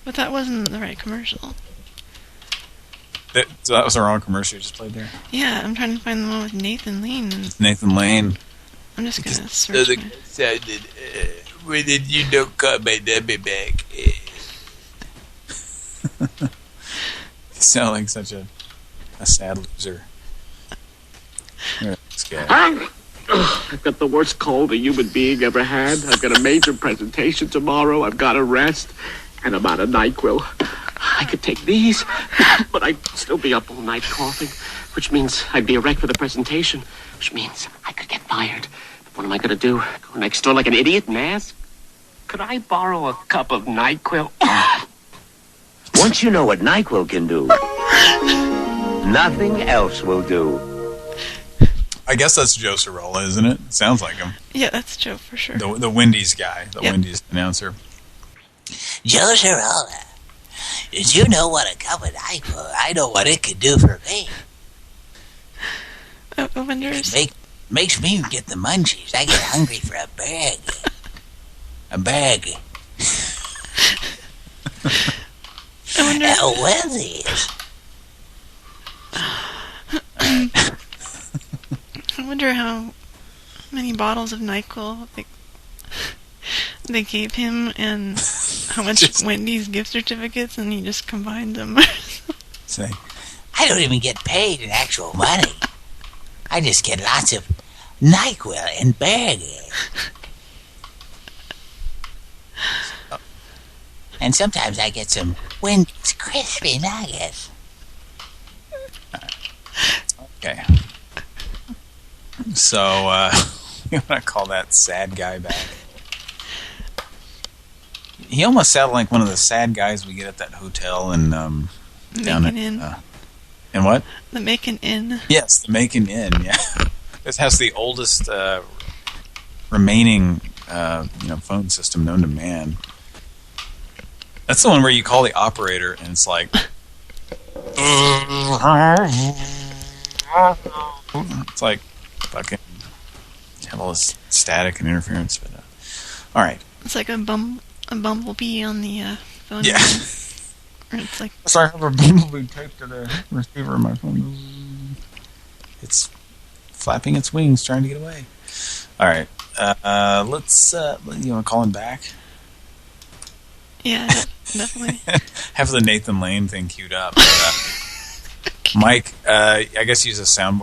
But that wasn't the right commercial. So that was the wrong commercial you just played there? Yeah, I'm trying to find the one with Nathan Lane. Nathan Lane. I'm just going to search it. Sounded, when did you don't call my number back? You sound like such a sad loser. This guy. I've got the worst cold a human being ever had. I've got a major presentation tomorrow. I've got to rest. And I'm out of NyQuil. I could take these, but I'd still be up all night coughing, which means I'd be a wreck for the presentation, which means I could get fired. But what am I going to do? Go next door like an idiot and ask? Could I borrow a cup of NyQuil? Once you know what NyQuil can do, nothing else will do. I guess that's Joe Cirola, isn't it? Sounds like him. Yeah, that's Joe for sure. The Wendy's guy, Wendy's announcer. Joe Cirola, did you know what a cup of NyQuil? I know what it could do for me. I wonder makes me get the munchies. I get hungry for a bag. A bag. I wonder. Wednesdays. I wonder how many bottles of NyQuil they gave him and how much Wendy's gift certificates, and he just combined them. Say, I don't even get paid in actual money. I just get lots of NyQuil in bags. And sometimes I get some Wendy's crispy nuggets. Okay. So, you want to call that sad guy back? He almost sounded like one of the sad guys we get at that hotel in down Macon Inn. And what? The Macon Inn. Yes, the Macon Inn. Yeah, this has the oldest remaining phone system known to man. That's the one where you call the operator and it's like it's like fucking have all this static and interference. But all right, it's like a bumblebee on the phone. Yeah. Or it's like. Sorry, I have a bumblebee taped to the receiver of my phone. It's flapping its wings, trying to get away. All right. Let's, you want to call him back? Yeah, definitely. Have the Nathan Lane thing queued up. Mike, I guess use a sound.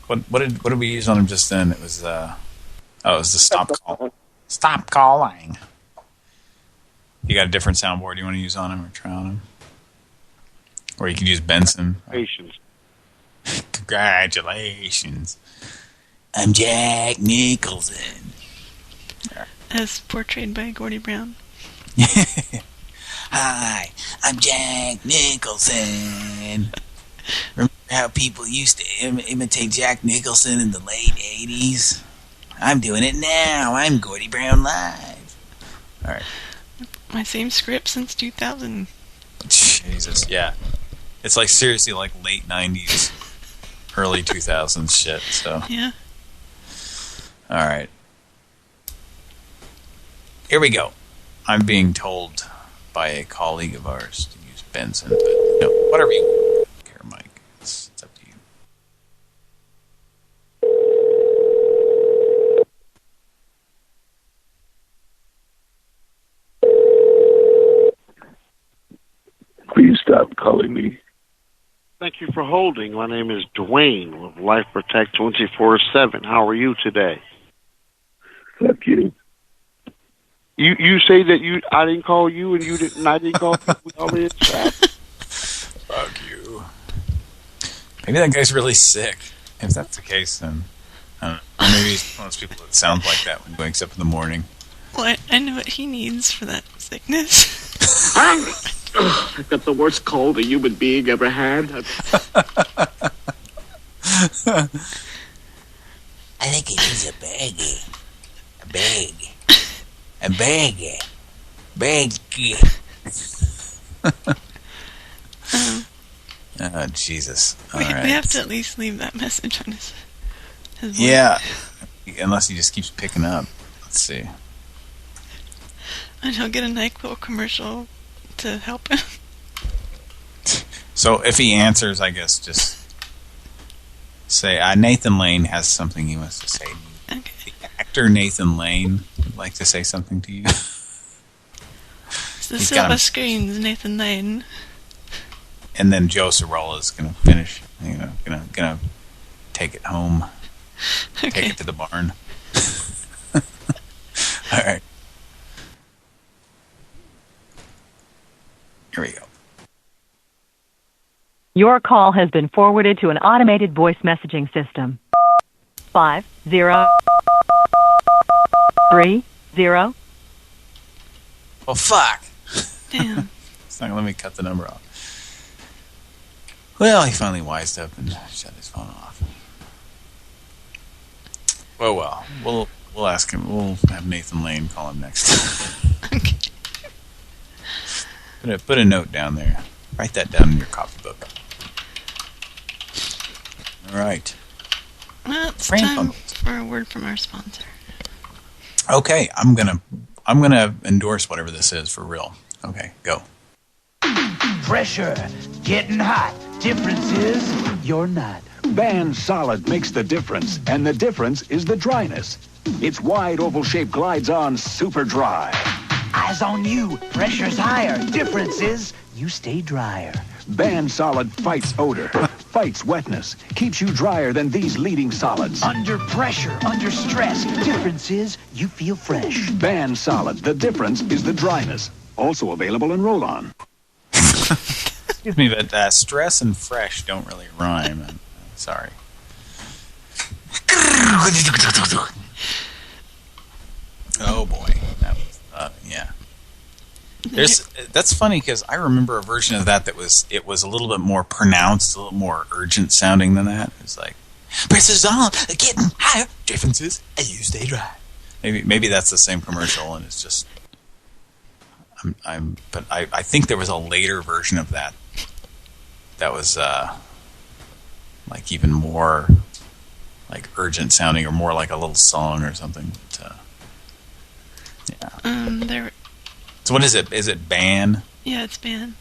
What did we use on him just then? It was it was the stop call. Stop calling. You got a different soundboard you want to use on him or try on him? Or you could use Benson. Congratulations. I'm Jack Nicholson. As portrayed by Gordy Brown. Hi, I'm Jack Nicholson. Remember how people used to imitate Jack Nicholson in the late 80s? I'm doing it now. I'm Gordy Brown Live. All right. My same script since 2000. Jesus, yeah. It's like seriously like late 90s, early 2000s shit, so. Yeah. All right. Here we go. I'm being told by a colleague of ours to use Benson, but no, whatever you want. I don't care, Mike. It's up to you. Please stop calling me. Thank you for holding. My name is Dwayne with Life Protect 24/7. How are you today? Fuck you. You say that I didn't call you and I didn't call you. We already chat. Fuck you. Maybe that guy's really sick. If that's the case, then I don't know. Or maybe he's one of those people that sounds like that when he wakes up in the morning. Well, I know what he needs for that sickness. I've got the worst cold a human being ever had. I think it is a baggie. A bag. A bag. Bag. Oh, Jesus. All We right. have to at least leave that message on his voice. Yeah. Unless he just keeps picking up. Let's see. And he'll get a NyQuil commercial to help him. So if he answers, I guess just say, Nathan Lane has something he wants to say. Okay. The actor Nathan Lane would like to say something to you. It's the Silver Screens, Nathan Lane. And then Joe Cirolla is going to finish, gonna take it home. Okay. Take it to the barn. All right. Here we go. Your call has been forwarded to an automated voice messaging system. 5030. Well, fuck. Damn. It's not going to let me cut the number off. Well, he finally wised up and shut his phone off. Well, we'll ask him. We'll have Nathan Lane call him next. Okay. Put a note down there. Write that down in your copybook. All right. Well, it's Pran time Funkels. for a word from our sponsor. Okay, I'm gonna endorse whatever this is for real. Okay, go. Pressure, getting hot. Difference is you're not. Band Solid makes the difference, and the difference is the dryness. Its wide oval-shaped glides on super dry. Eyes on you. Pressure's higher. Difference is you stay drier. Band Solid fights odor, fights wetness, keeps you drier than these leading solids. Under pressure, under stress. Difference is you feel fresh. Band Solid, the difference is the dryness. Also available in roll-on. Excuse me, but stress and fresh don't really rhyme. I'm sorry. Oh boy, that was yeah. That's funny because I remember a version of that was a little bit more pronounced, a little more urgent sounding than that. It was like, pressure's on, getting higher. Differences, and you stay dry. Maybe that's the same commercial, and it's just but I think there was a later version of that was like even more like urgent sounding or more like a little song or something. But, yeah. So what is it? Is it Ban? Yeah, it's Ban.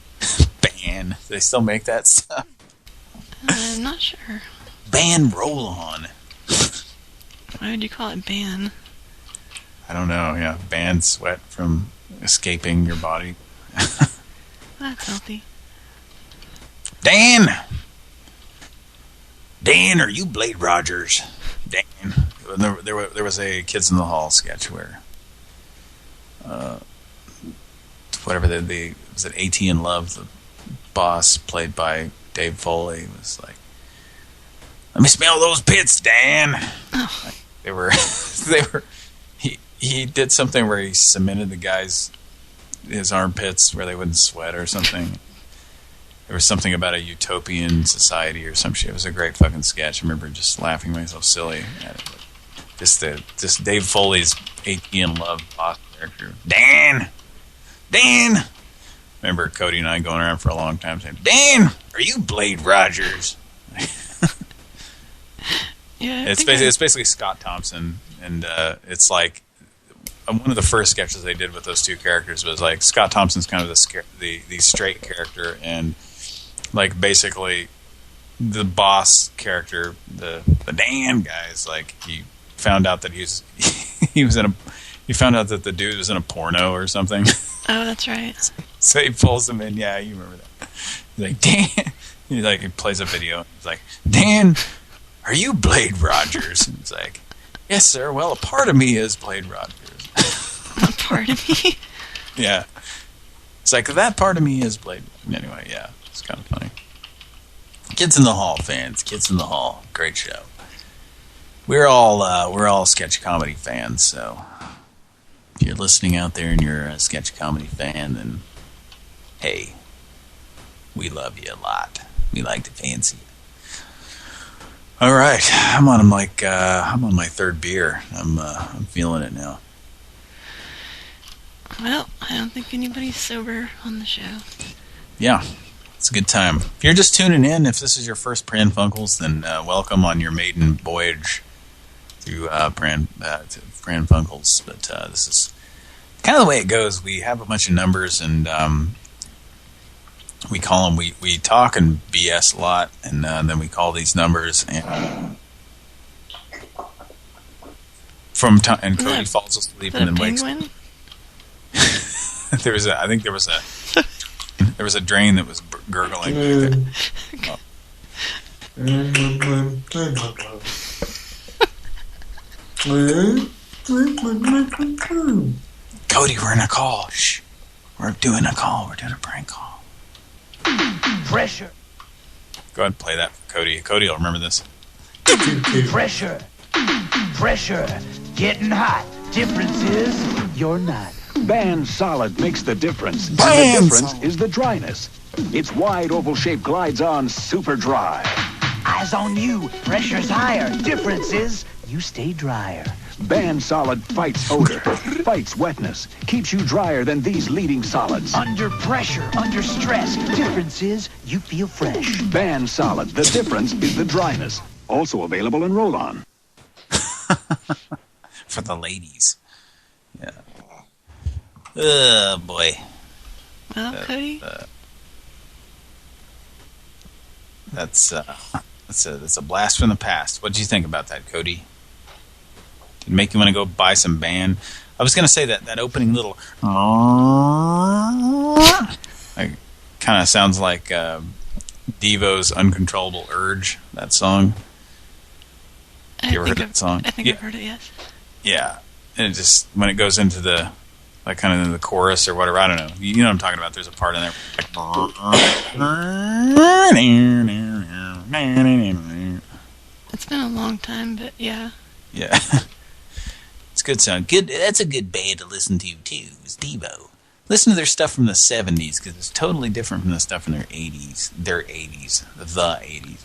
Ban. Do they still make that stuff? I'm not sure. Ban Roll-On. Why would you call it Ban? I don't know. Yeah, banned sweat from escaping your body. That's healthy. Dan, are you Blade Rogers? Dan. There was a Kids in the Hall sketch where, whatever was it A.T. in Love, the boss played by Dave Foley was like, "Let me smell those pits, Dan." Oh. He did something where he cemented his armpits where they wouldn't sweat or something. There was something about a utopian society or some shit. It was a great fucking sketch. I remember just laughing myself silly at it. Just Dave Foley's A.T. in Love boss character. Dan! Remember Cody and I going around for a long time saying, "Dan, are you Blade Rogers?" Yeah, it's basically Scott Thompson, and it's like one of the first sketches they did with those two characters was like Scott Thompson's kind of the straight character, and like basically the boss character, the Dan guy is like he found out that he found out that the dude was in a porno or something. Oh, that's right. So he pulls him in. Yeah, you remember that. He's like, "Dan," he plays a video. He's like, "Dan, are you Blade Rogers?" And he's like, "Yes, sir. Well, a part of me is Blade Rogers." A part of me? Yeah. It's like, that part of me is Blade. Anyway, yeah. It's kind of funny. Kids in the Hall fans. Kids in the Hall. Great show. We're all sketch comedy fans, so if you're listening out there and you're a sketch comedy fan, then hey, we love you a lot. We like to fancy you. All right, I'm on my third beer. I'm feeling it now. Well, I don't think anybody's sober on the show. Yeah, it's a good time. If you're just tuning in, if this is your first Pran Funkels, then welcome on your maiden voyage through Pran Funkels. But this is kind of the way it goes. We have a bunch of numbers, and we call them. We talk and BS a lot, and then we call these numbers. And and Cody falls asleep and then wakes up. I think there was a drain that was gurgling. Cody, we're in a call. Shh. We're doing a call. We're doing a prank call. Pressure. Go ahead and play that for Cody. Cody will remember this. Pressure. Getting hot. Difference is you're not. Band Solid makes the difference. And the difference is the dryness. Its wide oval-shaped glides on super dry. Eyes on you. Pressure's higher. Difference is you stay drier. Band Solid fights odor, fights wetness, keeps you drier than these leading solids. Under pressure, under stress. Difference is you feel fresh. Band Solid. The difference is the dryness. Also available in roll-on. For the ladies. Yeah. Oh, boy. Well, Cody? That's a blast from the past. What did you think about that, Cody? Did it make you want to go buy some band? I was going to say that opening little... Like, kind of sounds like Devo's Uncontrollable Urge, that song. You ever heard that song? I think I've heard it, yes. Yeah. And it just, when it goes into the... like kind of in the chorus or whatever, I don't know. You know what I'm talking about. There's a part in there. It's been a long time, but yeah. Yeah. It's good sound. Good. That's a good band to listen to too, is Devo. Listen to their stuff from the 70s, because it's totally different from the stuff in their 80s. Their 80s. The 80s.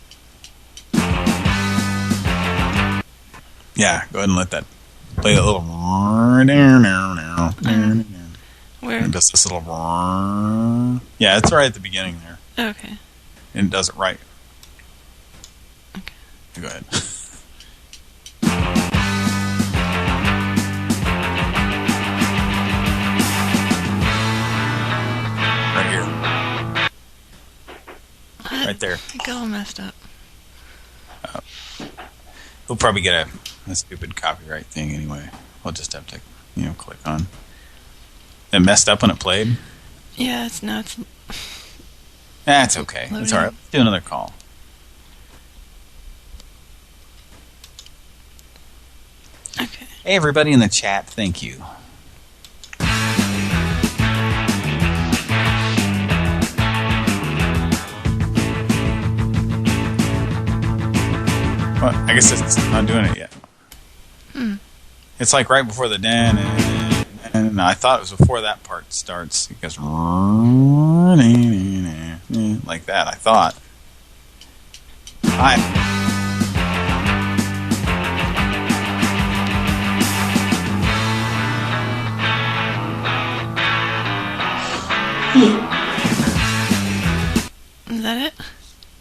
Yeah, go ahead and let that play a little. Where? Just this little. Yeah, it's right at the beginning there. Okay. And it does it right. Okay. Go ahead. Right here. What? Right there. I got all messed up. We'll probably get a stupid copyright thing anyway. We'll just have to click on. It messed up when it played? Yeah, it's nuts. That's okay. It's all right. Let's do another call. Okay. Hey, everybody in the chat, thank you. Well, I guess it's not doing it yet. It's like right before the dan, and I thought it was before that part starts. It goes like that, I thought. Is that it?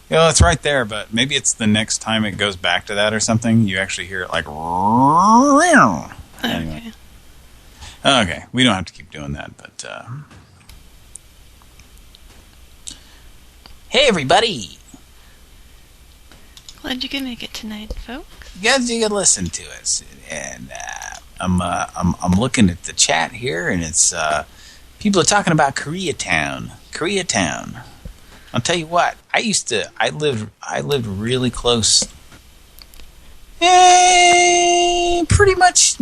Yeah, it's right there, but maybe it's the next time it goes back to that or something. You actually hear it like... Anyway. Okay, we don't have to keep doing that, but... Hey, everybody! Glad you could make it tonight, folks. Glad you could listen to us. And I'm looking at the chat here, and it's... people are talking about Koreatown. Koreatown. I'll tell you what. I lived really close. Pretty much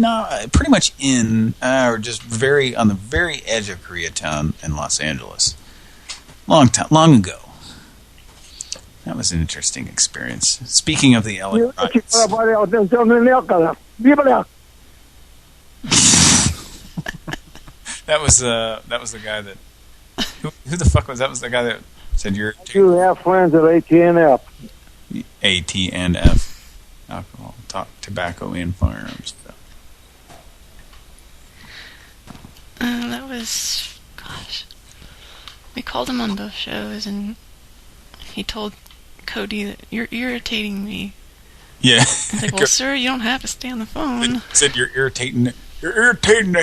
in, or just on the very edge of Koreatown in Los Angeles. Long ago. That was an interesting experience. Speaking of the LA riots. That was the guy that. Who the fuck was that? Was the guy that said you're? You have friends at AT&F. AT&F, alcohol, tobacco, and firearms. That was, gosh. We called him on both shows, and he told Cody that you're irritating me. Yeah. He's like, well, sir, you don't have to stay on the phone. He said you're irritating the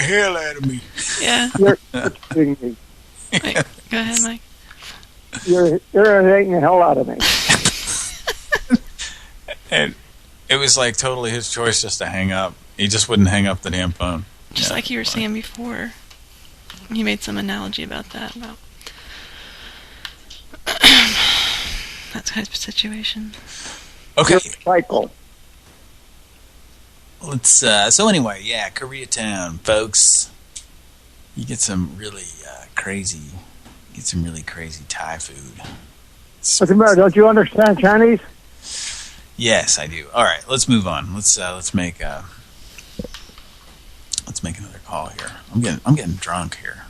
hell out of me. Yeah. You're irritating me. Wait, go ahead, Mike. You're irritating the hell out of me. And it was like totally his choice just to hang up. He just wouldn't hang up the damn phone. Just like you were saying before. He made some analogy about that, about that type of situation. Okay. Cycle. Let's, so anyway, yeah, Koreatown, folks. You get some really crazy Thai food. What's the matter? Don't you understand Chinese? Yes, I do. All right, let's move on. Let's make another call here. I'm getting drunk here.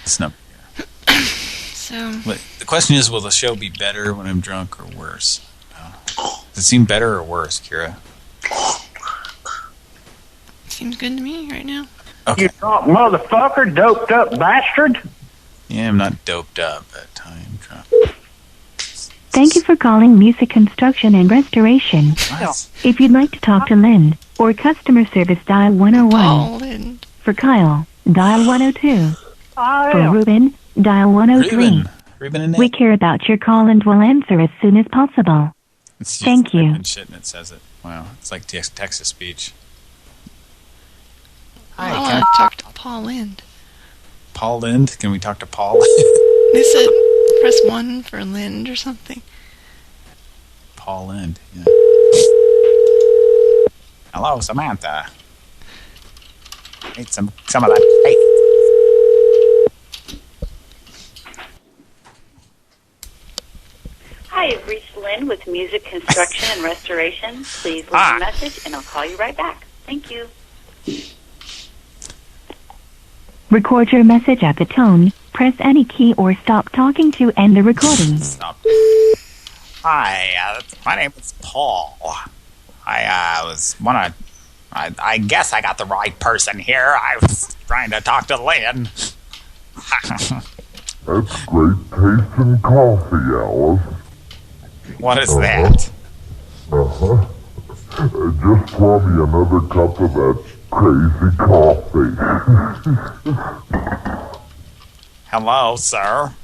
Let's snap here. So but the question is, will the show be better when I'm drunk or worse? Does it seem better or worse, Kira? Seems good to me right now. Okay. You drunk motherfucker, doped up bastard. Yeah, I'm not doped up, but I'm drunk. Thank you for calling Music Construction and Restoration. What? If you'd like to talk to Lynn or customer service, dial 101. Oh, Lynn. For Kyle, dial 102. For Ruben, dial 103. Ruben and Nick. We care about your call and will answer as soon as possible. Thank you. Shit, and it says it. Wow, it's like Texas speech. Hi, I want to talk to Paul Lind. Paul Lind? Can we talk to Paul? They said press 1 for Lind or something. Paul Lind, yeah. Hello, Samantha. Need some of that cake. Hi, you've reached Lynn with Music Construction and Restoration. Please leave a message and I'll call you right back. Thank you. Record your message at the tone. Press any key or stop talking to end the recording. Stop. Hi, my name is Paul. I guess I got the right person here. I was trying to talk to Lynn. That's great tasting coffee, Alice. What is that? Just pour me another cup of that crazy coffee. Hello, sir.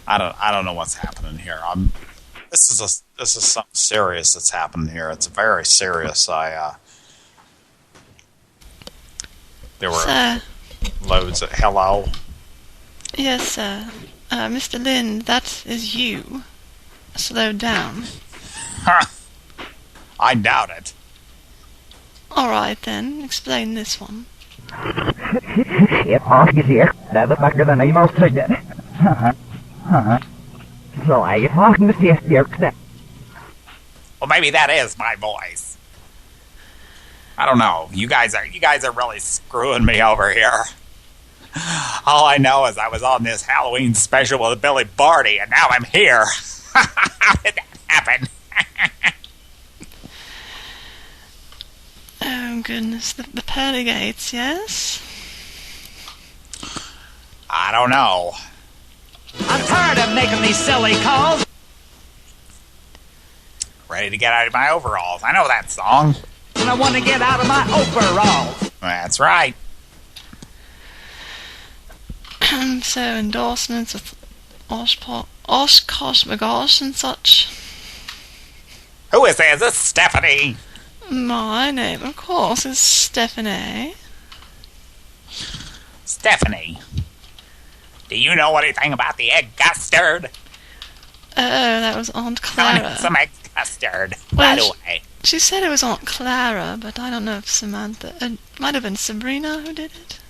I don't know what's happening here. This is something serious that's happening here. It's very serious. There were loads of hello. Yes, Mr. Lin, that is you. Slow down. I doubt it. All right, then. Explain this one. Well, maybe that is my voice. I don't know. You guys are really screwing me over here. All I know is I was on this Halloween special with Billy Barty, and now I'm here. How did that happen? Oh, goodness. The pearly gates, yes? I don't know. I'm tired of making these silly calls. Ready to get out of my overalls. I know that song. And I want to get out of my overalls. That's right. So, endorsements with Oshkosh McGosh and such. Who is this? Is this Stephanie? My name, of course, is Stephanie. Stephanie. Do you know anything about the egg custard? Oh, that was Aunt Clara. Some egg custard. Well, By the way. She said it was Aunt Clara, but I don't know if Samantha... It might have been Sabrina who did it.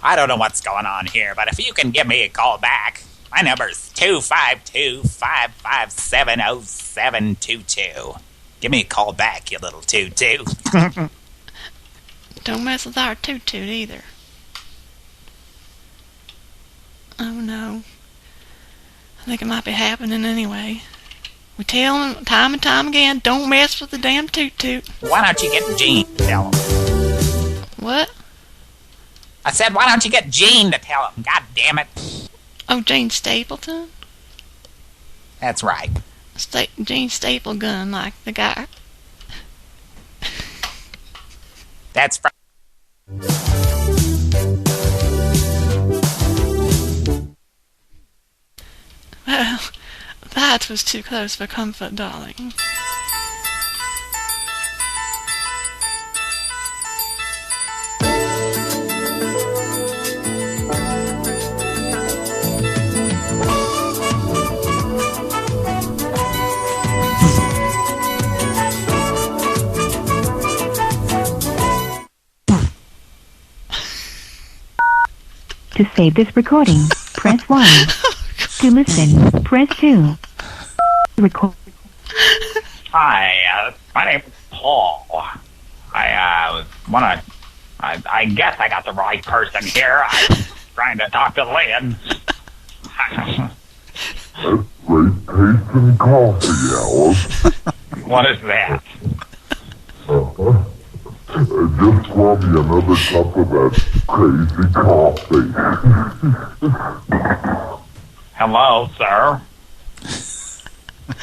I don't know what's going on here, but if you can give me a call back, my number's 252-557-0722. Give me a call back, you little toot-toot. Don't mess with our toot-toot either. Oh, no. I think it might be happening anyway. We tell them time and time again, don't mess with the damn toot-toot. Why don't you get Gene to tell them? What? I said, why don't you get Gene to tell them? God damn it. Oh, Gene Stapleton? That's right. Gene Stapleton, like the guy. That's right. Well, that was too close for comfort, darling. To save this recording, press 1. To listen, press 2. Record. Hi, my name is Paul. I guess I got the right person here. I'm trying to talk to Lynn. That's great tasting coffee, Alice. What is that? Just pour me another cup of that crazy coffee. Hello, sir.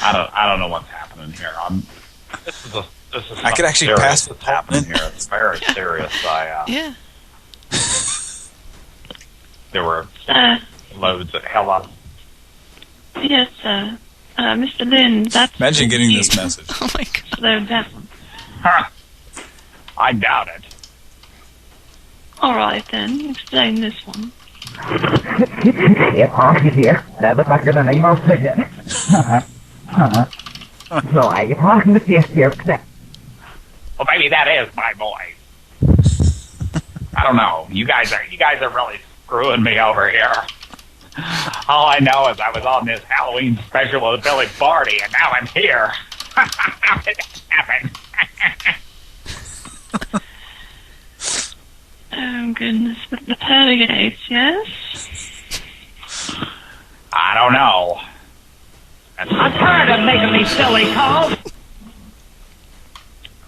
I don't know what's happening here. This is I could actually pass what's happening here. It's very serious. Yeah. There were loads of hello. Yes, Mr. Lin, that's... Imagine getting this message. Oh my God. Slow down. Huh. I doubt it. All right, then. Explain this one. Well, maybe that is my voice. I don't know. You guys are really screwing me over here. All I know is I was on this Halloween special with Billy Barty, and now I'm here. How did that happen? Oh, goodness. But the pearly gates, yes? I don't know. I'm tired of making these silly calls.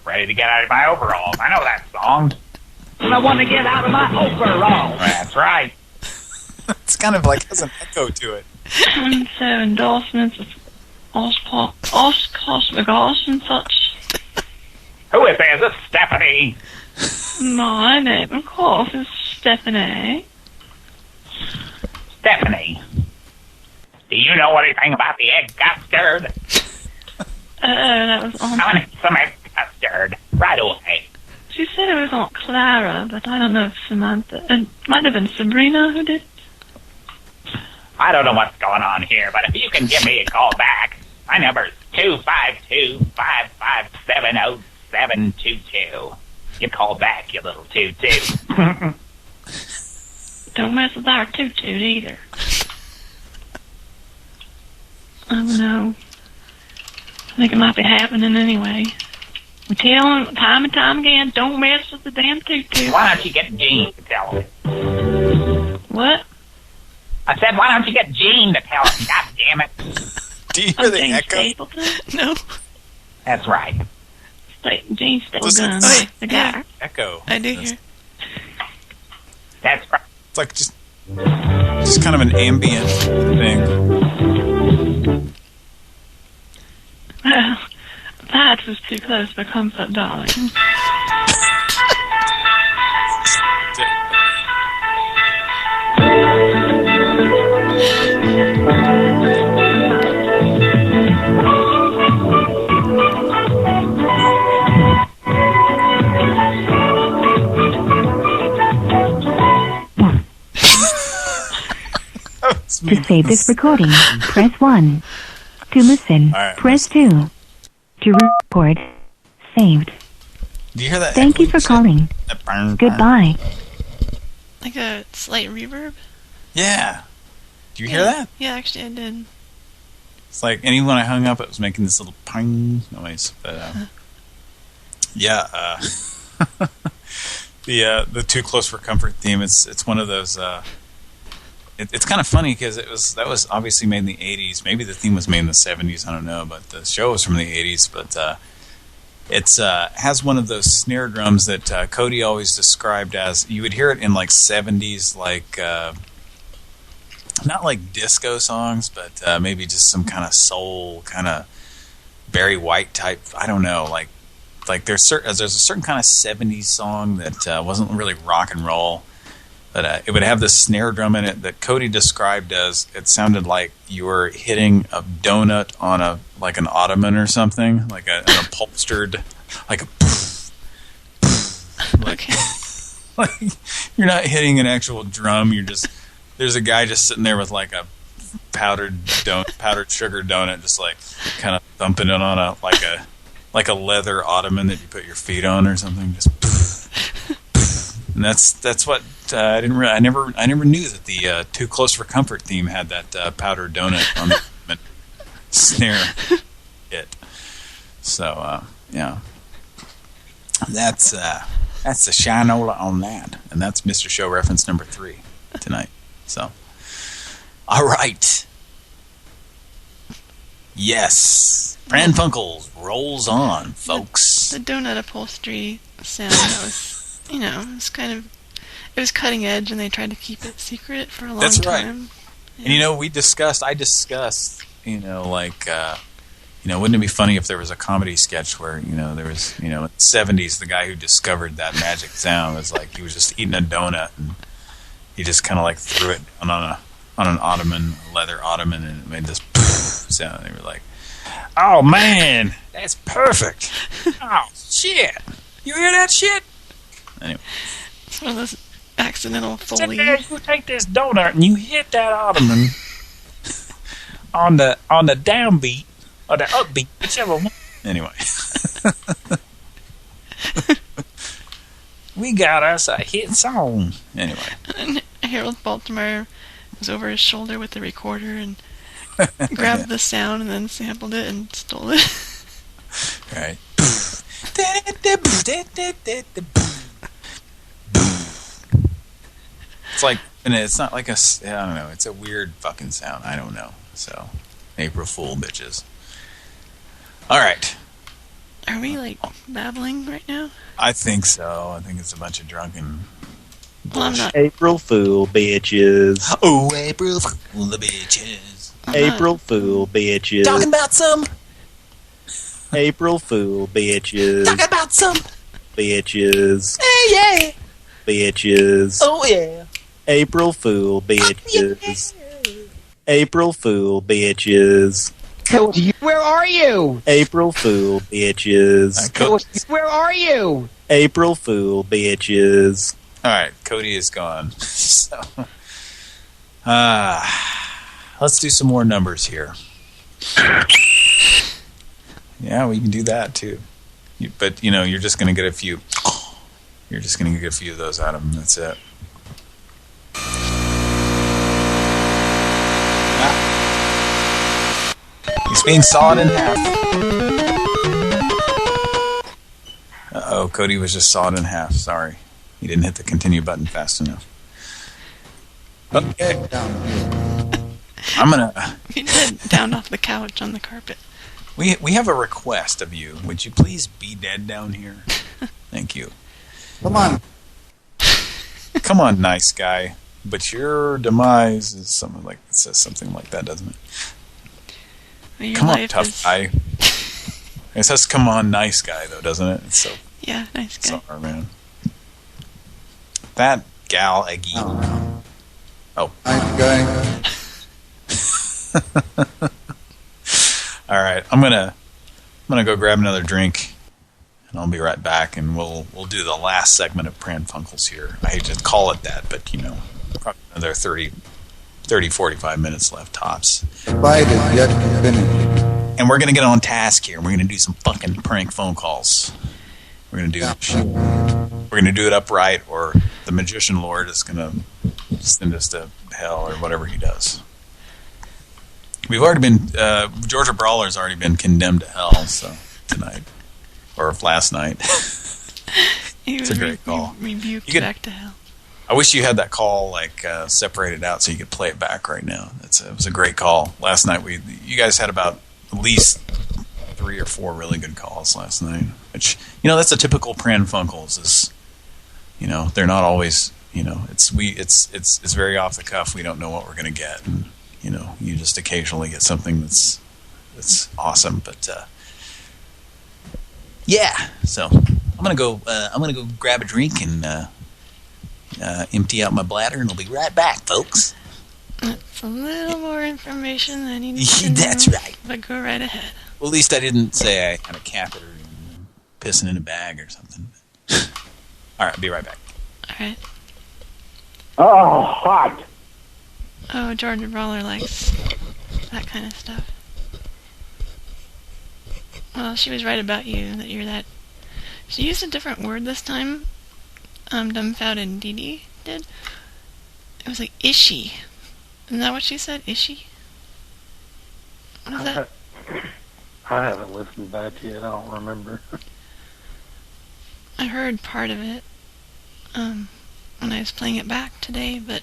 Ready to get out of my overalls. I know that song. And I want to get out of my overalls. That's right. It's kind of like has an echo to it. And so endorsements with Oshkosh McGosh and such. Who is this? Is this Stephanie? My name, of course, is Stephanie. Stephanie. Do you know anything about the egg custard? That was on. I want some egg custard right away. She said it was Aunt Clara, but I don't know if Samantha... It might have been Sabrina who did. I don't know what's going on here, but if you can give me a call back, my number is 252-557-0722. You call back, you little toot-toot. Don't mess with our toot-toot either. Oh, no. I think it might be happening anyway. We tell them time and time again, don't mess with the damn toot-toot. Why don't you get Gene to tell him? What? I said, why don't you get Gene to tell him? God damn it. Do you hear the echo? No. That's right. Gene's still gun like the guy. Echo. I do hear. That's right. It's like just kind of an ambient thing. Well, that was too close for comfort, darling. To save this recording, press 1. To listen, press 2. To record, saved. Do you hear that? Thank you for calling. Goodbye. Like a slight reverb? Yeah. Do you hear that? Yeah, actually I did. It's like, and when I hung up, it was making this little ping noise. But, yeah, the Too Close for Comfort theme, it's one of those, it's kind of funny because that was obviously made in the 80s. Maybe the theme was made in the 70s, I don't know, but the show was from the 80s. But it's has one of those snare drums that Cody always described as, you would hear it in like 70s, like not like disco songs, but maybe just some kind of soul, kind of Barry White type. I don't know, like there's a certain kind of 70s song that wasn't really rock and roll. But it would have this snare drum in it that Cody described as, it sounded like you were hitting a donut on an ottoman or something, like an upholstered, like a like, like you're not hitting an actual drum. You're just, there's a guy just sitting there with like a powdered sugar donut, just like kind of thumping it on a leather ottoman that you put your feet on or something. Just. And that's what I never knew that the Too Close for Comfort theme had that powdered donut on the snare hit. So yeah, that's the shinola on that, and that's Mr. Show reference number 3 tonight. So, all right, yes, Pran Funkels rolls on, folks. The donut upholstery sound, that was. You know, it was cutting edge, and they tried to keep it secret for a long time. That's right. Yeah. And I discussed, like, wouldn't it be funny if there was a comedy sketch where, there was, in the 70s, the guy who discovered that magic sound was like, he was just eating a donut, and he just kind of like threw it on an ottoman, a leather ottoman, and it made this sound. And they were like, oh man, that's perfect. Oh shit. You hear that shit? Anyway. It's one of those accidental Foley. You take this donut and you hit that ottoman on the downbeat or the upbeat, whichever one. Anyway. We got us a hit song. Anyway. And Harold Baltimore was over his shoulder with the recorder and grabbed the sound and then sampled it and stole it. Right. It's like, and it's not like I don't know, it's a weird fucking sound. I don't know. So, April Fool, bitches. All right. Are we, like, babbling right now? I think so. I think it's a bunch of drunken Well, I'm not. April Fool, bitches. Oh, April Fool, the bitches. April Fool, bitches. Talking about some. April Fool, bitches. Talking about some. Bitches. Hey, yeah. Bitches. Oh, yeah. April Fool, bitches. April Fool, bitches. Cody, where are you? April Fool, bitches. Cody, where are you? April Fool, bitches. All right, Cody is gone. So, let's do some more numbers here. Yeah, we can do that too. But you know, you're just going to get a few. You're just going to get a few of those out of them. That's it. He's being sawed in half. Uh-oh, Cody was just sawed in half. Sorry. He didn't hit the continue button fast enough. Okay. I'm going to... You did down off the couch on the carpet. We have a request of you. Would you please be dead down here? Thank you. Come on. Come on, nice guy. But your demise is something like... It says something like that, doesn't it? Well, come on, tough guy. It says come on, nice guy, though, doesn't it? It's so... Yeah, nice guy. Sorry, man. That gal, Eggy. Oh. Nice guy. All right, I'm gonna go grab another drink, and I'll be right back, and we'll do the last segment of Pran Funkels here. I hate to call it that, but you know, probably another 30, 45 minutes left tops. The fight is yet to finish. And we're gonna get on task here. We're gonna do some fucking prank phone calls. We're gonna do it upright, or the magician lord is gonna send us to hell, or whatever he does. We've already been Georgia Brawler's already been condemned to hell, so tonight or last night. It's a great call. Rebuked back to hell. I wish you had that call like separated out so you could play it back right now. It was a great call last night. You guys had about at least 3 or 4 really good calls last night. Which, you know, that's a typical Pran Funkels. Is, you know, they're not always, you know, it's very off the cuff. We don't know what we're gonna get, and you know, you just occasionally get something that's awesome. But yeah, so I'm gonna go grab a drink and empty out my bladder, and I'll be right back, folks. That's a little more information than you need to know. That's right. But go right ahead. Well, at least I didn't say I had a catheter and pissing in a bag or something. All right, I'll be right back. All right. Oh, hot. Oh, Georgia Brawler likes that kind of stuff. Well, she was right about you, that you're that... She used a different word this time. Dumbfounded Dee Dee did. It was like, ishy. Isn't that what she said? Ishy? What is that? I haven't listened back yet. I don't remember. I heard part of it when I was playing it back today, but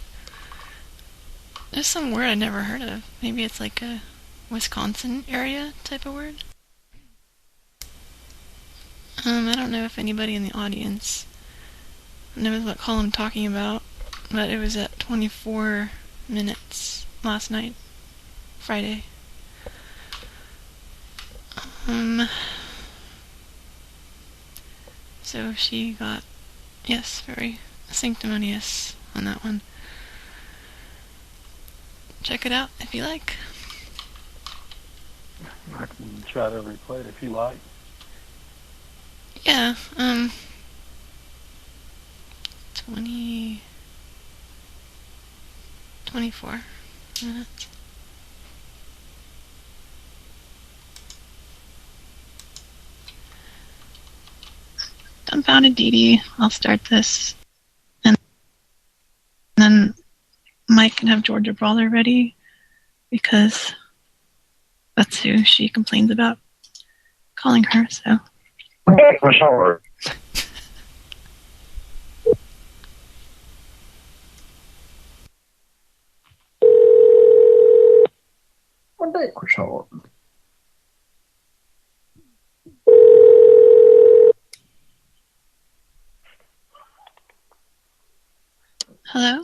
there's some word I never heard of. Maybe it's like a Wisconsin area type of word. I don't know if anybody in the audience knows what call I'm talking about, but it was at 24 minutes last night, Friday. So she got, yes, very sanctimonious on that one. Check it out if you like. I can try to replay it if you like. Yeah, 24 minutes. Dumbfounded Dee Dee, I'll start this. And then Mike can have Georgia Brawler ready, because that's who she complains about calling her, so. For sure. Hello?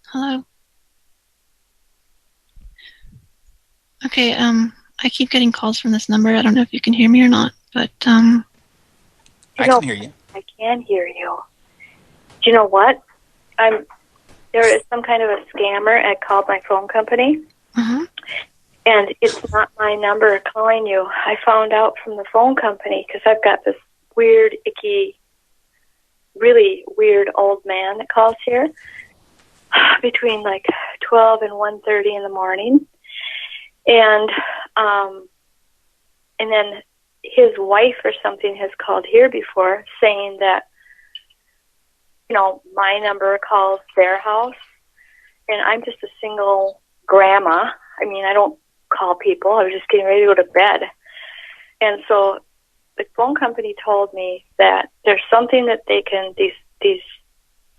Hello? Okay, I keep getting calls from this number. I don't know if you can hear me or not, but, I can hear you. I can hear you. Do you know what? There is some kind of a scammer at called my phone company. Uh-huh. And it's not my number calling you. I found out from the phone company because I've got this weird, icky, really weird old man that calls here between like 12 and 1:30 in the morning. And then his wife or something has called here before saying that, you know, my number calls their house. And I'm just a single grandma. I mean, I don't call people. I was just getting ready to go to bed. And so the phone company told me that there's something that they can, these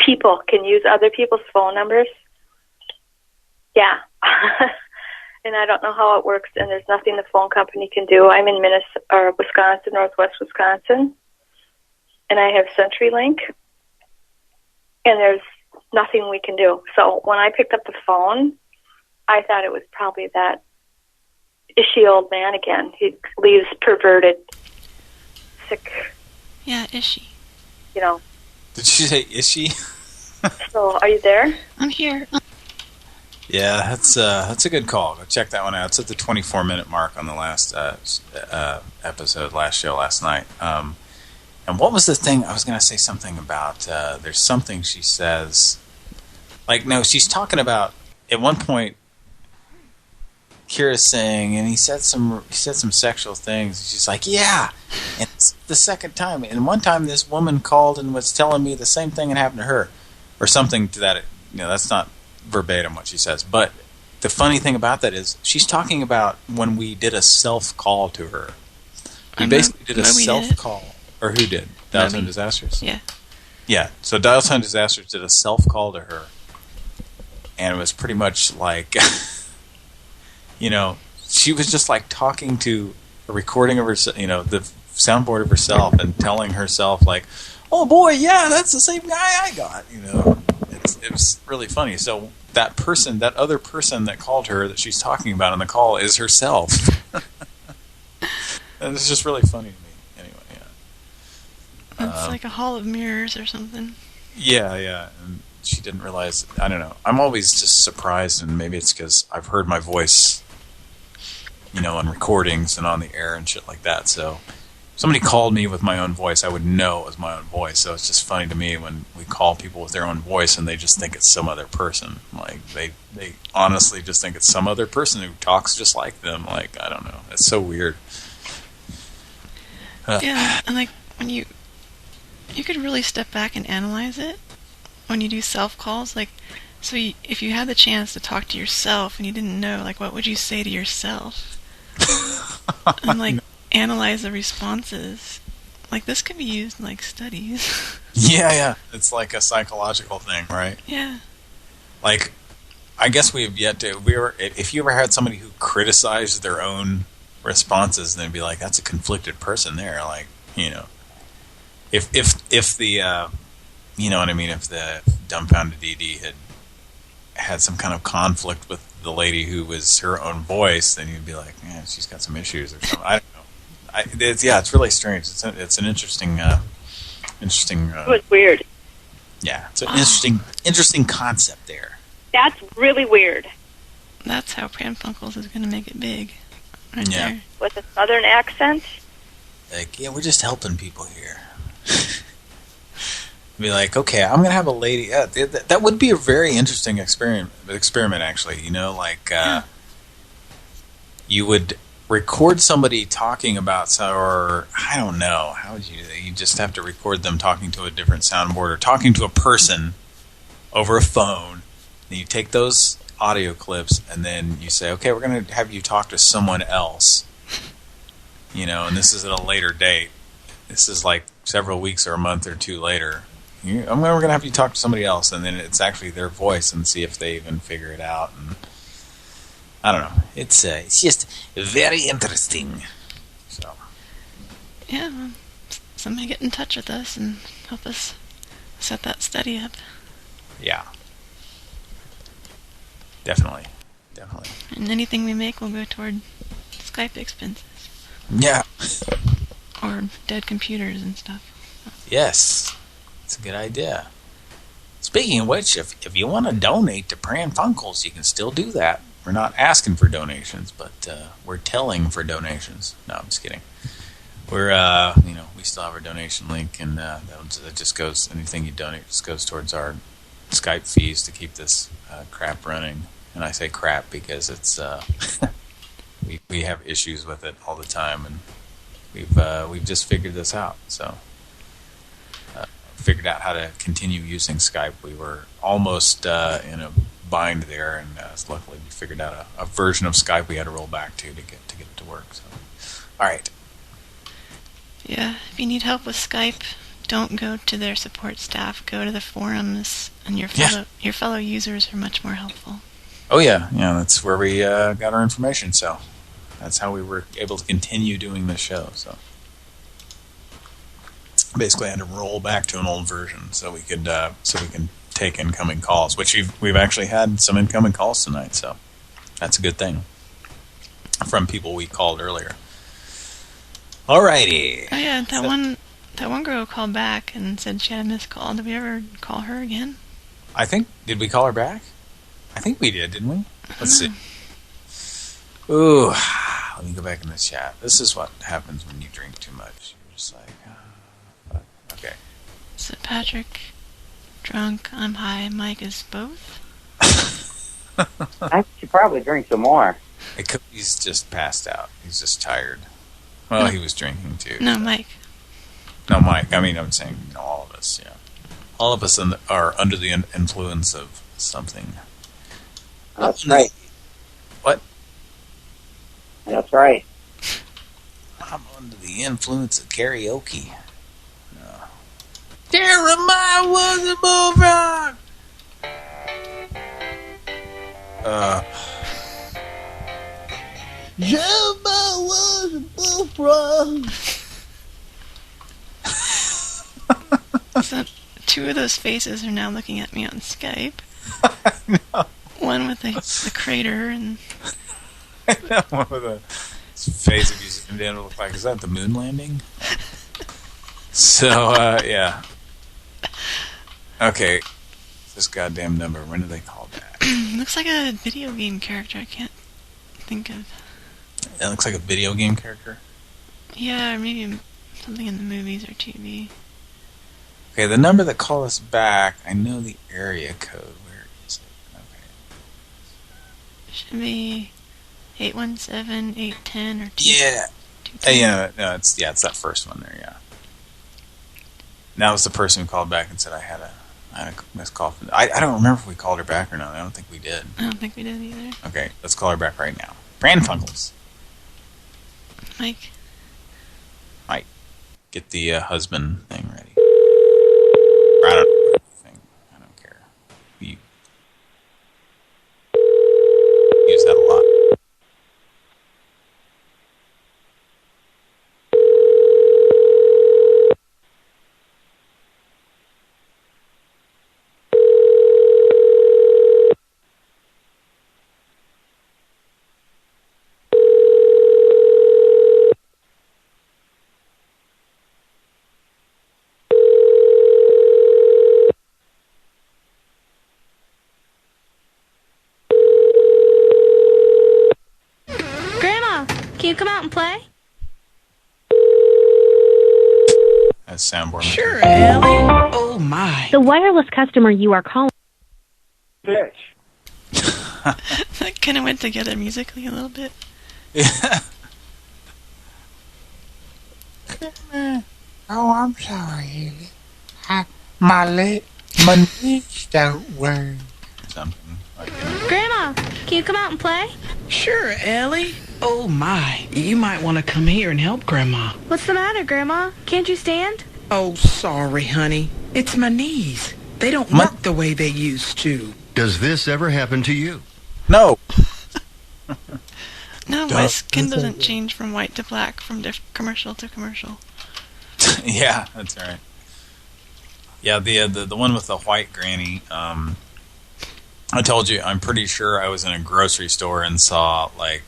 people can use other people's phone numbers. Yeah. And I don't know how it works, and there's nothing the phone company can do. I'm in Wisconsin, northwest Wisconsin, and I have CenturyLink, and there's nothing we can do. So when I picked up the phone, I thought it was probably that ishy old man again. He leaves perverted, sick. Yeah, ishy. You know. Did she say ishy? So, are you there? I'm here. Yeah, that's a good call. Go check that one out. It's at the 24-minute mark on the last episode, last show, last night. And what was the thing? I was going to say something about, there's something she says. Like, no, she's talking about, at one point, Kira's saying, and he said some sexual things. She's like, yeah. And it's the second time. And one time this woman called and was telling me the same thing had happened to her. Or something to that, you know, that's not verbatim what she says. But the funny thing about that is she's talking about when we did a self-call to her. We basically did a self-call. Or who did? Dials and Disasters? Yeah. Yeah. So Dials and Disasters did a self-call to her. And it was pretty much like, you know, she was just like talking to a recording of herself, you know, the soundboard of herself and telling herself like, oh boy, yeah, that's the same guy I got, you know. It was really funny. So that person, that other person that called her that she's talking about on the call is herself. And it's just really funny to me. Anyway, yeah. It's like a hall of mirrors or something. Yeah, yeah. And she didn't realize, I don't know. I'm always just surprised, and maybe it's because I've heard my voice, you know, on recordings and on the air and shit like that. So if somebody called me with my own voice, I would know it was my own voice. So it's just funny to me when we call people with their own voice and they just think it's some other person. Like, they honestly just think it's some other person who talks just like them. Like, I don't know. It's so weird. Yeah, and like when you could really step back and analyze it when you do self-calls. Like, so if you had the chance to talk to yourself and you didn't know, like, what would you say to yourself? And like analyze the responses. Like, this could be used in like studies. Yeah. It's like a psychological thing, right? Yeah. Like, I guess we've yet to. If you ever had somebody who criticized their own responses, then it'd be like, that's a conflicted person there. Like, you know, if the you know what I mean, if the dumbfounded DD had some kind of conflict with the lady who was her own voice, then you'd be like, yeah, she's got some issues or something. I don't know. It's really strange. It's an interesting It was weird. Yeah, it's an interesting concept there. That's really weird. That's how Pran Funkels is going to make it big. Right there. With a southern accent? Like, yeah, we're just helping people here. Be like, okay, I'm going to have a lady. Yeah, that would be a very interesting experiment actually. You know, like, you would record somebody talking about, or I don't know, how would you do that? You just have to record them talking to a different soundboard or talking to a person over a phone. And you take those audio clips and then you say, okay, we're going to have you talk to someone else, you know, and this is at a later date. This is like several weeks or a month or two later. We're going to have you talk to somebody else, and then it's actually their voice, and see if they even figure it out. And I don't know. It's just very interesting. So yeah, well, somebody get in touch with us and help us set that study up. Yeah. Definitely. And anything we make will go toward Skype expenses. Yeah. Or dead computers and stuff. Yes. It's a good idea. Speaking of which, if you want to donate to Pran Funkels, you can still do that. asking for donations, but we're telling for donations. No, I'm just kidding. We're we still have our donation link, and that just goes, anything you donate just goes towards our Skype fees to keep this crap running. And I say crap because it's we have issues with it all the time, and we've just figured this out. So figured out how to continue using Skype. We were almost in a bind there, and luckily we figured out a version of Skype we had to roll back to get it to work. So, all right. Yeah, if you need help with Skype, don't go to their support staff. Go to the forums, and your fellow users are much more helpful. Oh yeah, that's where we got our information. So that's how we were able to continue doing this show. So basically, I had to roll back to an old version so we can take incoming calls, which we've actually had some incoming calls tonight. So that's a good thing from people we called earlier. Alrighty. Oh yeah, that one girl called back and said she had a missed call. Did we ever call her again? Did we call her back? I think we did, didn't we? Let's see. Ooh, let me go back in the chat. This is what happens when you drink too much. You're just like, fuck. Okay. So Patrick, drunk, I'm high, Mike is both? I should probably drink some more. He's just passed out. He's just tired. Well, he was drinking too. No, Mike. No, Mike. I mean, I'm saying all of us, yeah. All of us are under the influence of something. That's right. What? That's right. I'm under the influence of karaoke. No. Jeremiah was a bullfrog! Jeremiah was a bullfrog! So, two of those faces are now looking at me on Skype. No. One with the crater and... I know, one with a face if you zoom down to look like, is that the moon landing? So, yeah. Okay. This goddamn number, when do they call back? Looks like a video game character. I can't think of... It looks like a video game character? Yeah, or maybe something in the movies or TV. Okay, the number that called us back, I know the area code. Where is it? Okay. Should be 817-810 or 2. Yeah. Yeah, no, it's that first one there, yeah. That was the person who called back and said I had a missed call from... I don't remember if we called her back or not. I don't think we did. I don't think we did either. Okay, let's call her back right now. Pran Funkels. Mike, get the husband thing ready. I don't know anything. I don't care. You use that a lot. Can you come out and play? That's soundboard. Sure, Ellie. Oh, my. The wireless customer you are calling... Bitch. That kind of went together musically a little bit. Yeah. Oh, I'm sorry, Ellie. My knees don't work. Something like Grandma, can you come out and play? Sure, Ellie. Oh, my. You might want to come here and help Grandma. What's the matter, Grandma? Can't you stand? Oh, sorry, honey. It's my knees. They don't work the way they used to. Does this ever happen to you? No. No, my skin doesn't change from white to black from commercial to commercial. Yeah, that's right. Yeah, the one with the white granny. I told you, I'm pretty sure I was in a grocery store and saw like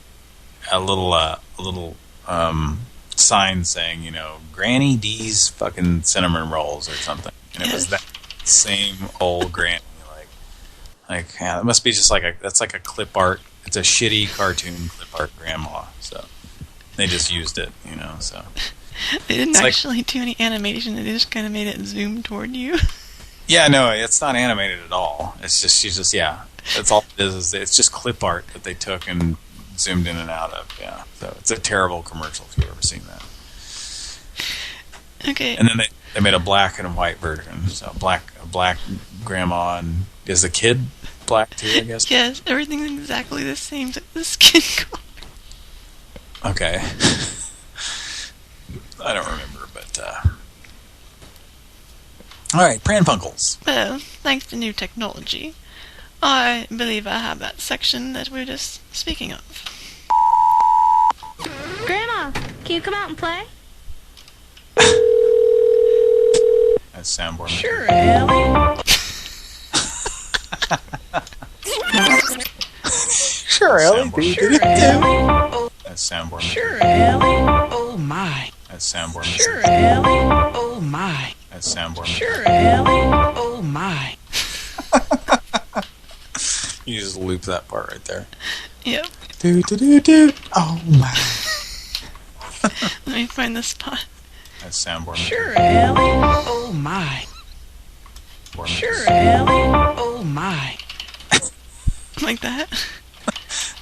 a little sign saying, you know, Granny D's fucking cinnamon rolls or something, and it was that same old Granny. Like, yeah, it must be just like that's like a clip art it's a shitty cartoon clip art grandma. So they just used it, you know. So they didn't actually do any animation. They just kind of made it zoom toward you. Yeah, no, it's not animated at all. It's just that's all it is. It's just clip art that they took and zoomed in and out of. Yeah, so it's a terrible commercial if you've ever seen that. Okay. And then they made a black and a white version. So a black grandma, and is the kid black too, I guess? Yes, everything's exactly the same. The skin color. Okay. I don't remember, but all right, Pran Funkels. Well, thanks to new technology, I believe I have that section that we're just speaking of. Grandma, can you come out and play? That's soundboard. Sure, Ellie. Sure, Ellie. Sure, Ellie. That's soundboard. Sure, Ellie. Oh my. That's soundboard. Sure, Ellie. Oh my. That's soundboard. Sure, Ellie. Oh my. You just loop that part right there. Yep. Do do do do. Oh my. Let me find the spot. That's soundboard. Sure, Ellie. Oh my. Sure, Ellie. Oh my. Like that?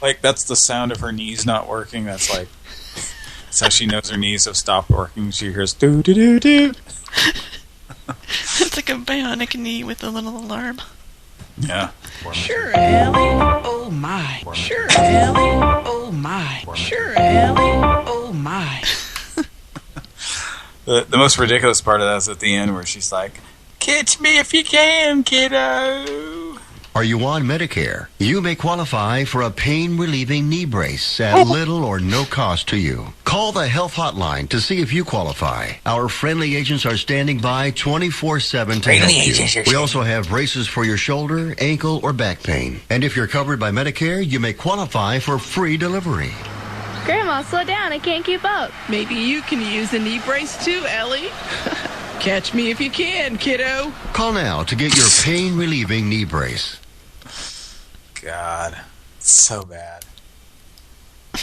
Like that's the sound of her knees not working. That's how she knows her knees have stopped working. She hears do do do do. It's like a bionic knee with a little alarm. Yeah. Sure, Ellie. Oh my. Sure, Ellie. Oh my. Sure, Ellie. Oh my. The most ridiculous part of that is at the end where she's like, "Catch me if you can, kiddo." Are you on Medicare? You may qualify for a pain-relieving knee brace at little or no cost to you. Call the health hotline to see if you qualify. Our friendly agents are standing by 24/7 to help you. We also have braces for your shoulder, ankle, or back pain. And if you're covered by Medicare, you may qualify for free delivery. Grandma, slow down. I can't keep up. Maybe you can use a knee brace too, Ellie. Catch me if you can, kiddo. Call now to get your pain-relieving knee brace. God, it's so bad.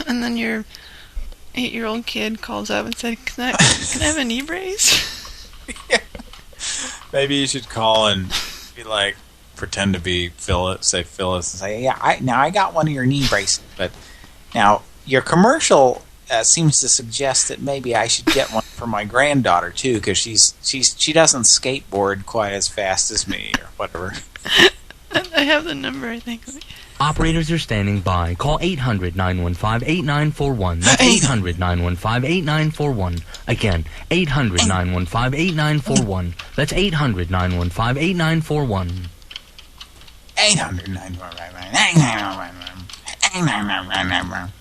And then your 8-year-old kid calls up and said, can I have a knee brace? Yeah. Maybe you should call and be like, pretend to be Phyllis, and say, yeah, I got one of your knee braces, but now your commercial seems to suggest that maybe I should get one for my granddaughter too, because she doesn't skateboard quite as fast as me or whatever. I have the number, I think. Operators are standing by. Call 800-915-8941. That's 800-915-8941. Again, 800-915-8941. That's 800-915-8941. 800-915-8941.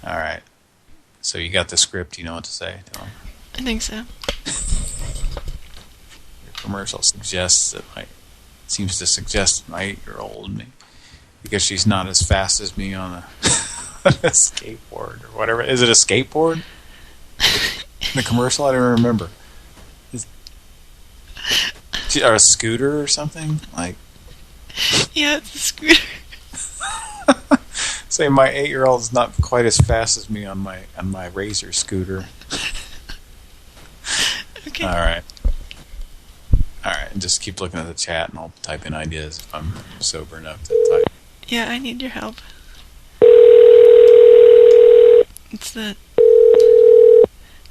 All right. So you got the script. You know what to say to them. I think so. Your commercial seems to suggest my 8-year-old me, because she's not as fast as me on a skateboard or whatever. Is it a skateboard? The commercial, I don't remember. Or a scooter or something? Like, yeah, it's a scooter. Say my 8-year-old's not quite as fast as me on my Razor scooter. Okay. All right. All right, and just keep looking at the chat, and I'll type in ideas if I'm sober enough to type. Yeah, I need your help. It's the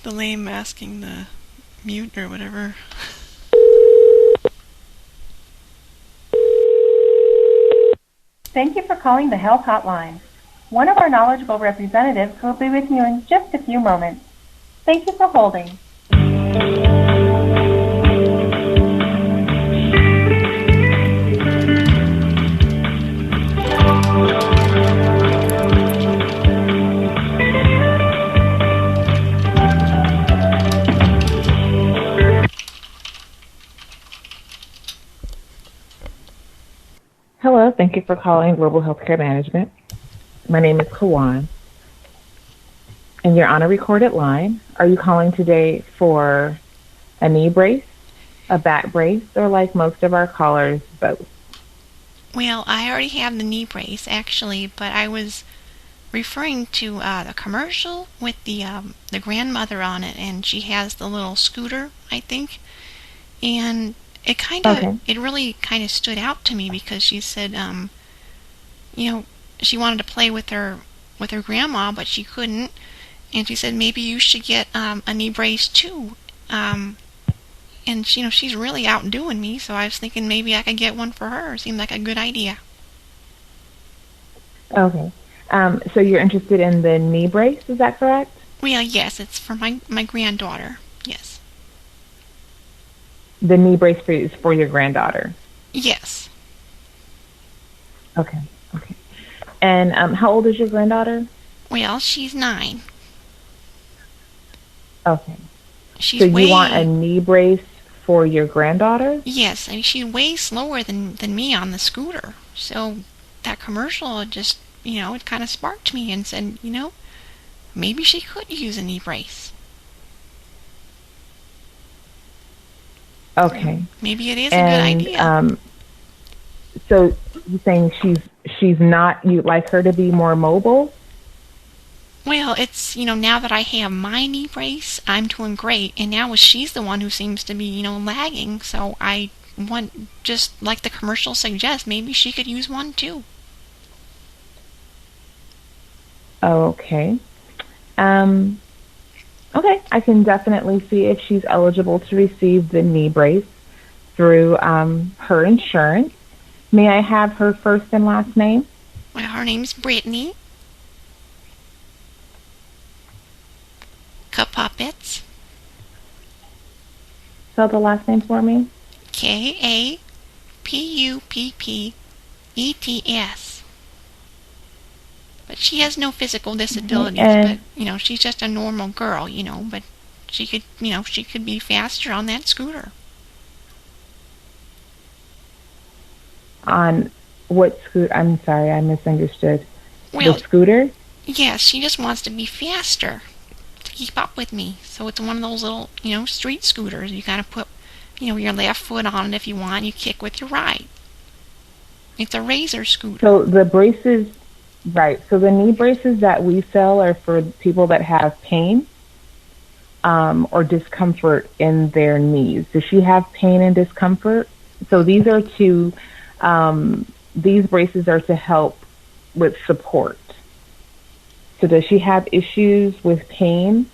lame masking the mute or whatever. Thank you for calling the Health Hotline. One of our knowledgeable representatives will be with you in just a few moments. Thank you for holding. Hello, thank you for calling Global Healthcare Management. My name is Kawan, and you're on a recorded line. Are you calling today for a knee brace, a back brace, or like most of our callers, both? Well, I already have the knee brace, actually, but I was referring to the commercial with the grandmother on it, and she has the little scooter, I think, and it really kind of stood out to me because she said, she wanted to play with her grandma, but she couldn't, and she said maybe you should get a knee brace too, and she's really outdoing me, so I was thinking maybe I could get one for her. Seemed like a good idea. Okay. So you're interested in the knee brace, is that correct? Well, yes, it's for my granddaughter. Yes. The knee brace is for your granddaughter? Yes. Okay. And how old is your granddaughter? Well, she's 9. Okay. So you want a knee brace for your granddaughter? Yes, I mean, she's way slower than me on the scooter. So that commercial just, it kind of sparked me and said, maybe she could use a knee brace. Okay. Maybe it is a good idea. So you're saying she's not, you'd like her to be more mobile? Well, it's, now that I have my knee brace, I'm doing great. And now she's the one who seems to be, lagging. So I want, just like the commercial suggests, maybe she could use one too. Okay. Okay, I can definitely see if she's eligible to receive the knee brace through her insurance. May I have her first and last name? Well, her name's Brittany. Kapuppets. Spell the last name for me. Kapuppets. But she has no physical disabilities, but, she's just a normal girl, but she could, she could be faster on that scooter. On what scooter? I'm sorry, I misunderstood. Well, the scooter? Yes, she just wants to be faster to keep up with me. So it's one of those little, street scooters. You kind of put, your left foot on it if you want. You kick with your right. It's a razor scooter. So the braces, right. So the knee braces that we sell are for people that have pain or discomfort in their knees. Does she have pain and discomfort? So these are these braces are to help with support. So does she have issues with pain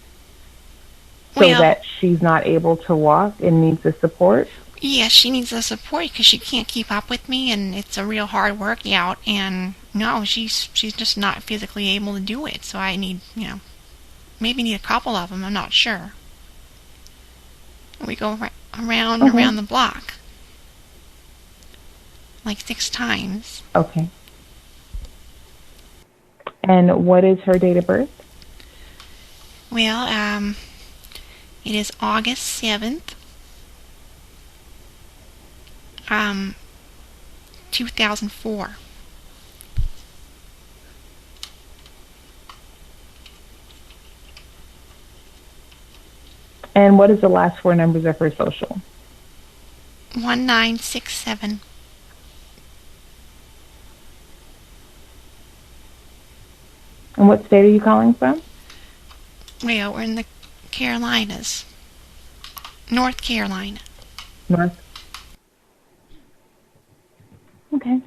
so that she's not able to walk and needs the support? Yes, she needs the support because she can't keep up with me, and it's a real hard workout. And no, she's just not physically able to do it. So I need, maybe need a couple of them. I'm not sure. We go around the block like 6 times. Okay. And what is her date of birth? Well, it is August 7th, 2004. And what is the last 4 numbers of her social? 1967. And what state are you calling from? Well, we're in the Carolinas. North Carolina. North. Okay.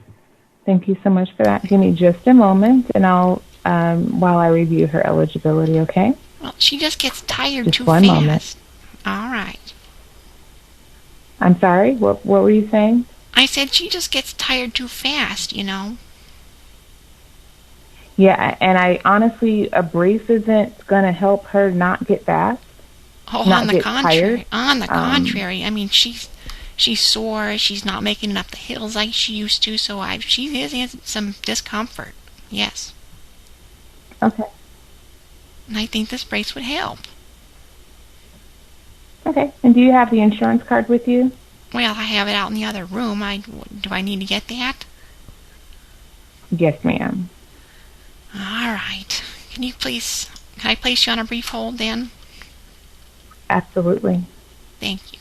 Thank you so much for that. Give me just a moment, and I'll, while I review her eligibility, okay? Well, she just gets tired just too one fast. Moment. All right. I'm sorry? What were you saying? I said she just gets tired too fast, Yeah, and I honestly, a brace isn't going to help her not get fast. Oh, not on the get contrary. Tired. On the contrary. I mean, she's sore. She's not making it up the hills like she used to. So she is in some discomfort. Yes. Okay. And I think this brace would help. Okay. And do you have the insurance card with you? Well, I have it out in the other room. Do I need to get that? Yes, ma'am. All right. Can I place you on a brief hold then? Absolutely. Thank you.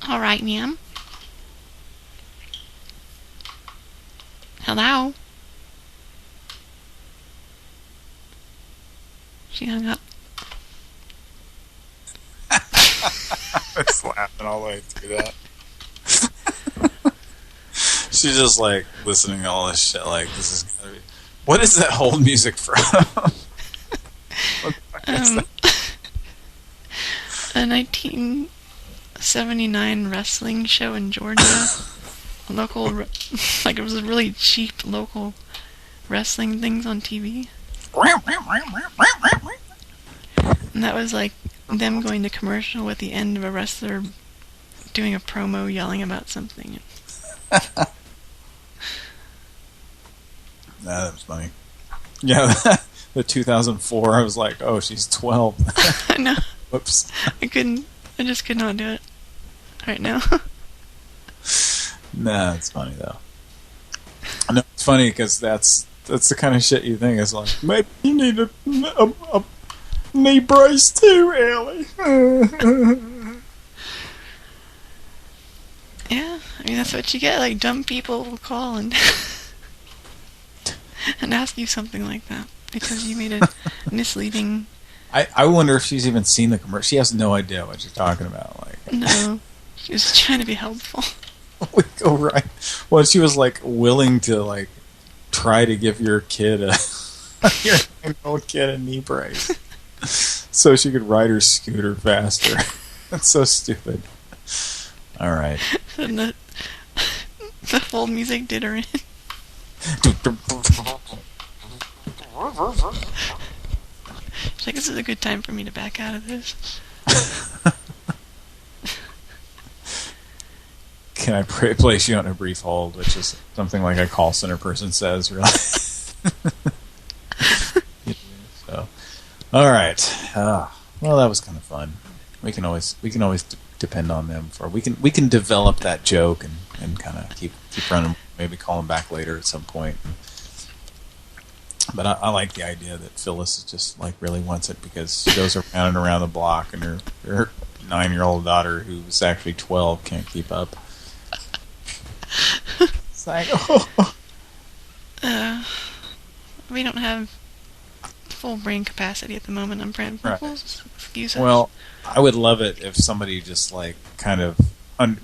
All right, ma'am. Hello? She hung up. I was laughing all the way through that. She's just like listening to all this shit like, this is gonna be... What is that hold music from? What the fuck is that? A 1979 wrestling show in Georgia. Local, like it was a really cheap local wrestling things on TV. And that was like them going to commercial with the end of a wrestler doing a promo yelling about something. That was funny. Yeah, the 2004, I was like, oh, she's 12. I know. Whoops. I just could not do it right now. Nah, it's funny though. No, it's funny because that's the kind of shit you think is like, maybe you need a knee brace too, Ellie. Yeah, I mean that's what you get. Like dumb people will call and and ask you something like that because you made a misleading. I wonder if she's even seen the commercial. She has no idea what you're talking about. Like, no, she was trying to be helpful. We go right. Well, she was like willing to like try to give your kid your 9-year-old kid a knee brace so she could ride her scooter faster. That's so stupid. All right. And the whole music did her in. She's like, this is a good time for me to back out of this. Can I place you on a brief hold, which is something like a call center person says, really? So, all right. Well, that was kind of fun. We can always depend on them for we can develop that joke and kind of keep running. Maybe call them back later at some point. But I like the idea that Phyllis just like really wants it because she goes around and around the block, and her 9-year-old daughter, who's actually 12, can't keep up. It's like, oh. We don't have full brain capacity at the moment on Pran Funkels. Right. Excuse us. Well, I would love it if somebody just like kind of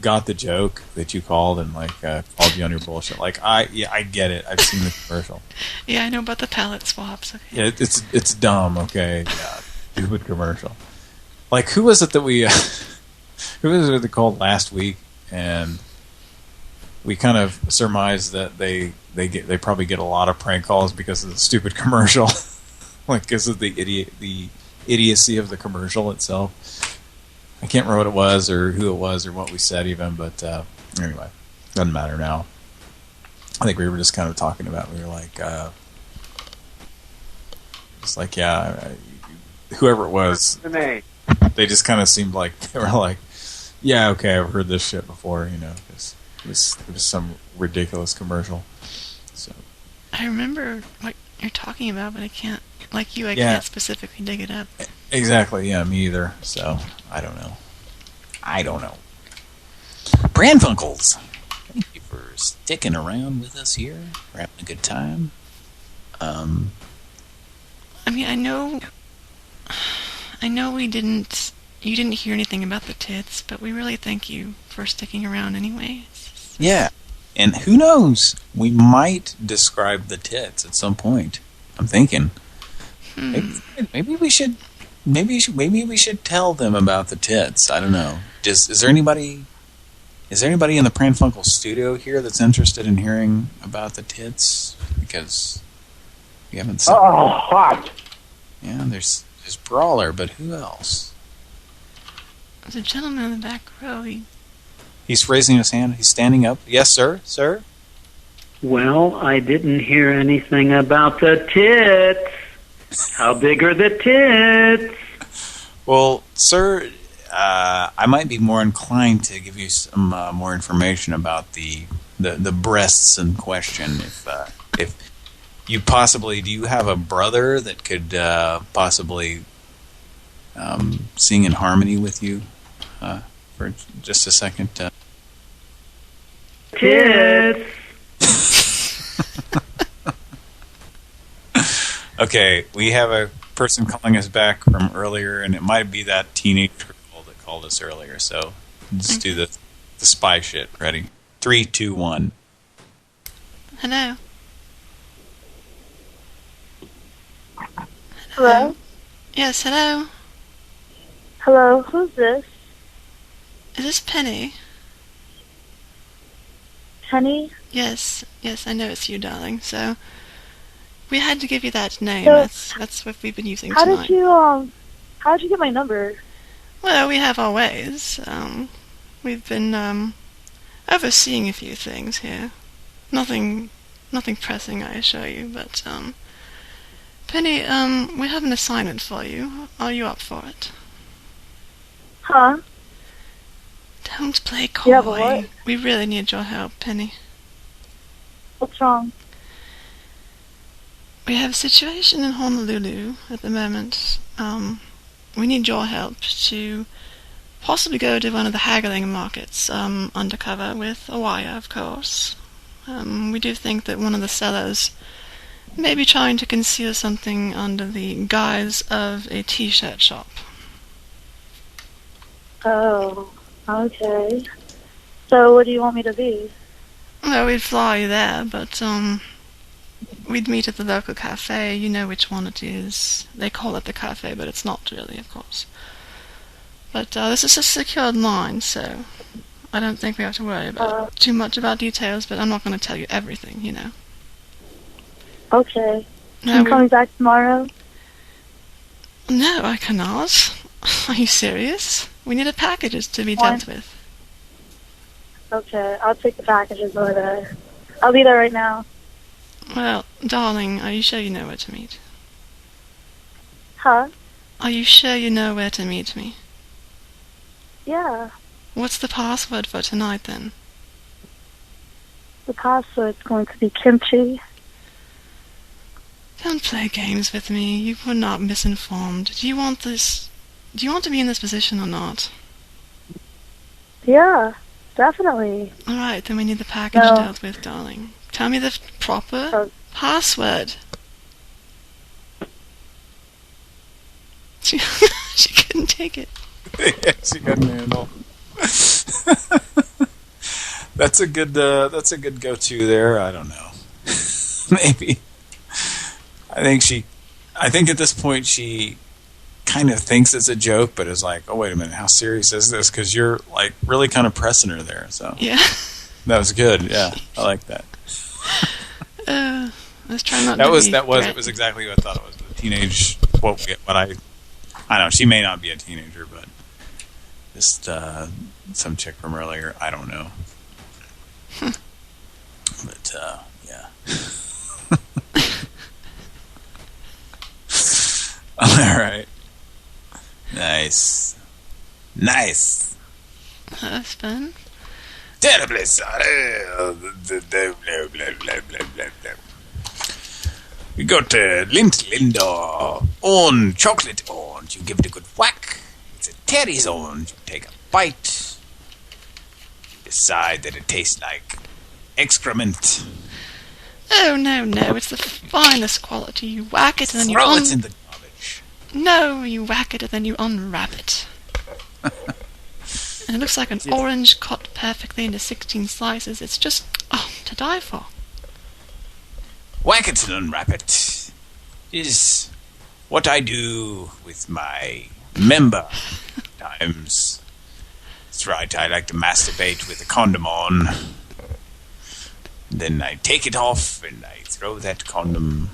got the joke that you called and like called you on your bullshit. Like I get it. I've seen the commercial. Yeah, I know about the palette swaps. Okay. Yeah, it's dumb. Okay, yeah, stupid commercial. Like who was it that we who was it that called last week and we kind of surmised that they probably get a lot of prank calls because of the stupid commercial, like because of the idiocy of the commercial itself. I can't remember what it was or who it was or what we said even, but anyway, doesn't matter now. I think we were just kind of talking about. We were like, just like yeah, whoever it was, they just kind of seemed like they were like, yeah, okay, I've heard this shit before, you know. It was some ridiculous commercial. So I remember what you're talking about, but I can't, like you, I can't specifically dig it up. Exactly, yeah, me either. So I don't know. Pran Funkels, thank you for sticking around with us here. We're having a good time. I mean, I know you didn't hear anything about the tits, but we really thank you for sticking around anyway. Yeah, and who knows? We might describe the tits at some point. I'm thinking maybe we should tell them about the tits. I don't know. Is there anybody in the Pran Funkels studio here that's interested in hearing about the tits? Because we haven't seen. Oh, hot. Yeah, there's Brawler, but who else? There's a gentleman in the back row. He's raising his hand. He's standing up. Yes, sir. Sir? Well, I didn't hear anything about the tits. How big are the tits? Well, sir, I might be more inclined to give you some more information about the breasts in question. If you possibly, do you have a brother that could possibly sing in harmony with you for just a second? Tits. Okay, we have a person calling us back from earlier, and it might be that teenage girl that called us earlier. So just do the spy shit. Ready? 3, 2, 1. Hello. Hello? Yes, hello. Hello, who's this? Is this Penny? Penny? Yes, I know it's you, darling. So we had to give you that name. So, that's what we've been using How tonight. did you get my number? Well, we have our ways. We've been overseeing a few things here. Nothing pressing, I assure you. But Penny, we have an assignment for you. Are you up for it? Huh? Don't play coy. Yeah, but what? We really need your help, Penny. What's wrong? We have a situation in Honolulu at the moment. We need your help to possibly go to one of the haggling markets undercover with a wire, of course. We do think that one of the sellers may be trying to conceal something under the guise of a t-shirt shop. Oh, okay. So what do you want me to be? Well, we'd fly you there, but we'd meet at the local cafe. You know which one it is. They call it the cafe, but it's not really, of course. But this is a secured line, so I don't think we have to worry about too much about details, but I'm not going to tell you everything, you know. Okay. No, I'm coming back tomorrow? No, I cannot. Are you serious? We need a package to be dealt with. Okay, I'll take the packages over there. I'll be there right now. Well, darling, are you sure you know where to meet? Huh? Are you sure you know where to meet me? Yeah. What's the password for tonight, then? The password's going to be kimchi. Don't play games with me. You were not misinformed. Do you want this? Do you want to be in this position or not? Yeah, definitely. All right, then we need the package dealt with, darling. Tell me the proper password. She couldn't take it. Yeah, she couldn't handle. That's a good go-to there. I don't know. Maybe. I think at this point she kind of thinks it's a joke, but is like, oh, wait a minute, how serious is this? Because you're like really kind of pressing her there. So yeah, that was good. Yeah, I like that. I was trying not. It was exactly what I thought it was. The teenage. What I know. She may not be a teenager, but just some chick from earlier. I don't know. But yeah. All right. Nice. That's fun. Terribly sorry. We got Lint Linder on chocolate orange. You give it a good whack. It's a Terry's orange. You take a bite. Decide that it tastes like excrement. Oh, no, it's the finest quality. You whack it and then throw it in the garbage. No, you whack it and then you unwrap it. And it looks like an orange cut perfectly into 16 slices. It's just, to die for. Whack it and unwrap it is what I do with my member times. That's right, I like to masturbate with a condom on. Then I take it off and I throw that condom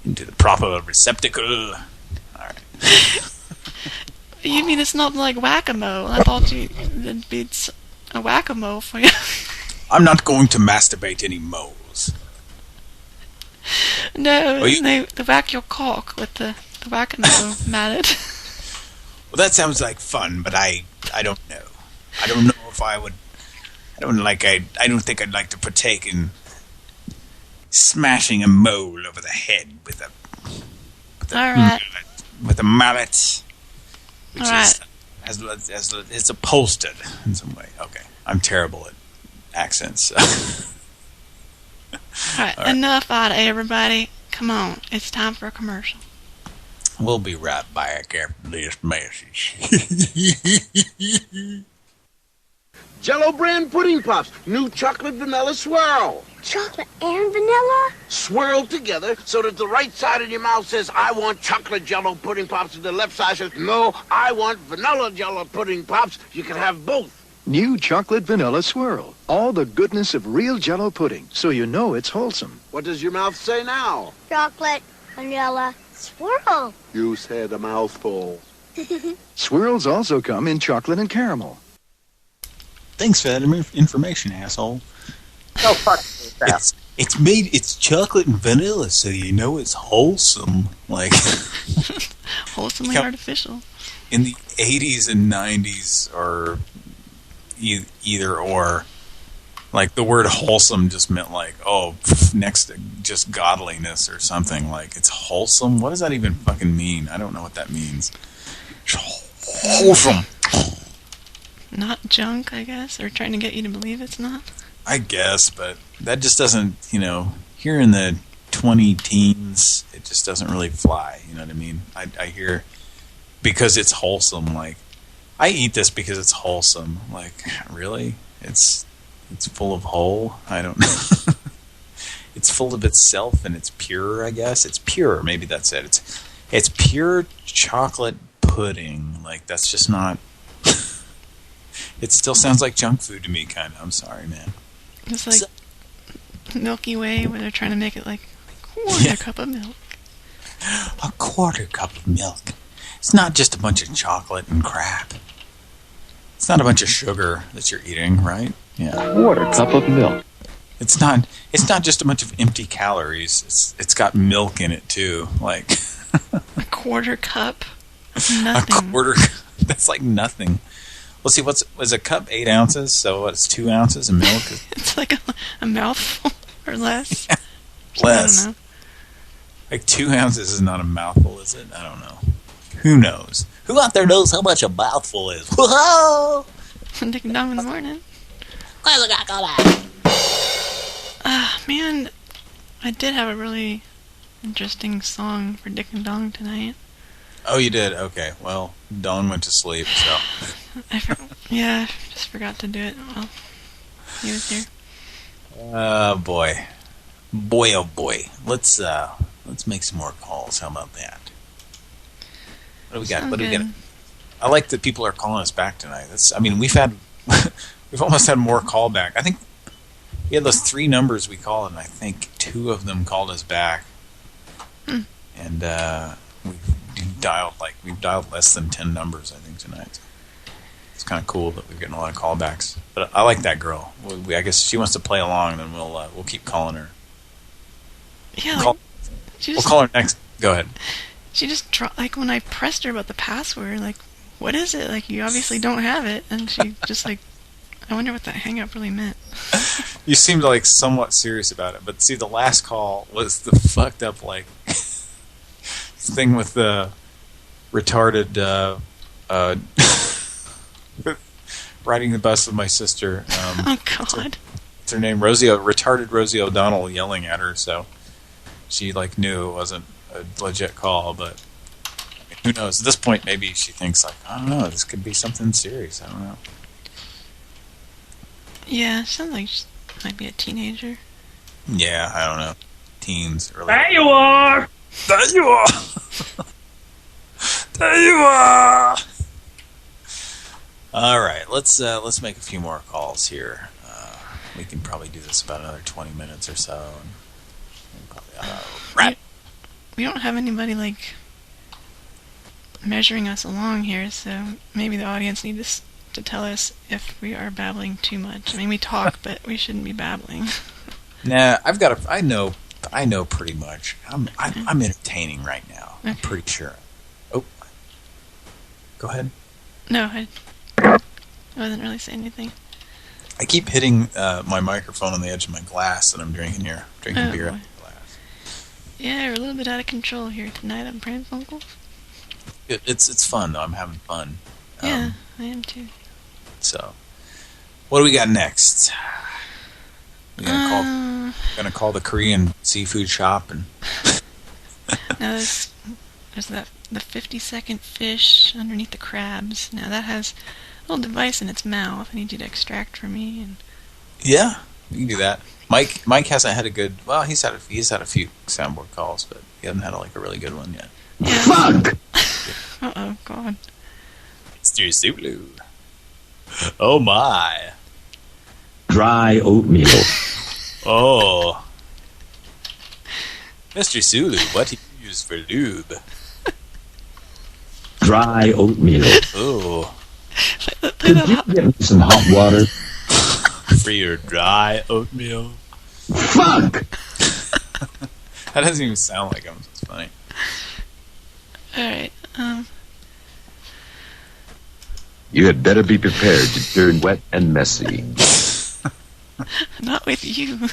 into the proper receptacle. Alright. You mean it's not like whack-a-mole? I thought it'd be a whack-a-mole for you. I'm not going to masturbate any moles. No, they whack your cock with the whack-a-mole mallet. Well, that sounds like fun, but I don't know. I don't know if I would. I don't think I'd like to partake in smashing a mole over the head with a mallet, which is as upholstered in some way. Okay, I'm terrible at accents. All right, enough out of everybody. Come on, it's time for a commercial. We'll be right back after this message. Jello brand pudding puffs, new chocolate vanilla swirl. Chocolate and vanilla? Swirled together so that the right side of your mouth says, I want chocolate Jello pudding pops, and the left side says, no, I want vanilla Jello pudding pops. You can have both. New chocolate vanilla swirl. All the goodness of real Jello pudding, so you know it's wholesome. What does your mouth say now? Chocolate, vanilla, swirl. You said a mouthful. Swirls also come in chocolate and caramel. Thanks for that information, asshole. Oh, fuck yourself. It's chocolate and vanilla, so you know it's wholesome. Like wholesomely artificial. In the 80s and 90s, or either or, like the word wholesome just meant like, oh, next to just godliness or something. Like, it's wholesome? What does that even fucking mean? I don't know what that means. Wholesome. Not junk, I guess, or trying to get you to believe it's not. I guess, but that just doesn't, here in the 20 teens, it just doesn't really fly, you know what I mean? I hear, because it's wholesome, like, I eat this because it's wholesome. Like, really? It's full of whole? I don't know. It's full of itself and it's pure, I guess. It's pure, maybe that's it. It's pure chocolate pudding. Like, that's just not... It still sounds like junk food to me, kind of. I'm sorry, man. It's like Milky Way, where they're trying to make it like a quarter cup of milk. A quarter cup of milk. It's not just a bunch of chocolate and crap. It's not a bunch of sugar that you're eating, right? Yeah. A quarter cup of milk. It's not just a bunch of empty calories. It's got milk in it too. Like a quarter cup. Nothing. A quarter. That's like nothing. Well, see, was a cup 8 ounces? So what's 2 ounces of milk? It's like a mouthful or less. Less. I don't know. Like 2 ounces is not a mouthful, is it? I don't know. Who knows? Who out there knows how much a mouthful is? Whoa! Dick and Dong in the morning. Man, I did have a really interesting song for Dick and Dong tonight. Oh, you did? Okay. Well, Dawn went to sleep, so... I just forgot to do it while he was here. Boy. Boy, oh boy. Let's make some more calls. How about that? What do we got? What do we got? I like that people are calling us back tonight. We've almost had more call back. I think we had those 3 numbers we called, and I think 2 of them called us back. And we've dialed less than 10 numbers, I think, tonight. It's kind of cool that we're getting a lot of callbacks. But I like that girl. I guess she wants to play along, then we'll keep calling her. Yeah, we'll call her next. Go ahead. She just like when I pressed her about the password, like, what is it? Like, you obviously don't have it, and she just like, I wonder what that hang up really meant. You seemed like somewhat serious about it, but see, the last call was the fucked up like thing with the retarded riding the bus with my sister. Oh God! What's her name? Retarded Rosie O'Donnell yelling at her, so she like knew it wasn't a legit call, but who knows? At this point, maybe she thinks like, I don't know, this could be something serious. I don't know. Yeah, sounds like she might be a teenager. Yeah, I don't know. Teens. Early. There you are! There you are! There you are! All right, let's make a few more calls here. We can probably do this about another 20 minutes or so. Right. We don't have anybody like measuring us along here, so maybe the audience needs to tell us if we are babbling too much. I mean, we talk, but we shouldn't be babbling. Nah, I know pretty much. I'm entertaining right now. Okay. I'm pretty sure. Oh. Go ahead. No, I wasn't really saying anything. I keep hitting my microphone on the edge of my glass that I'm drinking here. Drinking beer out of the glass. Yeah, we're a little bit out of control here tonight on Pran Funkels. It's fun, though. I'm having fun. Yeah, I am too. So, what do we got next? We're gonna call the Korean seafood shop and. Now there's the 50-second fish underneath the crabs. Now that has a little device in its mouth. I need you to extract for me. And yeah, you can do that. Mike hasn't had a good. Well, he's had a few soundboard calls, but he hasn't had a really good one yet. Yeah. Fuck. Uh-oh, God. Mr. Zulu. Oh my. Dry oatmeal. Oh. Mr. Zulu, what do you use for lube? Dry oatmeal. Oh. Could you get me some hot water? For your dry oatmeal. Fuck! That doesn't even sound like him. It's funny. Alright, You had better be prepared to turn wet and messy. Not with you.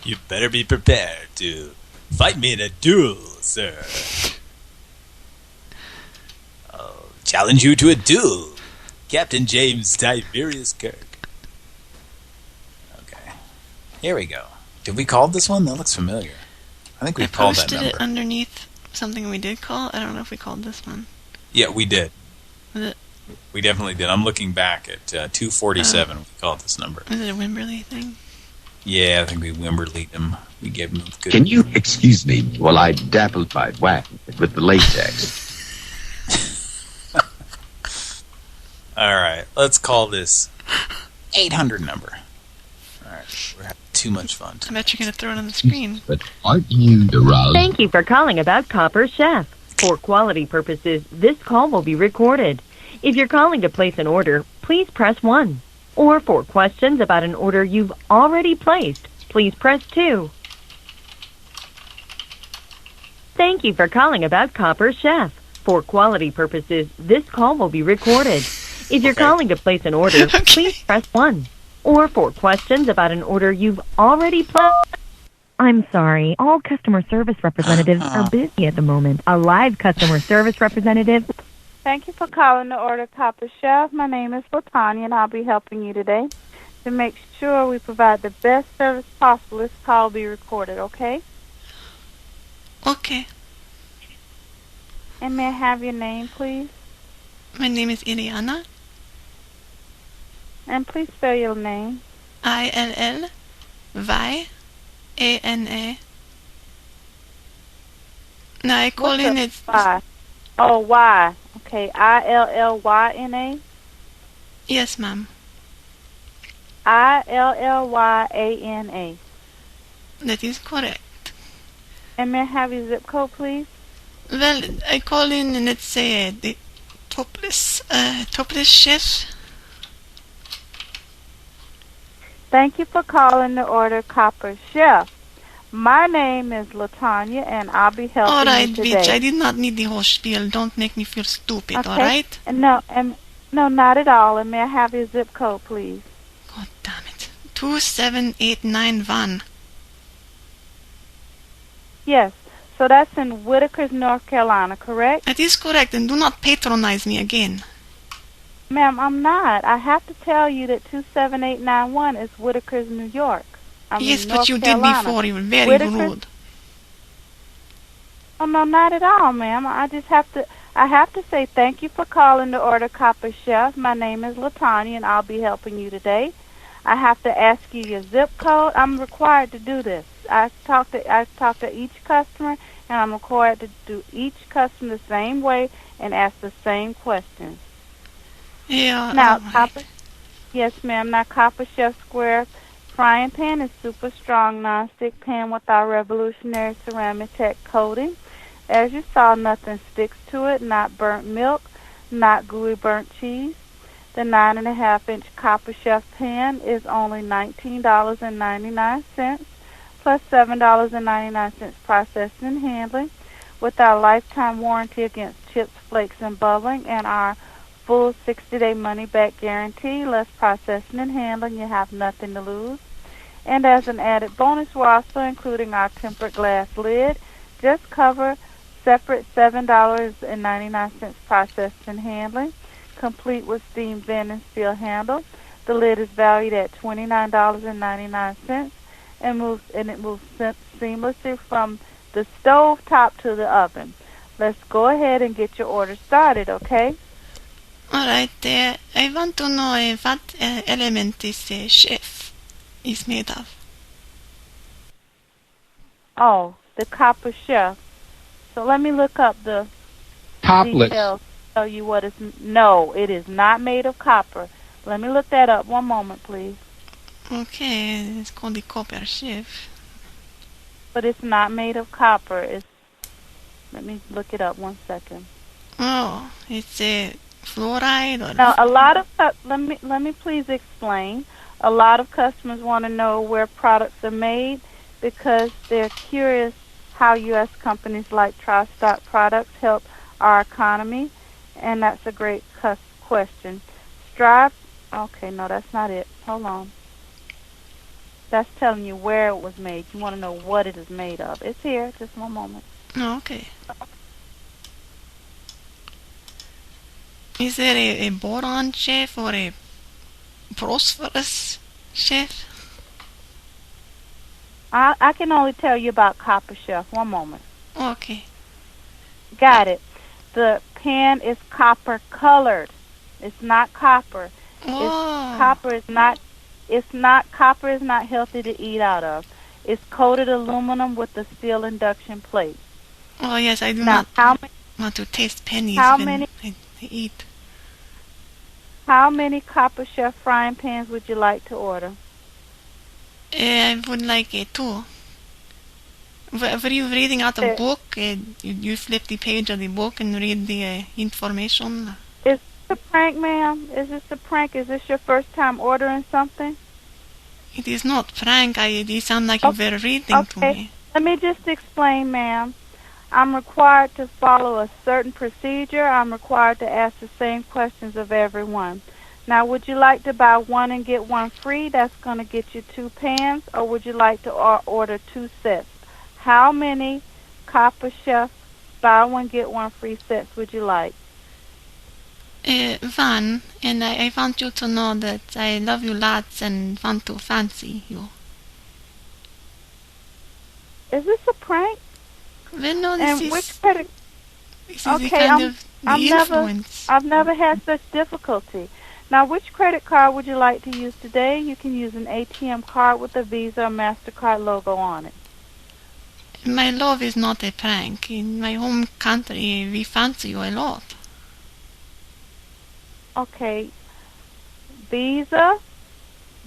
You better be prepared to fight me in a duel, sir. I'll challenge you to a duel, Captain James Tiberius Kirk. Okay, here we go. Did we call this one? That looks familiar. I think we called that number. I posted it underneath something we did call. I don't know if we called this one. Yeah, we did. Was it? We definitely did. I'm looking back at 247. We called this number. Was it a Wimberley thing? Yeah, I think we Wimberleyed him. We gave him a good... Can you excuse me while I dappled my whack with the latex? All right, let's call this 800 number. All right, we're having too much fun. I bet you're going to throw it on the screen. But aren't you aroused? Thank you for calling about Copper Chef. For quality purposes, this call will be recorded. If you're calling to place an order, please press 1. Or for questions about an order you've already placed, please press 2. Thank you for calling about Copper Chef. For quality purposes, this call will be recorded. If you're calling to place an order, please press 1. Or for questions about an order you've already placed... I'm sorry, all customer service representatives are busy at the moment. A live customer service representative... Thank you for calling the Order Copper Chef. My name is LaTanya, and I'll be helping you today. To make sure we provide the best service possible, this call will be recorded, okay? Okay. And may I have your name, please? My name is Iliana. And please spell your name. ILLYANA. Now I call in it's... Y? Oh, Y. Okay, ILLYNA? Yes, ma'am. ILLYANA. That is correct. And may I have your zip code, please? Well, I call in and it's the topless chef. Thank you for calling the Order Copper Chef. My name is LaTanya, and I'll be helping all right, you today. bitch, I did not need the whole spiel. Don't make me feel stupid, okay. All right? No, not at all. And may I have your zip code, please? God damn it. 27891. Yes. So that's in Whitakers, North Carolina, correct? That is correct, and do not patronize me again. Ma'am, I'm not. I have to tell you that 27891 is Whitakers, New York. Yes, but you did before. You were very rude. Oh, no, not at all, ma'am. I have to say thank you for calling the Order Copper Chef. My name is LaTanya, and I'll be helping you today. I have to ask you your zip code. I'm required to do this. I talk to each customer, and I'm required to do each customer the same way and ask the same questions. Yeah. Now, Copper. Yes, ma'am. Now, Copper Chef Square frying pan is super strong non-stick pan with our revolutionary ceramic tech coating. As you saw, nothing sticks to it, not burnt milk, not gooey burnt cheese. The 9.5-inch Copper Chef pan is only $19.99 plus $7.99 processing and handling. with our lifetime warranty against chips, flakes, and bubbling, and our full 60-day money-back guarantee, less processing and handling. You have nothing to lose. And as an added bonus, we're also including our tempered glass lid. Just cover separate $7.99 processing and handling, complete with steam vent and steel handle. The lid is valued at $29.99 and it moves seamlessly from the stove top to the oven. Let's go ahead and get your order started, okay? All right. I want to know what element this chef is made of. Oh, the Copper Chef. So let me look up the Topless. details to tell you what it's... No, it is not made of copper. Let me look that up. One moment, please. Okay, it's called the Copper Chef. But it's not made of copper. Let me look it up 1 second. Oh, it's a fluoride or... Now, a lot of... Let me please explain. A lot of customers want to know where products are made because they're curious how U.S. companies like TriStock products help our economy, and that's a great question. Strive... Okay, no, that's not it. Hold on. That's telling you where it was made. You want to know what it is made of. It's here. Just one moment. Oh, okay. Is there a boron chef or a phosphorus chef? I can only tell you about Copper Chef. One moment. Okay. Got it. The pan is copper colored. It's not copper. Oh. Copper is not healthy to eat out of. It's coated aluminum with a steel induction plate. Oh yes, I do now, not want to taste pennies when I eat. How many Copper Chef frying pans would you like to order? I would like 2. Were you reading out a book? You flip the page of the book and read the information? Is this a prank, ma'am? Is this a prank? Is this your first time ordering something? It is not prank. It sounds like you were reading to me. Let me just explain, ma'am. I'm required to follow a certain procedure. I'm required to ask the same questions of everyone. Now, would you like to buy one and get one free? That's going to get you 2 pans. Or would you like to order 2 sets? How many Copper Chef buy one, get one free sets would you like? One, and I want you to know that I love you lots and want to fancy you. Is this a prank? Well, no, this is... Which credit? This is the kind of influence. I've never had such difficulty. Now, which credit card would you like to use today? You can use an ATM card with a Visa or MasterCard logo on it. My love is not a prank. In my home country, we fancy you a lot. Okay. Visa,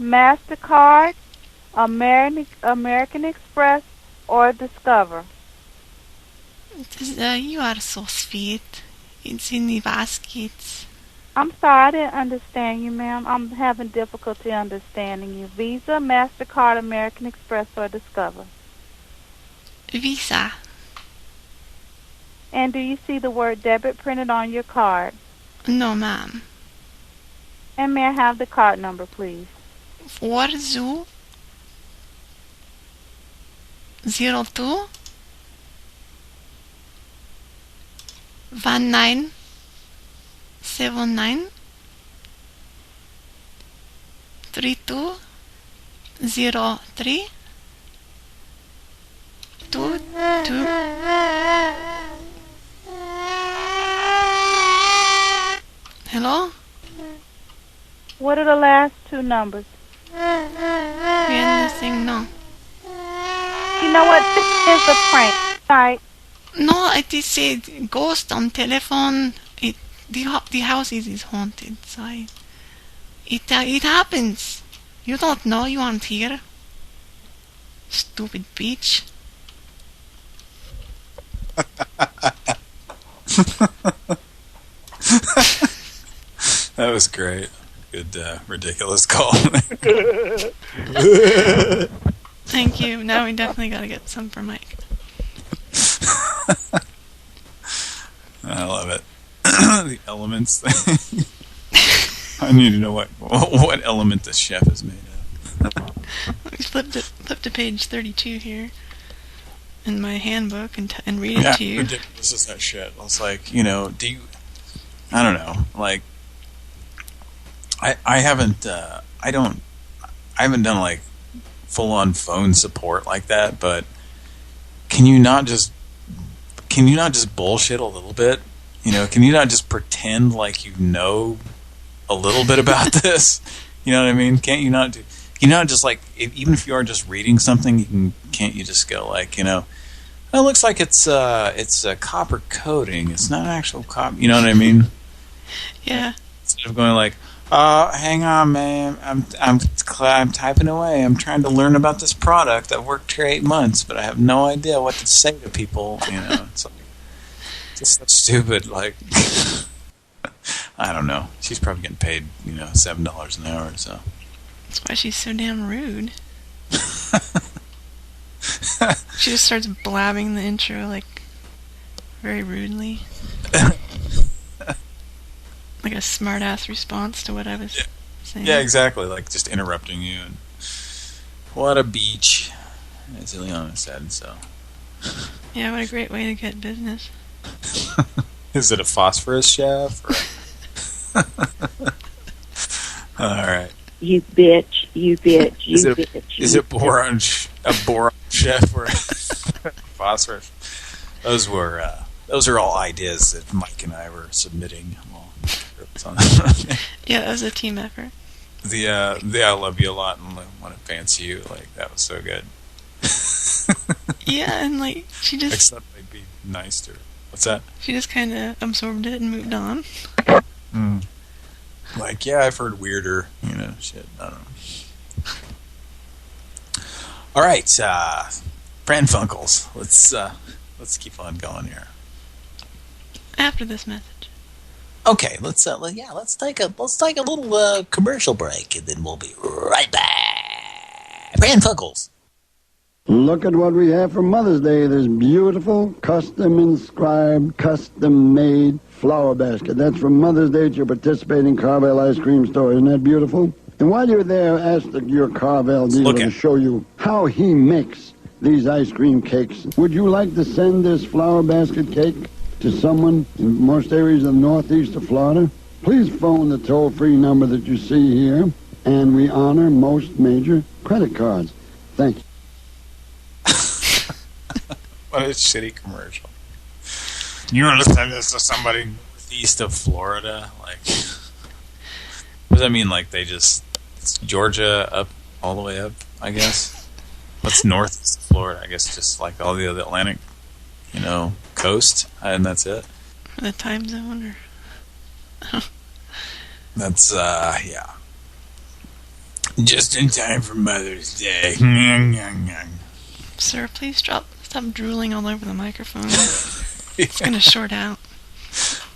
MasterCard, American Express, or Discover. You are so sweet. It's in the baskets. I'm sorry, I didn't understand you, ma'am. I'm having difficulty understanding you. Visa, MasterCard, American Express, or Discover? Visa. And do you see the word debit printed on your card? No, ma'am. And may I have the card number, please? 40 02 1979 3203 22. Hello? What are the last 2 numbers? We anything? No. You know what? This is a prank, right? No, it is a ghost on telephone. The house is haunted. So it happens. You don't know. You aren't here. Stupid bitch. That was great. Good, ridiculous call. Thank you. Now we definitely gotta get some for Mike. I love it. The elements thing. I need to know what element this chef is made of. Let me flip to page 32 here in my handbook and read it to you. Ridiculous is that shit. I was like, you know, I don't know, like, I haven't done like full-on phone support like that, but can you not just bullshit a little bit? You know, can you not just pretend like you know a little bit about this? You know what I mean? Can't you not just like, even if you are just reading something, can't you just go like, you know, it looks like it's a copper coating. It's not actual copper. You know what I mean? Yeah. Instead of going like, hang on, man, I'm typing away. I'm trying to learn about this product. I've worked here 8 months, but I have no idea what to say to people. You know, it's like, just so stupid. Like, I don't know. She's probably getting paid, you know, $7 an hour. So that's why she's so damn rude. She just starts blabbing the intro like very rudely. Like a smart-ass response to what I was saying. Yeah, exactly. Like just interrupting you. And what a beach, as Ileana said. So. Yeah, what a great way to get business. Is it a phosphorus chef? All right. You bitch. You bitch. You bitch. Is it boron? A boron chef or phosphorus? Those are all ideas that Mike and I were submitting. Yeah, that was a team effort. The I love you a lot and want to fancy you, like that was so good. Yeah, and like she just except they'd be nice to her. What's that? She just kind of absorbed it and moved on. Like, yeah, I've heard weirder, you know, shit. I don't know. All right, Pran Funkels. Let's keep on going here. After this message. Okay, let's take a little commercial break, and then we'll be right back. Pran Funkels. Look at what we have for Mother's Day. This beautiful, custom-inscribed, custom-made flower basket. That's for Mother's Day at your participating Carvel ice cream store. Isn't that beautiful? And while you're there, ask your Carvel dealer to show you how he makes these ice cream cakes. Would you like to send this flower basket cake to someone in most areas of the northeast of Florida? Please phone the toll-free number that you see here, and we honor most major credit cards. Thank you. What a shitty commercial. You want to send this to somebody northeast of Florida? Like, what does that mean? Like it's Georgia up all the way up, I guess? What's northeast of Florida? I guess just like all the other Atlantic, you know, coast, and that's it. The time zone, or that's yeah. Just in time for Mother's Day. Sir, please stop drooling all over the microphone. It's gonna short out.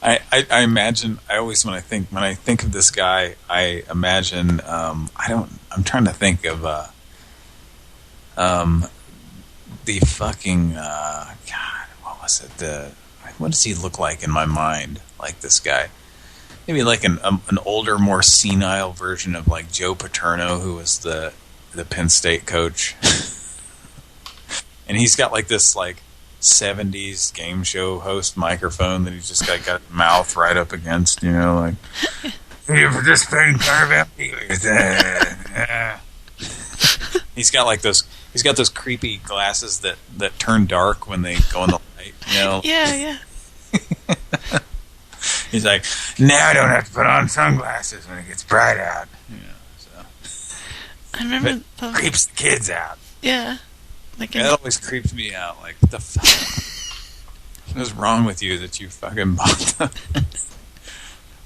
I imagine, when I think of this guy, I imagine I'm trying to think of the fucking God, what was it? What does he look like in my mind? Like this guy, maybe like an older, more senile version of like Joe Paterno, who was the Penn State coach, and he's got like this like 70s game show host microphone that he's just got his mouth right up against, you know, like you're participating Carvel. He's got like those. He's got those creepy glasses that turn dark when they go in the light, you know? Yeah. He's like, now I don't have to put on sunglasses when it gets bright out. You know, so. I remember it creeps the kids out. Yeah. Like that always creeps me out. Like, what the fuck? What is wrong with you that you fucking bought them?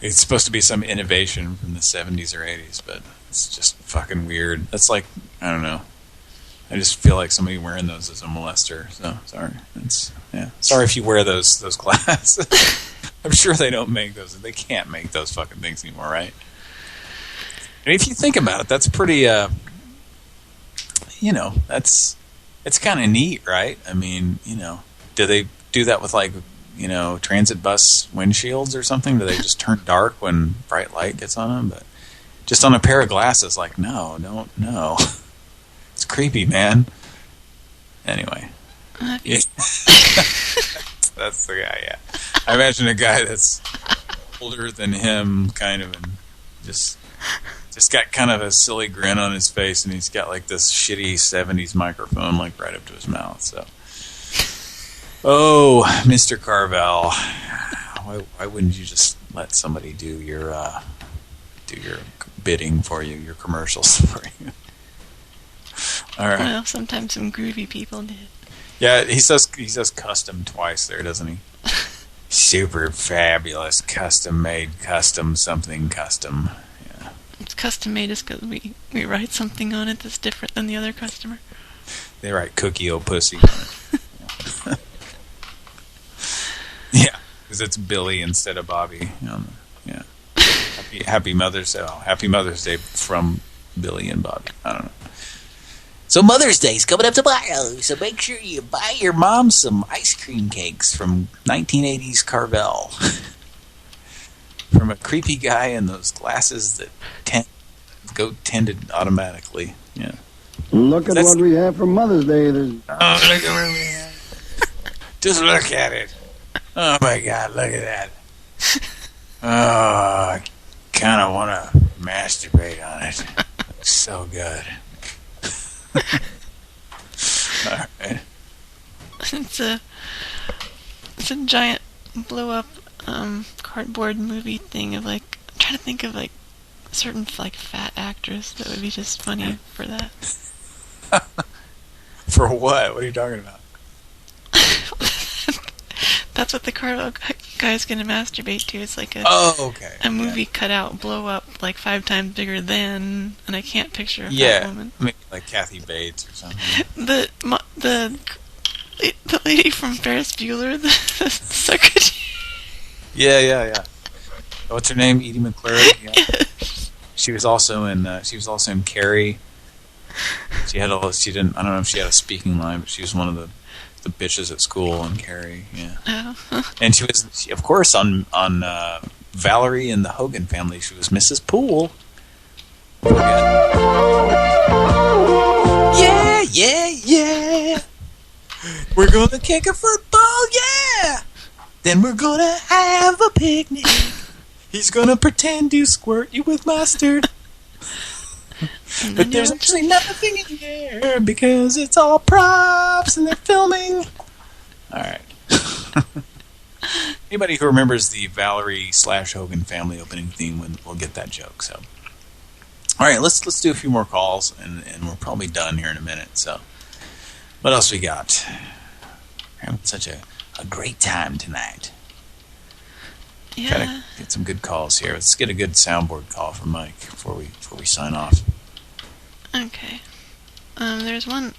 It's supposed to be some innovation from the 70s or 80s, but it's just fucking weird. That's like, I don't know. I just feel like somebody wearing those is a molester. So sorry. Sorry if you wear those glasses. I'm sure they don't make those. They can't make those fucking things anymore, right? And if you think about it, that's pretty. You know, it's kind of neat, right? I mean, you know, do they do that with like transit bus windshields or something? Do they just turn dark when bright light gets on them? But just on a pair of glasses, like, no. It's creepy, man. Anyway. Yeah. That's the guy, yeah. I imagine a guy that's older than him, kind of, and just got kind of a silly grin on his face, and he's got like this shitty 70s microphone like right up to his mouth. So, oh, Mr. Carvel, why wouldn't you just let somebody do your bidding for you, your commercials for you? All right. Well, sometimes some groovy people did. Yeah, he says custom twice there, doesn't he? Super fabulous, custom made, custom something, custom. Yeah. It's custom made just because we write something on it that's different than the other customer. They write cookie o pussy on it. Yeah, because it's Billy instead of Bobby. Yeah. Happy Mother's Day. Oh, Happy Mother's Day from Billy and Bobby. I don't know. So Mother's Day's coming up tomorrow, so make sure you buy your mom some ice cream cakes from 1980s Carvel. From a creepy guy in those glasses that go tinted automatically. Yeah. Look at what we have for Mother's Day. Oh, look at what we have. Just look at it. Oh my God, look at that. Oh, I kind of want to masturbate on it. Looks so good. All right. It's a giant blow up cardboard movie thing of like, I'm trying to think of like a certain like fat actress that would be just funny for that. For what? What are you talking about? That's what the Carvel guy's gonna masturbate to. It's like a a movie cut out, blow up like 5 times bigger than, and I can't picture a fat woman. Maybe like Kathy Bates or something. The lady from Ferris Bueller, the secretary. Yeah. What's her name? Edie McClure. Yeah. She was also in Carrie. She had she didn't. I don't know if she had a speaking line, but she was one of the bitches at school in Carrie. Yeah. Oh. And she was, of course, on Valerie and the Hogan Family. She was Mrs. Poole. Yeah. We're gonna kick a football, yeah. Then we're gonna have a picnic. He's gonna pretend to squirt you with mustard. But there's actually nothing in there because it's all props and they're filming. Alright. Anybody who remembers the Valerie/Hogan Family opening theme will get that joke. So, alright, let's do a few more calls and we're probably done here in a minute. So, what else we got? We're having such a great time tonight. Yeah. Gotta get some good calls here. Let's get a good soundboard call from Mike before we sign off. Okay. There's one.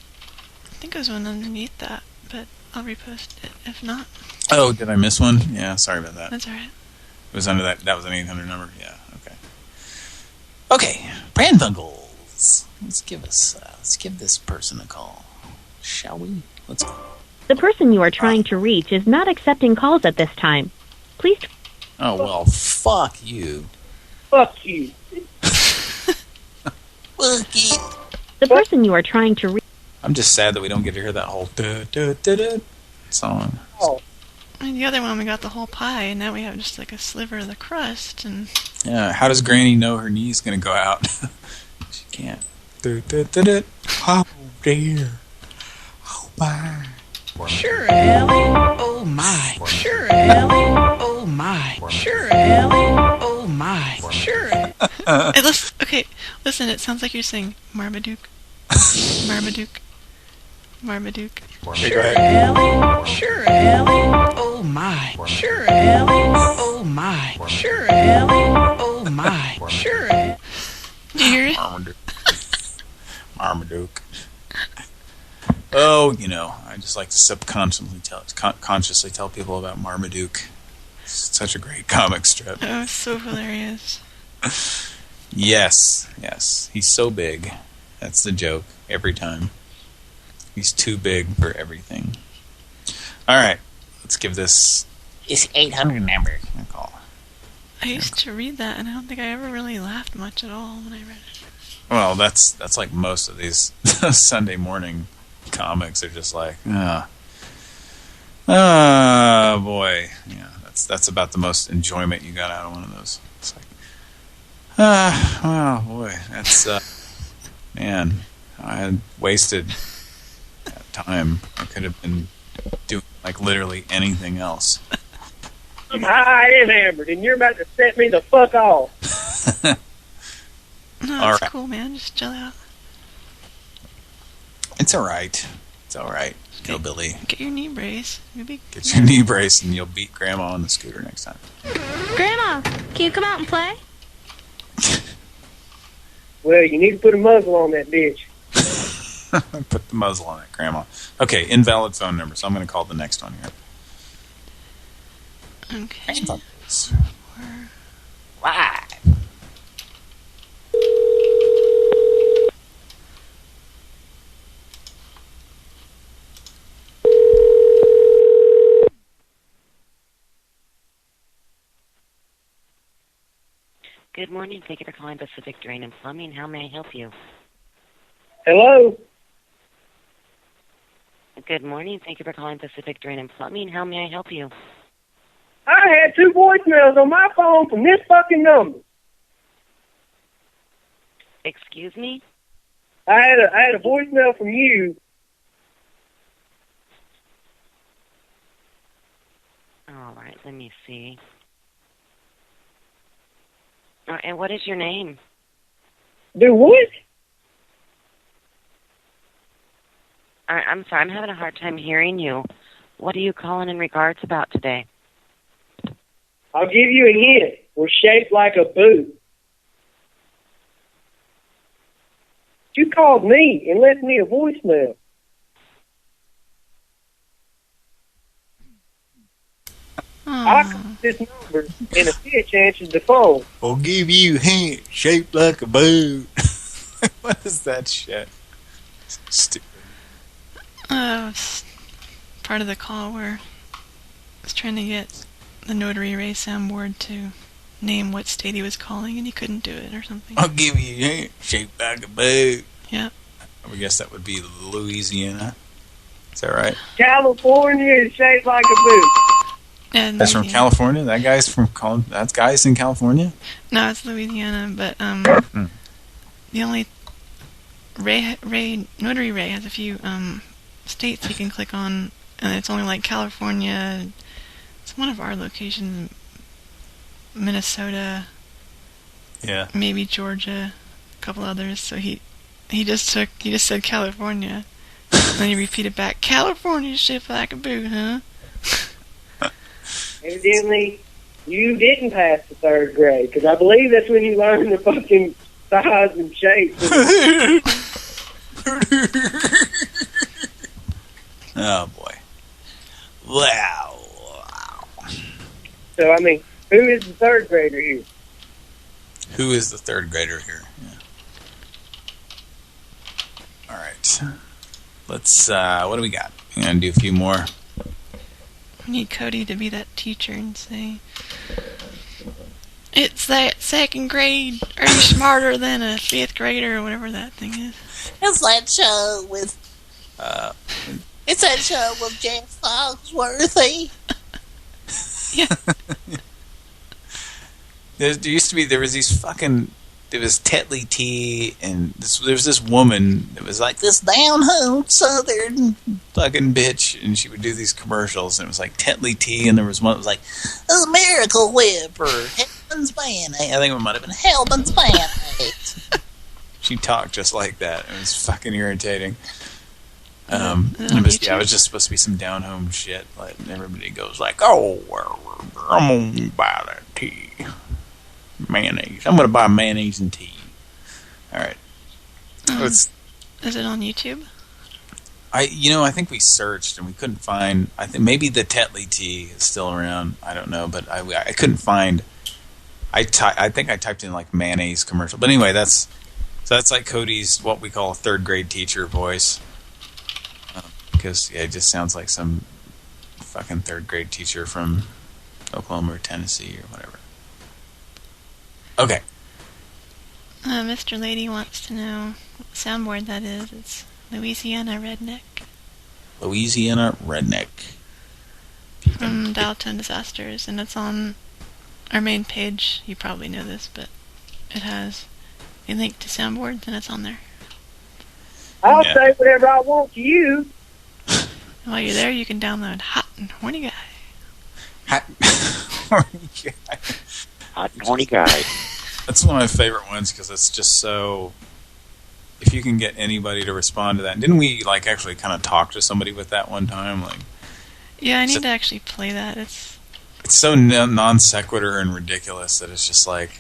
I think there's one underneath that, but I'll repost it if not. Oh, did I miss one? Yeah, sorry about that. That's alright. It was under that. That was an 800 number. Yeah. Okay. Okay. Pran Funkels. Let's give this person a call, shall we? Let's go. The person you are trying to reach is not accepting calls at this time. Please. Oh well, fuck you. Fuck you. The person you are trying to reach. I'm just sad that we don't get to hear that whole song. Oh. And the other one, we got the whole pie, and now we have just like a sliver of the crust. And yeah, how does Granny know her knee's gonna go out? She can't. Oh dear. Oh my. Sure, Ellie. Oh my. Sure, Ellie. Oh my. Sure, Ellie. Oh my. Sure. Hey, listen. It sounds like you're saying Marmaduke. Marmaduke. Marmaduke. Sure, Ellie. Sure, Ellie. Oh my. Sure, Ellie. Oh my. Sure, Ellie. Oh my. Sure. Did you hear it? Marmaduke. Oh, I just like to consciously tell people about Marmaduke. It's such a great comic strip. Oh, it's so hilarious. Yes. He's so big. That's the joke every time. He's too big for everything. All right, let's give this This 800 number. I used to read that, and I don't think I ever really laughed much at all when I read it. Well, that's like most of these Sunday morning comics are just like, boy. Yeah, that's about the most enjoyment you got out of one of those. It's like, oh boy, that's man, I had wasted that time. I could have been doing like literally anything else. I'm high and hammered, and you're about to set me the fuck off. No, All it's right. cool, man. Just chill out. It's all right. It's all right, hillbilly. Get your knee brace. Maybe. Get your knee brace, and you'll beat Grandma on the scooter next time. Grandma, can you come out and play? Well, you need to put a muzzle on that bitch. Put the muzzle on it, Grandma. Okay, invalid phone number, so I'm going to call the next one here. Okay. Why? Good morning. Thank you for calling Pacific Drain and Plumbing. How may I help you? Hello? Good morning. Thank you for calling Pacific Drain and Plumbing. How may I help you? I had 2 voicemails on my phone from this fucking number. Excuse me? I had a voicemail from you. All right. Let me see. And what is your name? Do what? I'm sorry. I'm having a hard time hearing you. What are you calling in regards about today? I'll give you a hint. We're shaped like a boot. You called me and left me a voicemail. I called this number and a bitch answered the phone. I'll give you a hint shaped like a boot. What is that shit? Stupid. It's part of the call where I was trying to get the Notary Ray soundboard to name what state he was calling, and he couldn't do it or something. I'll give you a hint shaped like a boot. Yeah. I guess that would be Louisiana. Is that right? California is shaped like a boot. And That's from California? That guy's from that guy's in California? No, it's Louisiana, but the only Notary Ray has a few states you can click on, and it's only like California. It's one of our locations, Minnesota. Yeah. Maybe Georgia, a couple others. So he just said California, and then he repeated back, California shaped like a boot, huh? Evidently, you didn't pass the 3rd grade, because I believe that's when you learned the fucking size and shape. Oh, boy. Wow. So, I mean, who is the 3rd grader here? Who is the 3rd grader here? Yeah. All right. Let's, what do we got? I'm going to do a few more. We need Cody to be that teacher and say, it's that 2nd grade. Are you smarter than a 5th grader or whatever that thing is? It's that show with Jeff Foxworthy. Yeah. There was these fucking, there was Tetley T, and there was this woman that was like this down-home southern fucking bitch, and she would do these commercials, and it was like Tetley T, and there was one that was like, a Miracle Whip, or Hellman's Mayonnaise. I think it might have been Hellman's Mayonnaise. She talked just like that. It was fucking irritating. It was just supposed to be some down-home shit. Like, everybody goes like, oh, I'm gonna buy that tea. Mayonnaise. I'm gonna buy mayonnaise and tea. All right. Is it on YouTube? I think we searched and we couldn't find. I think maybe the Tetley tea is still around. I don't know, but I couldn't find. I think I typed in like mayonnaise commercial. But anyway, that's like Cody's what we call a 3rd grade teacher voice. Because it just sounds like some fucking 3rd grade teacher from Oklahoma or Tennessee or whatever. Okay. Mr. Lady wants to know what soundboard that is. It's Louisiana Redneck. Louisiana Redneck. From Dial-Tone Disasters, and it's on our main page. You probably know this, but it has a link to soundboards, and it's on there. I'll say whatever I want to you. While you're there, you can download Hot and Horny Guy. Hot Horny Guy. Hot and Horny Guy. That's one of my favorite ones because it's just so... If you can get anybody to respond to that. Didn't we like actually kind of talk to somebody with that one time? Like, yeah, I need to actually play that. It's so non sequitur and ridiculous that it's just like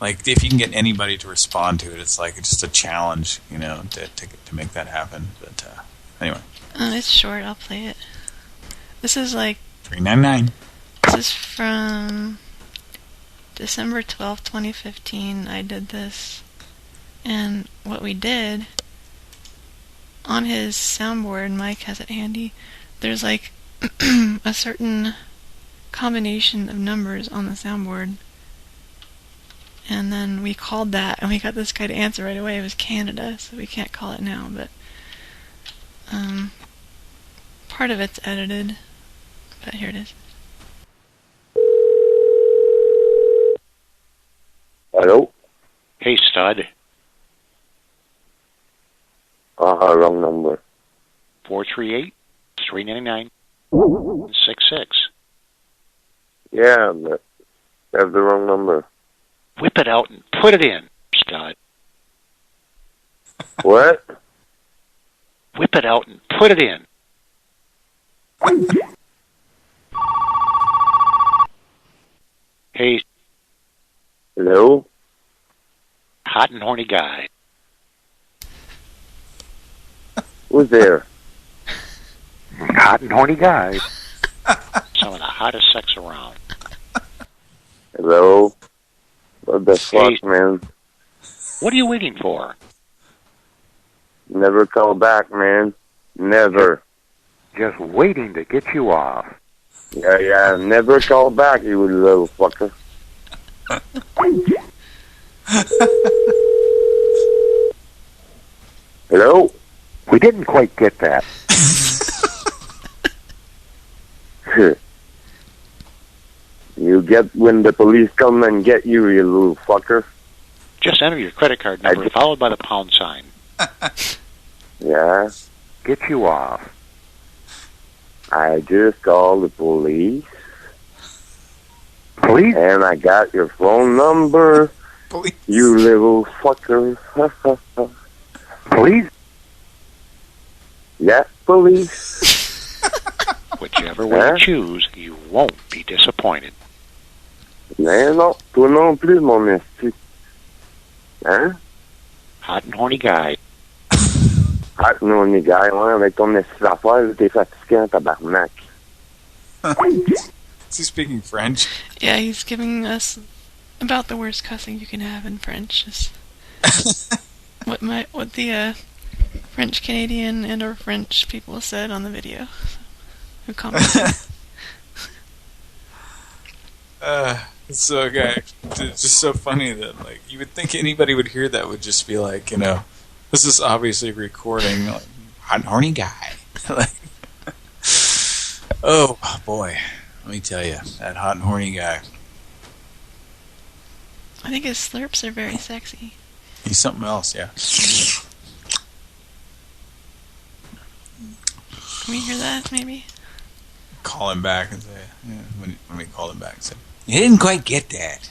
if you can get anybody to respond to it, it's like it's just a challenge, you know, to make that happen. But anyway, it's short. I'll play it. This is like $3.99. This is from December 12th, 2015. I did this, and what we did on his soundboard, Mike has it handy. There's like a certain combination of numbers on the soundboard, and then we called that, and we got this guy to answer right away. It was Canada, so we can't call it now, but part of it's edited, but here it is. Hello? Hey, stud. Wrong number. 438-399-66. Yeah, but I have the wrong number. Whip it out and put it in, stud. What? Whip it out and put it in. Hey. Hello? Hot and Horny Guy. Who's there? Hot and Horny Guy. Some of the hottest sex around. Hello? What the fuck, man? What are you waiting for? Never call back, man. Never. Just waiting to get you off. Yeah, never call back, you little fucker. Hello? We didn't quite get that. You get when the police come and get you, you little fucker. Just enter your credit card number followed by the pound sign. Yeah? Get you off. I just called the police. Police? And I got your phone number. Police? You little fucker. Police? Yeah, police. Whichever way you choose, you won't be disappointed. Mais non, toi non plus, mon esti. Hein? Hot and Horny Guy. Hot and Horny Guy, ouais, avec ton esti d'affaires, t'es fatiguant, tabarnak. Is he speaking French? Yeah, he's giving us about the worst cussing you can have in French. Just what the French Canadian and or French people said on the video. Who commented? So okay, it's just so funny that like you would think anybody would hear that would just be like, you know, this is obviously recording like, Hot and Horny Guy. Like, oh boy, let me tell you, that Hot and Horny Guy. I think his slurps are very sexy. He's something else, yeah. Can we hear that, maybe? Call him back and say, yeah, when we call him back and say, you didn't quite get that.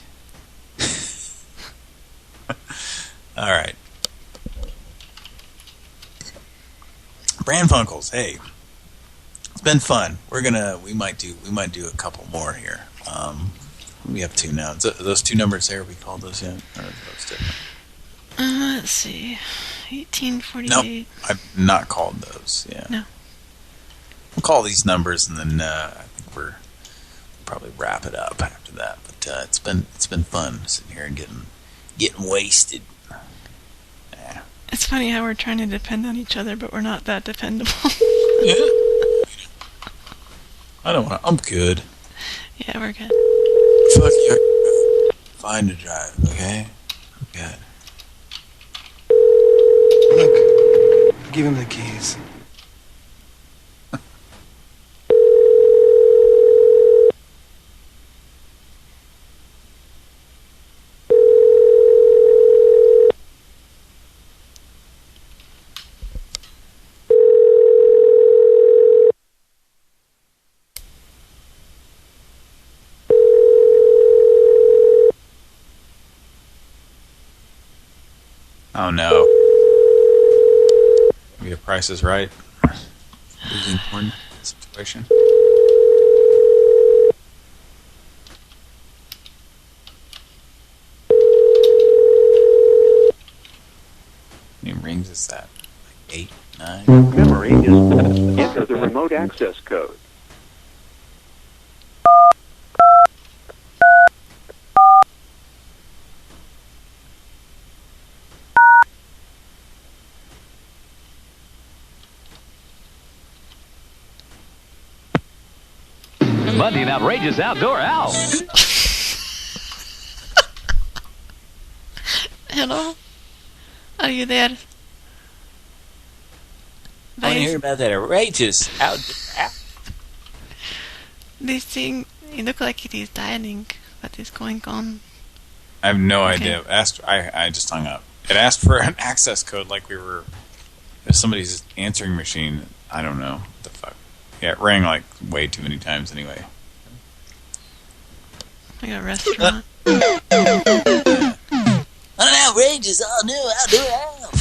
All right. Pran Funkels, hey. It's been fun. We might do a couple more here. We have two now. Those two numbers there, we called those yet? Or those two? Let's see. 1848. Nope, I've not called those, yeah. No. We'll call these numbers and then I think we'll probably wrap it up after that. But it's been fun sitting here and getting wasted. Yeah. It's funny how we're trying to depend on each other, but we're not that dependable. Yeah. I don't want. I'm good. Yeah, we're good. Fuck you. Fine to drive, okay? Good. Look, give him the keys. Oh no. Maybe the Price is Right. Losing porn situation. How many rings is that? Like 8, 9? Memory is best. Enter the remote access code. Monday and outrageous outdoor owl. Hello? Are you there? I want to hear about that outrageous outdoor owl. This thing, it looks like it is dialing. What is going on? I have no idea. I just hung up. It asked for an access code like we were somebody's answering machine. I don't know. What the fuck? Yeah, it rang like way too many times anyway. Like a restaurant. An outrageous all-new outdoor owl.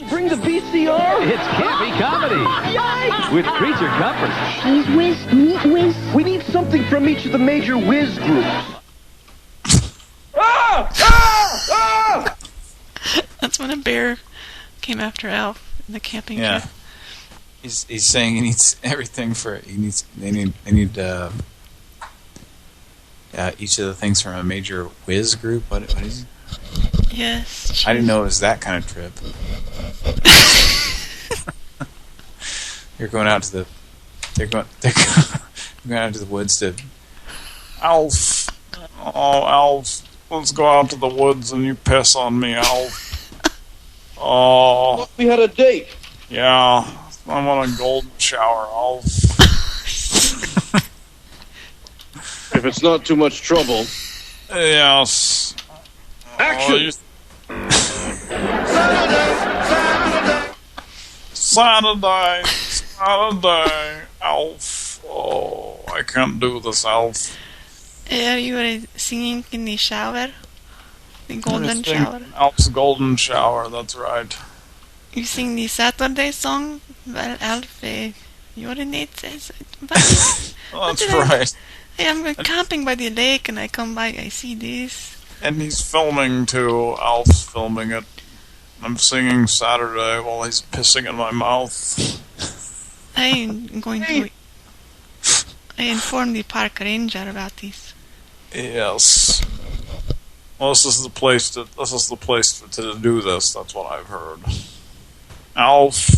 Bring the VCR. It's campy comedy. With creature comforts. Please whiz, meet whiz. We need something from each of the major whiz groups. That's when a bear came after Alf in the camping trip. He's saying he needs everything for they need each of the things from a major whiz group. What is it? Yes. Geez. I didn't know it was that kind of trip. You're going out to the they're going out to the woods to Alf. Oh, Alf, let's go out to the woods and you piss on me, Alf. Oh, We had a date. yeah, I want a golden shower, Alf. If it's not too much trouble. Yes. Action! Saturday, Alf. Oh, I can't do this, Alf. Are you singing in the shower? The golden shower? Alf's golden shower, that's right. You sing the Saturday song? Well, Alf, urinates. That's right. I'm camping by the lake and I come by, I see this. And he's filming too. Alf's filming it. I'm singing Saturday while he's pissing in my mouth. I'm going to... I informed the park ranger about this. Yes. Well, this is the place to do this. That's what I've heard. Alf,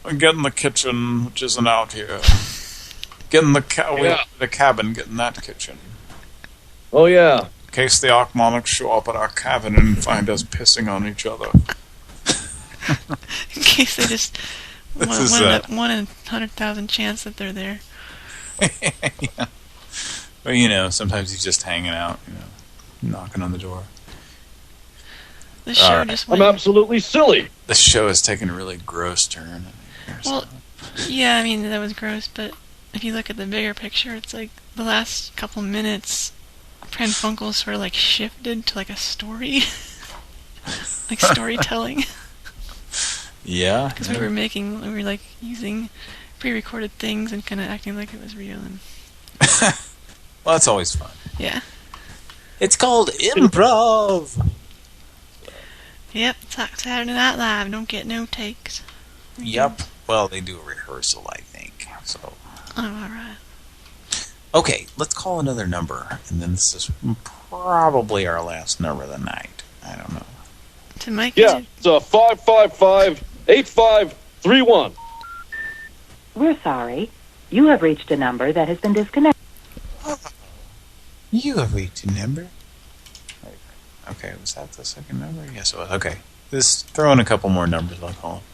get in the kitchen, which isn't out here. Get in the cabin. Get in that kitchen. Oh yeah. In case the Achmonics show up at our cabin and find us pissing on each other. In case they just one in 100,000 chance that they're there. Yeah. But you know, sometimes he's just hanging out, you know, knocking on the door. The show just I'm absolutely silly. The show has taken a really gross turn. Well, yeah, I mean, that was gross, but if you look at the bigger picture, it's like the last couple minutes, Pran Funkels sort of like shifted to like a story. Like storytelling. Yeah. Because we were like using pre-recorded things and kind of acting like it was real. And well, that's always fun. Yeah. It's called improv. Yep, Saturday Night Live. Don't get no takes. Yep. Well, they do a rehearsal, I think. So. Oh, all right. Okay, let's call another number, and then this is probably our last number of the night. I don't know. To Mike. Yeah, it's 555-8531. We're sorry. You have reached a number that has been disconnected. You have reached a number. Okay, was that the second number? Yes, it was. Okay. Just throw in a couple more numbers, I'll call them.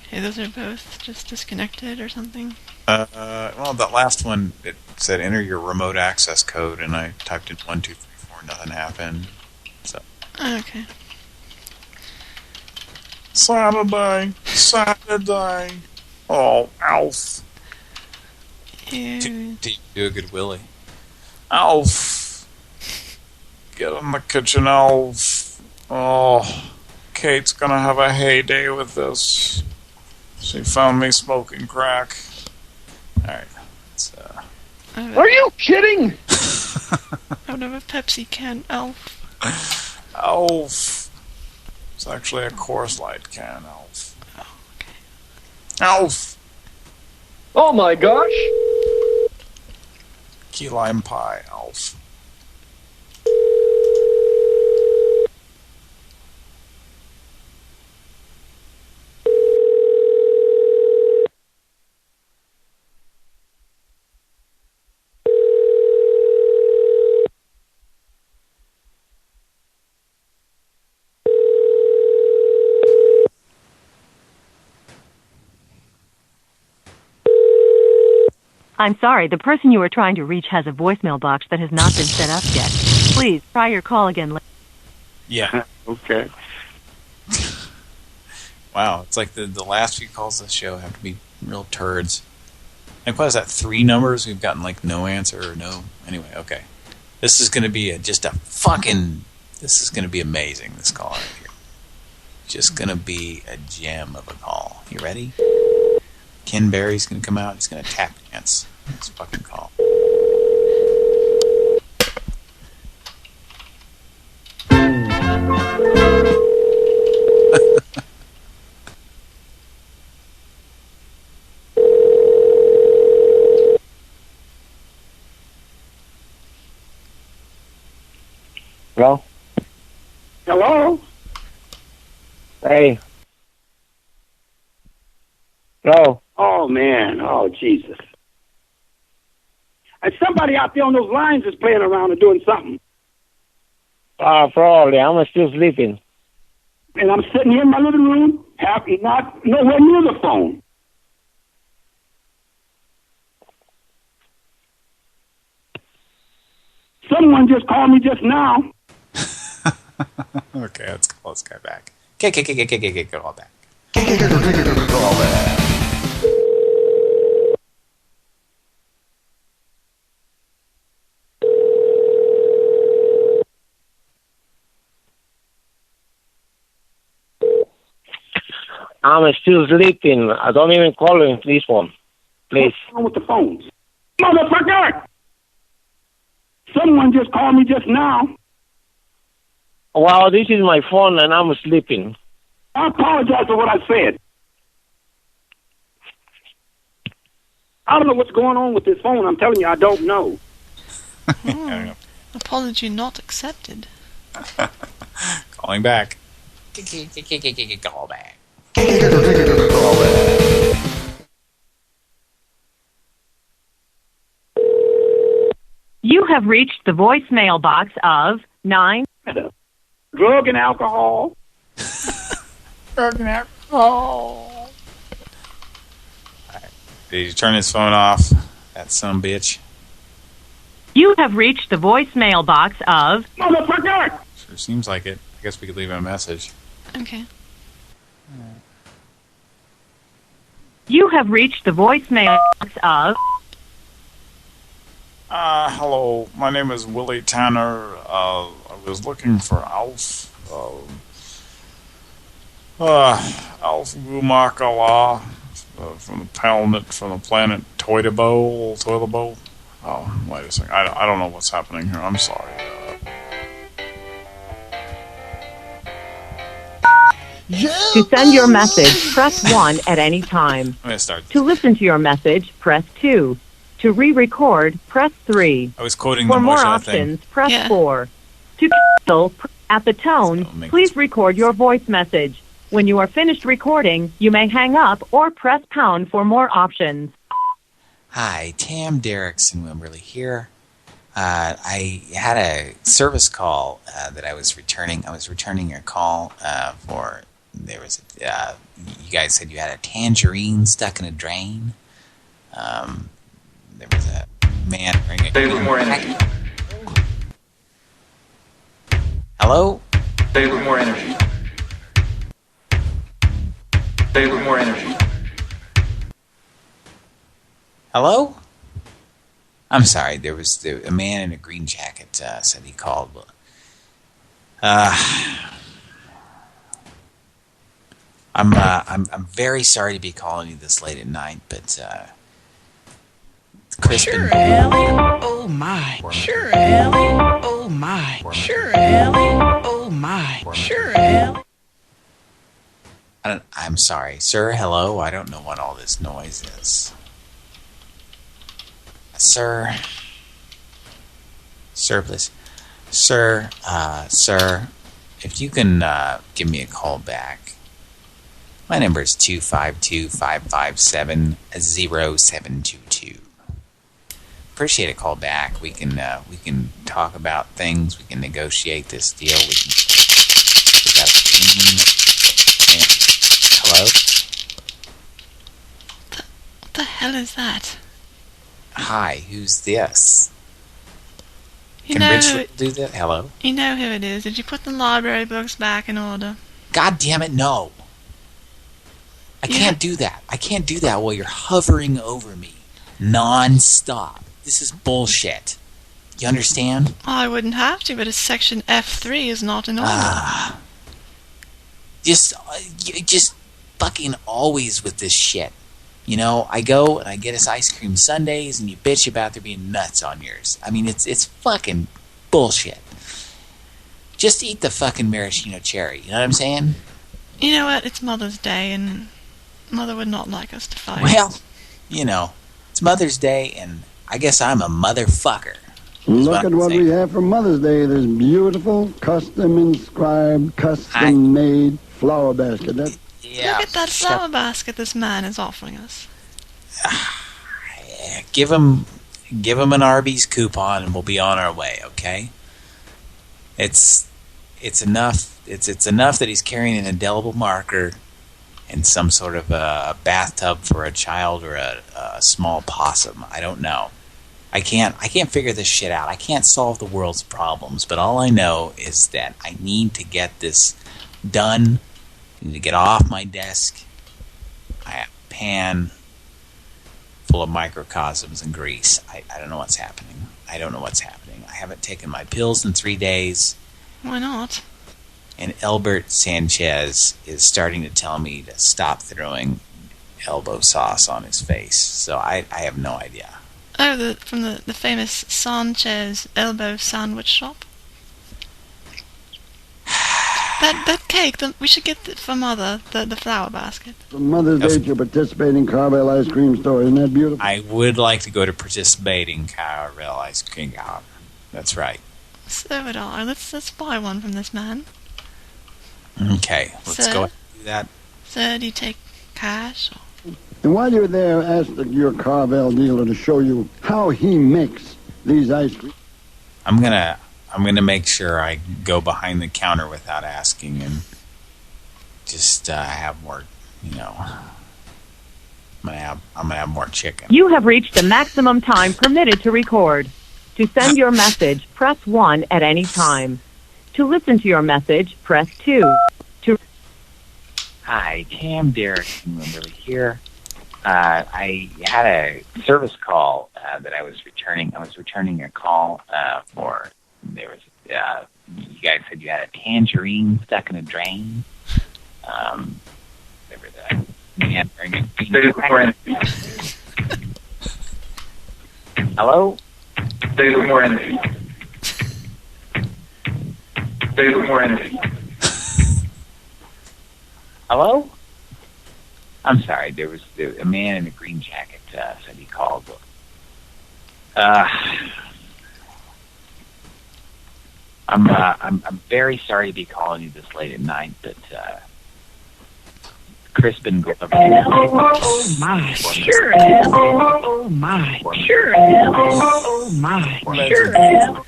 Okay, those are both just disconnected or something? Well, that last one, it said enter your remote access code, and I typed in 1, 2, 3, 4, nothing happened. So. Okay. Saturday. Oh, Alf. Do you do a good Willie? Alf. Get in the kitchen, Alf. Oh, Kate's gonna have a heyday with this. She found me smoking crack. Alright. Are you kidding? Out of a Pepsi can, Alf. Alf. It's actually a Coors Light can, Alf. Oh, okay. Alf. Oh my gosh. Key lime pie, Alf. I'm sorry, the person you are trying to reach has a voicemail box that has not been set up yet. Please try your call again later. Yeah. Okay. Wow, it's like the last few calls of the show have to be real turds. Like, what is that, 3 numbers? We've gotten, like, no answer or no... Anyway, okay. This is going to be just a fucking... This is going to be amazing, this call right here. Just going to be a gem of a call. You ready? Ken Berry's going to come out. He's going to tap dance this fucking call. Hello? Hello? Hey. Hello? Oh, man. Oh, Jesus. And somebody out there on those lines is playing around and doing something. Probably. I'm still sleeping. And I'm sitting here in my living room, happy, not nowhere near the phone. Someone just called me just now. Okay, let's call this guy back. Call back. Call back. I'm still sleeping. I don't even call in this one. Please. What's wrong with the phones? Motherfucker! Someone just called me just now. Well, this is my phone and I'm sleeping. I apologize for what I said. I don't know what's going on with this phone. I'm telling you, I don't know. Apology not accepted. Calling back. Call back. You have reached the voicemail box of 9. Drug and alcohol. Drug and alcohol. Did you turn his phone off? That son bitch. You have reached the voicemail box of... Motherfucker! Sure seems like it. I guess we could leave him a message. Okay. You have reached the voicemail box of... Hello. My name is Willie Tanner. I was looking for Alf. Alf Gumakala from the planet Toilet. Oh, wait a second. I don't know what's happening here. I'm sorry. To send your message, press 1 at any time. I'm going to start. To listen to your message, press 2. To re-record, press 3. I was quoting For the more Moisha options, thing. press 4. To cancel, at the tone, please record your voice message. When you are finished recording, you may hang up or press pound for more options. Hi, Tam Derrickson Wimberly here. I had a service call that I was returning. I was returning a call for. There was you guys said you had a tangerine stuck in a drain. There was a man wearing a green jacket. Hello? Say it with more energy. Say it with more energy. Hello? I'm sorry. There was a man in a green jacket said he called. I'm very sorry to be calling you this late at night, but Crispin. Sure, Ellie. Oh my. Sure, Ellie. Oh my. Sure, Ellie. Oh my. Sure, Ellie. I'm sorry, sir. Hello. I don't know what all this noise is. Sir, please. Sir, if you can give me a call back. My number is 252-557-0722. Appreciate a call back. We can talk about things. We can negotiate this deal. We can. Hello? What the hell is that? Hi, who's this? You Can know Richard do that? Hello? You know who it is. Did you put the library books back in order? God damn it, no. I can't do that. I can't do that while you're hovering over me non-stop. This is bullshit. You understand? I wouldn't have to, but it's section F3 is not in order. Just fucking always with this shit. You know, I go and I get us ice cream sundaes and you bitch about there being nuts on yours. I mean, it's fucking bullshit. Just eat the fucking maraschino cherry. You know what I'm saying? You know what? It's Mother's Day and Mother would not like us to fight. Well, you know, it's Mother's Day and I guess I'm a motherfucker. Look at what we have for Mother's Day. There's beautiful, custom-inscribed, custom-made flower basket. Yeah. Look at that flower basket this man is offering us. Give him an Arby's coupon and we'll be on our way, okay? It's enough. It's enough that he's carrying an indelible marker and some sort of a bathtub for a child or a small possum. I don't know. I can't figure this shit out. I can't solve the world's problems, but all I know is that I need to get this done. I need to get off my desk. I have a pan full of microcosms and grease. I don't know what's happening. I don't know what's happening. I haven't taken my pills in 3 days. Why not? And Albert Sanchez is starting to tell me to stop throwing elbow sauce on his face. So I have no idea. Oh, from the famous Sanchez elbow sandwich shop? That cake, we should get it for Mother, the flower basket. For Mother's Day at your participating Carvel ice cream store. Isn't that beautiful? I would like to go to participating Carvel ice cream. That's right. So would I. Let's buy one from this man. Okay, let's go ahead and do that. Sir, do you take cash? And while you're there, ask your Carvel dealer to show you how he makes these ice cream. I'm gonna make sure I go behind the counter without asking and just have more, you know. I'm gonna have more chicken. You have reached the maximum time permitted to record. To send your message, press 1 at any time. To listen to your message, press 2. Hi, Cam, Derek, and Kimberly here. I had a service call that I was returning. I was returning a call for. There was you guys said you had a tangerine stuck in a drain. There was a man wearing a green. Hello. Say it with more energy. Say it with more energy. Hello? I'm sorry, there was a man in a green jacket said he called. I'm very sorry to be calling you this late at night, but Crispin Glover. Oh my, sure am. Oh my, sure am. Oh my, sure am.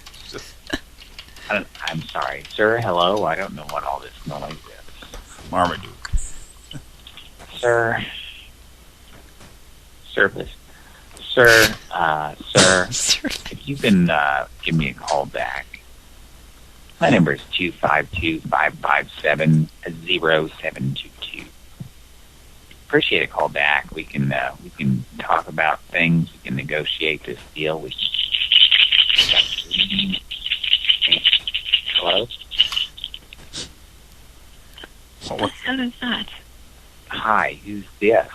I'm sorry, sir. Hello. I don't know what all this noise is. Marmaduke. Sir. Service. Sir, if you can give me a call back. My number is 252-557-0722. Appreciate a call back. We can talk about things. We can negotiate this deal. Hello? What the hell is that? Hi, who's this?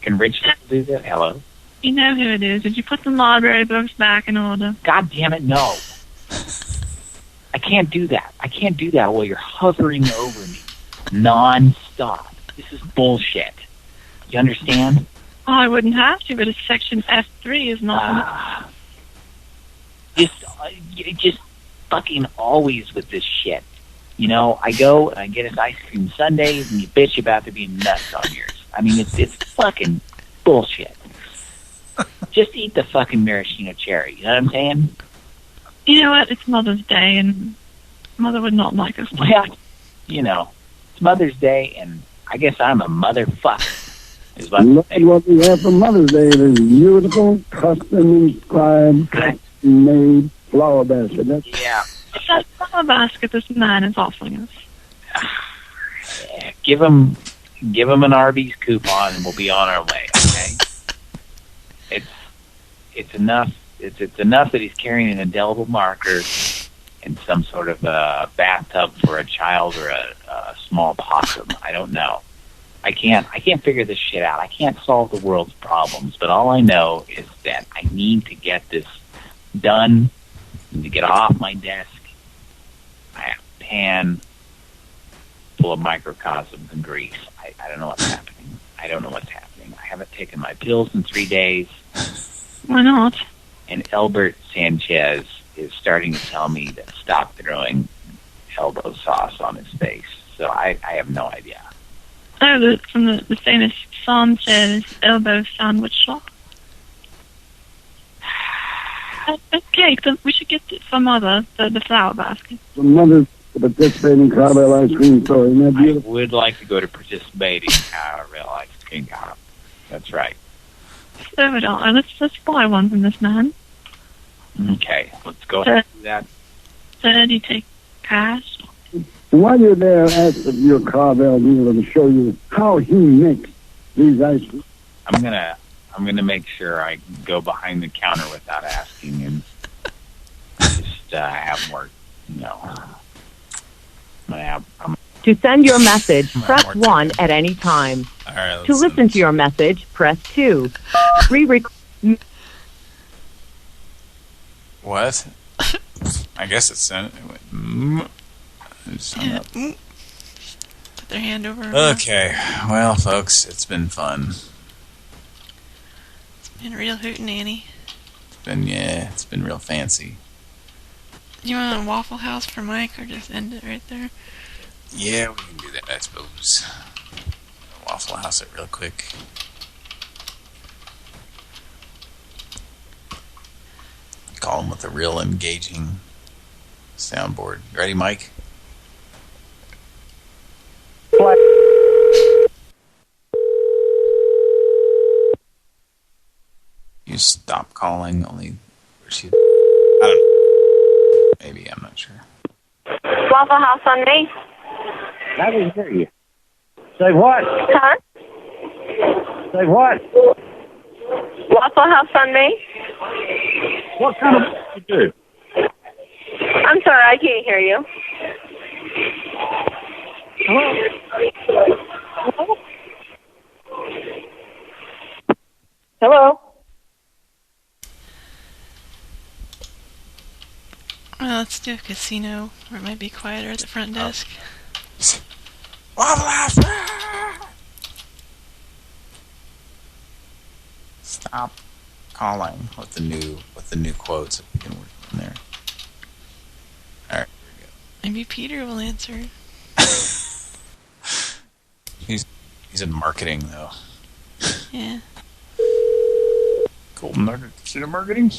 Can Rich do that? Hello? You know who it is. Did you put the library books back in order? God damn it, no. I can't do that. I can't do that while you're hovering over me non-stop. This is bullshit. You understand? Oh, I wouldn't have to, but a section F3 is not... Just fucking always with this shit. You know, I go and I get his ice cream sundaes and you bitch about there being nuts on yours. I mean, it's fucking bullshit. Just eat the fucking maraschino cherry. You know what I'm saying? You know what? It's Mother's Day, and Mother would not like us. Well, you know, it's Mother's Day, and I guess I'm a motherfucker. Look at what we have for Mother's Day. This beautiful, custom-inscribed, custom-made flower basket. Yeah. It's that flower basket this man is offering us. Give him an Arby's coupon, and we'll be on our way. Okay. It's enough. It's enough that he's carrying an indelible marker in some sort of a bathtub for a child or a small possum. I don't know. I can't figure this shit out. I can't solve the world's problems, but all I know is that I need to get this done. I need to get off my desk. I have a pan full of microcosms and grease. I don't know what's happening. I haven't taken my pills in 3 days. Why not? And Albert Sanchez is starting to tell me to stop throwing elbow sauce on his face. So I have no idea. Oh, from the famous Sanchez elbow sandwich shop. Okay, so we should get it for Mother, the flower basket. For Mother's participating Carvel ice cream store. Isn't that beautiful? I would like to go to participating Carvel ice cream shop. That's right. So would I. Let's buy one from this man. Okay, let's go ahead and do that. So do you take cash? While you're there, ask your Carvel dealer to show you how he makes these ice cream. I'm gonna make sure I go behind the counter without asking and just have more, you know. To send your message, press 1 at any time. All right, to listen to your message, press 2. What? I guess it sent. It went. I just hung up. Put their hand over. Okay, well, folks, it's been fun. It's been real hootenanny. It's been real fancy. You want a Waffle House for Mike, or just end it right there? Yeah, we can do that, I suppose. Waffle House it real quick. Call him with a real engaging soundboard. You ready, Mike? You stop calling, only... I don't know. Maybe, I'm not sure. Waffle House on me. I didn't hear you. Say what? Huh? Say what? Waffle House on me. What kind of you do? I'm sorry, I can't hear you. Hello? Hello? Well, let's do a casino, where it might be quieter at the front desk. Waffle House! Stop calling with the new quotes if we can work in there. All right, here we go. Maybe Peter will answer. He's in marketing, though. Yeah. Golden Nugget Casino Marketing.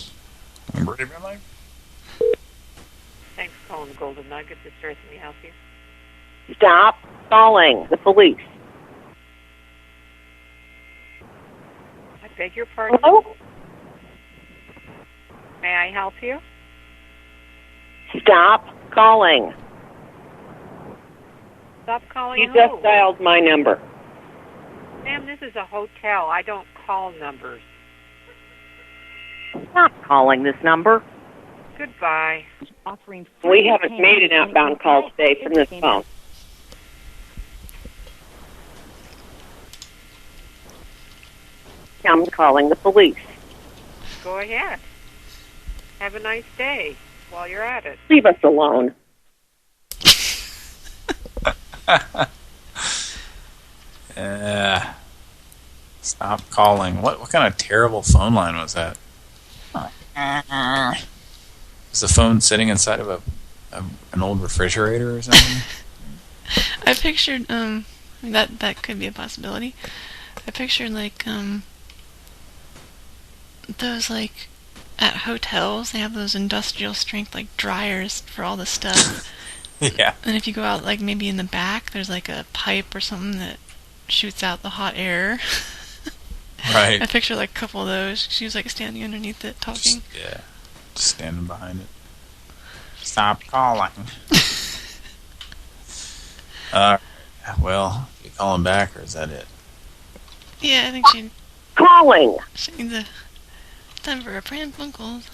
I'm Brady Van Life. Thanks for calling the Golden Nugget. This is Earth. May I help you? Stop calling the police. I beg your pardon? Hello? May I help you? Stop calling. Stop calling You who? just dialed my number. Ma'am, this is a hotel. I don't call numbers. Stop calling this number. Goodbye. We haven't made an outbound call today from this phone. I'm calling the police. Go ahead. Have a nice day while you're at it. Leave us alone. Stop calling. What kind of terrible phone line was that? Is the phone sitting inside of an old refrigerator or something? I pictured that could be a possibility. I pictured like those like at hotels they have those industrial strength like dryers for all the stuff. Yeah. And if you go out like maybe in the back, there's like a pipe or something that shoots out the hot air. Right. I picture like a couple of those. She was like standing underneath it talking. Just standing behind it. Stop calling. Well, you calling back or is that it? Yeah, I think she calling. She needs a time for a Pran Funkels.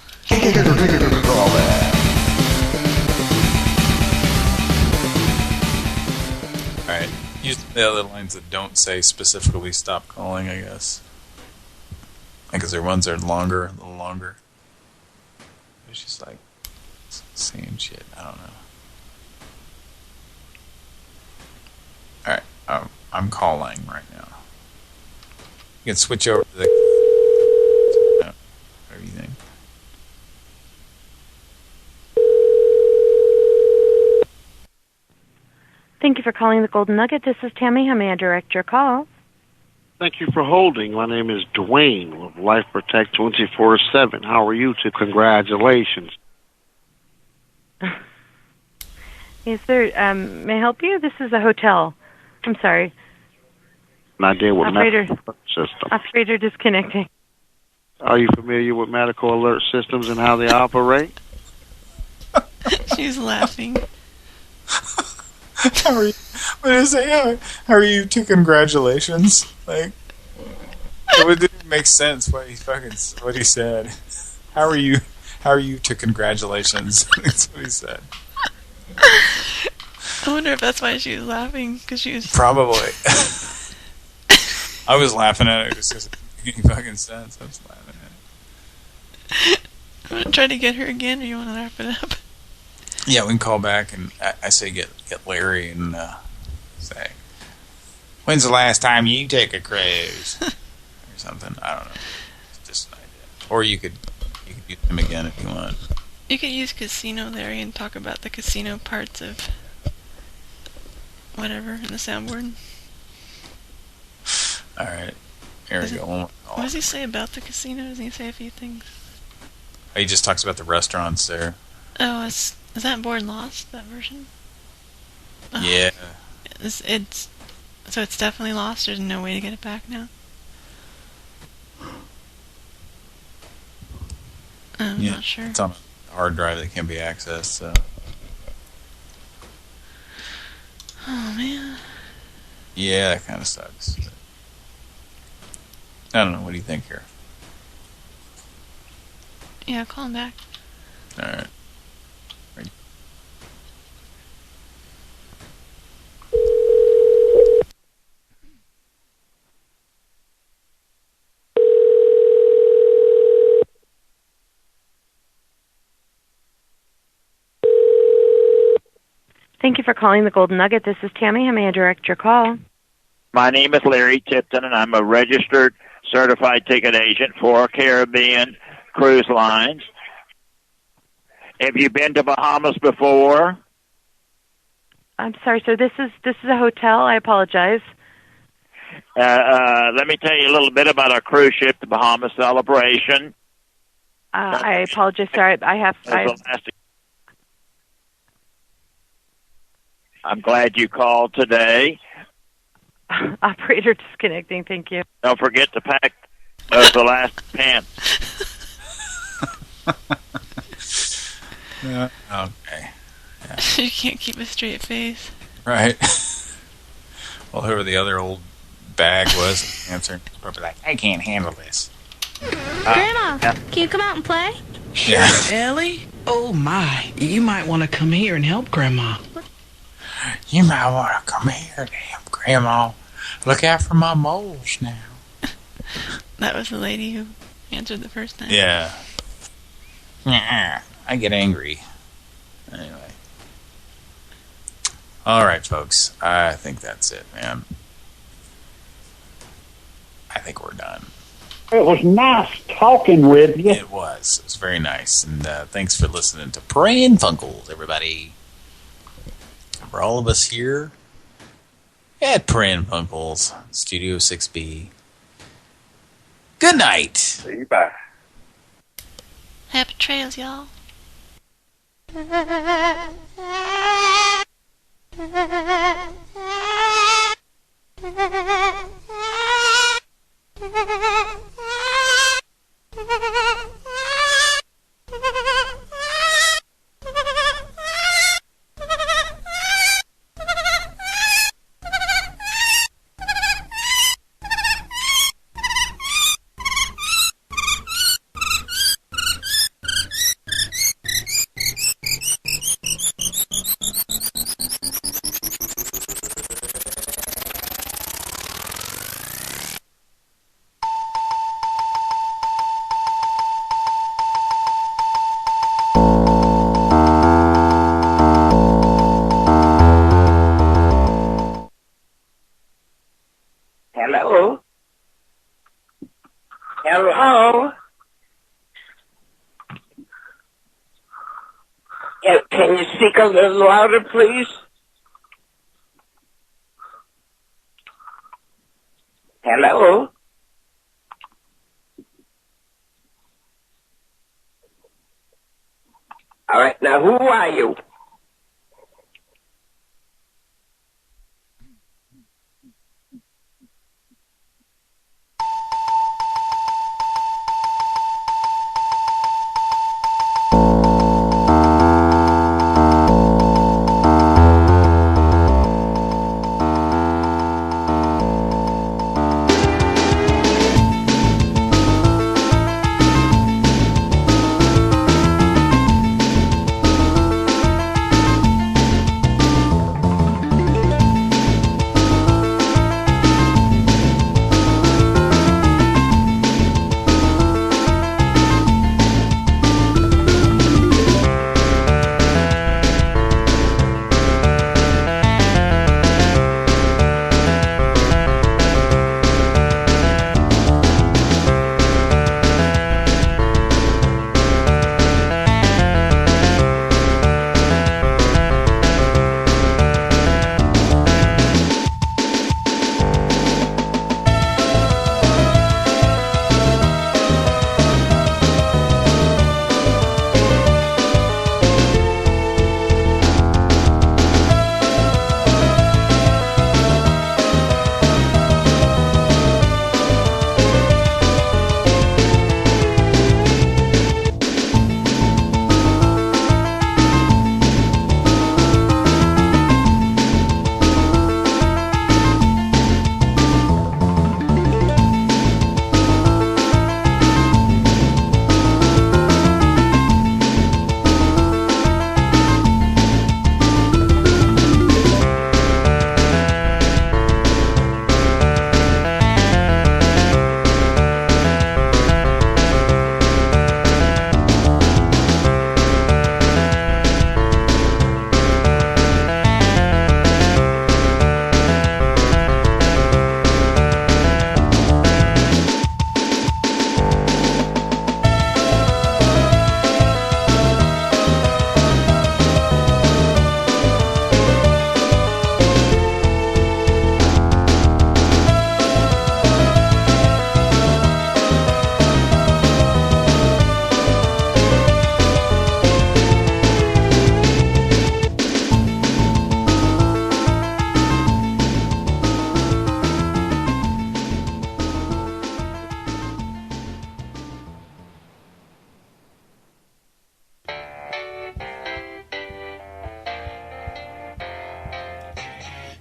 Alright. Use the other lines that don't say specifically stop calling, I guess. Because there are ones that are longer, a little longer. It's just like same shit. I don't know. Alright, I'm calling right now. You can switch over to the whatever you think. Thank you for calling the Golden Nugget. This is Tammy. How may I direct your call? Thank you for holding. My name is Dwayne with Life Protect 24/7. How are you? Congratulations. Yes, sir. May I help you? This is a hotel. I'm sorry. And I deal with Operator. medical alert system. Operator disconnecting. Are you familiar with medical alert systems and how they operate? She's laughing. How are you? What is it? How are you to congratulations? Like, it didn't make sense what he said. How are you? How are you to congratulations? That's what he said. I wonder if that's why she was laughing, because she was... Probably. I was laughing at it because it didn't make any fucking sense. I was laughing at it. I'm going to try to get her again, or you want to wrap it up? Yeah, we can call back, and I say get Larry and say, when's the last time you took a cruise? Or something. I don't know. It's just an idea. Or you could use him again if you want. You could use Casino Larry and talk about the casino parts of whatever in the soundboard. Alright. Here we go. One more call. What does he say about the casino? Does he say a few things? He just talks about the restaurants there. Oh, is that board lost, that version? Oh. Yeah. So it's definitely lost? There's no way to get it back now? I'm not sure. It's on a hard drive that can't be accessed, so... Oh, man. Yeah, that kind of sucks. I don't know. What do you think here? Yeah, call him back. Alright. Thank you for calling the Golden Nugget. This is Tammy. How may I direct your call? My name is Larry Tipton, and I'm a registered certified ticket agent for Caribbean Cruise Lines. Have you been to Bahamas before? I'm sorry, sir. This is a hotel. I apologize. Let me tell you a little bit about our cruise ship, the Bahamas Celebration. I apologize, sir. I'm glad you called today. Operator disconnecting. Thank you. Don't forget to pack those elastic pants. Okay. Yeah. You can't keep a straight face. Right. Well, whoever the other old bag was answering, probably like, I can't handle this. Grandma, can you come out and play? Sure, Ellie. Oh my, you might want to come here and help Grandma. You might want to come here and help Grandma. Look out for my moles now. That was the lady who answered the first time. Yeah. I get angry. Anyway. All right, folks. I think that's it, man. I think we're done. It was nice talking with you. It was. It was very nice. And thanks for listening to Pran Funkels, everybody. For all of us here at Pran Funkels, Studio 6B. Good night. See you. Bye. Happy trails, y'all. Hello? Hello? Yeah, can you speak a little louder, please? Hello? All right, now who are you?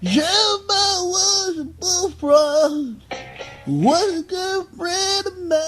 Jumbo was a bullfrog, was a girlfriend of mine.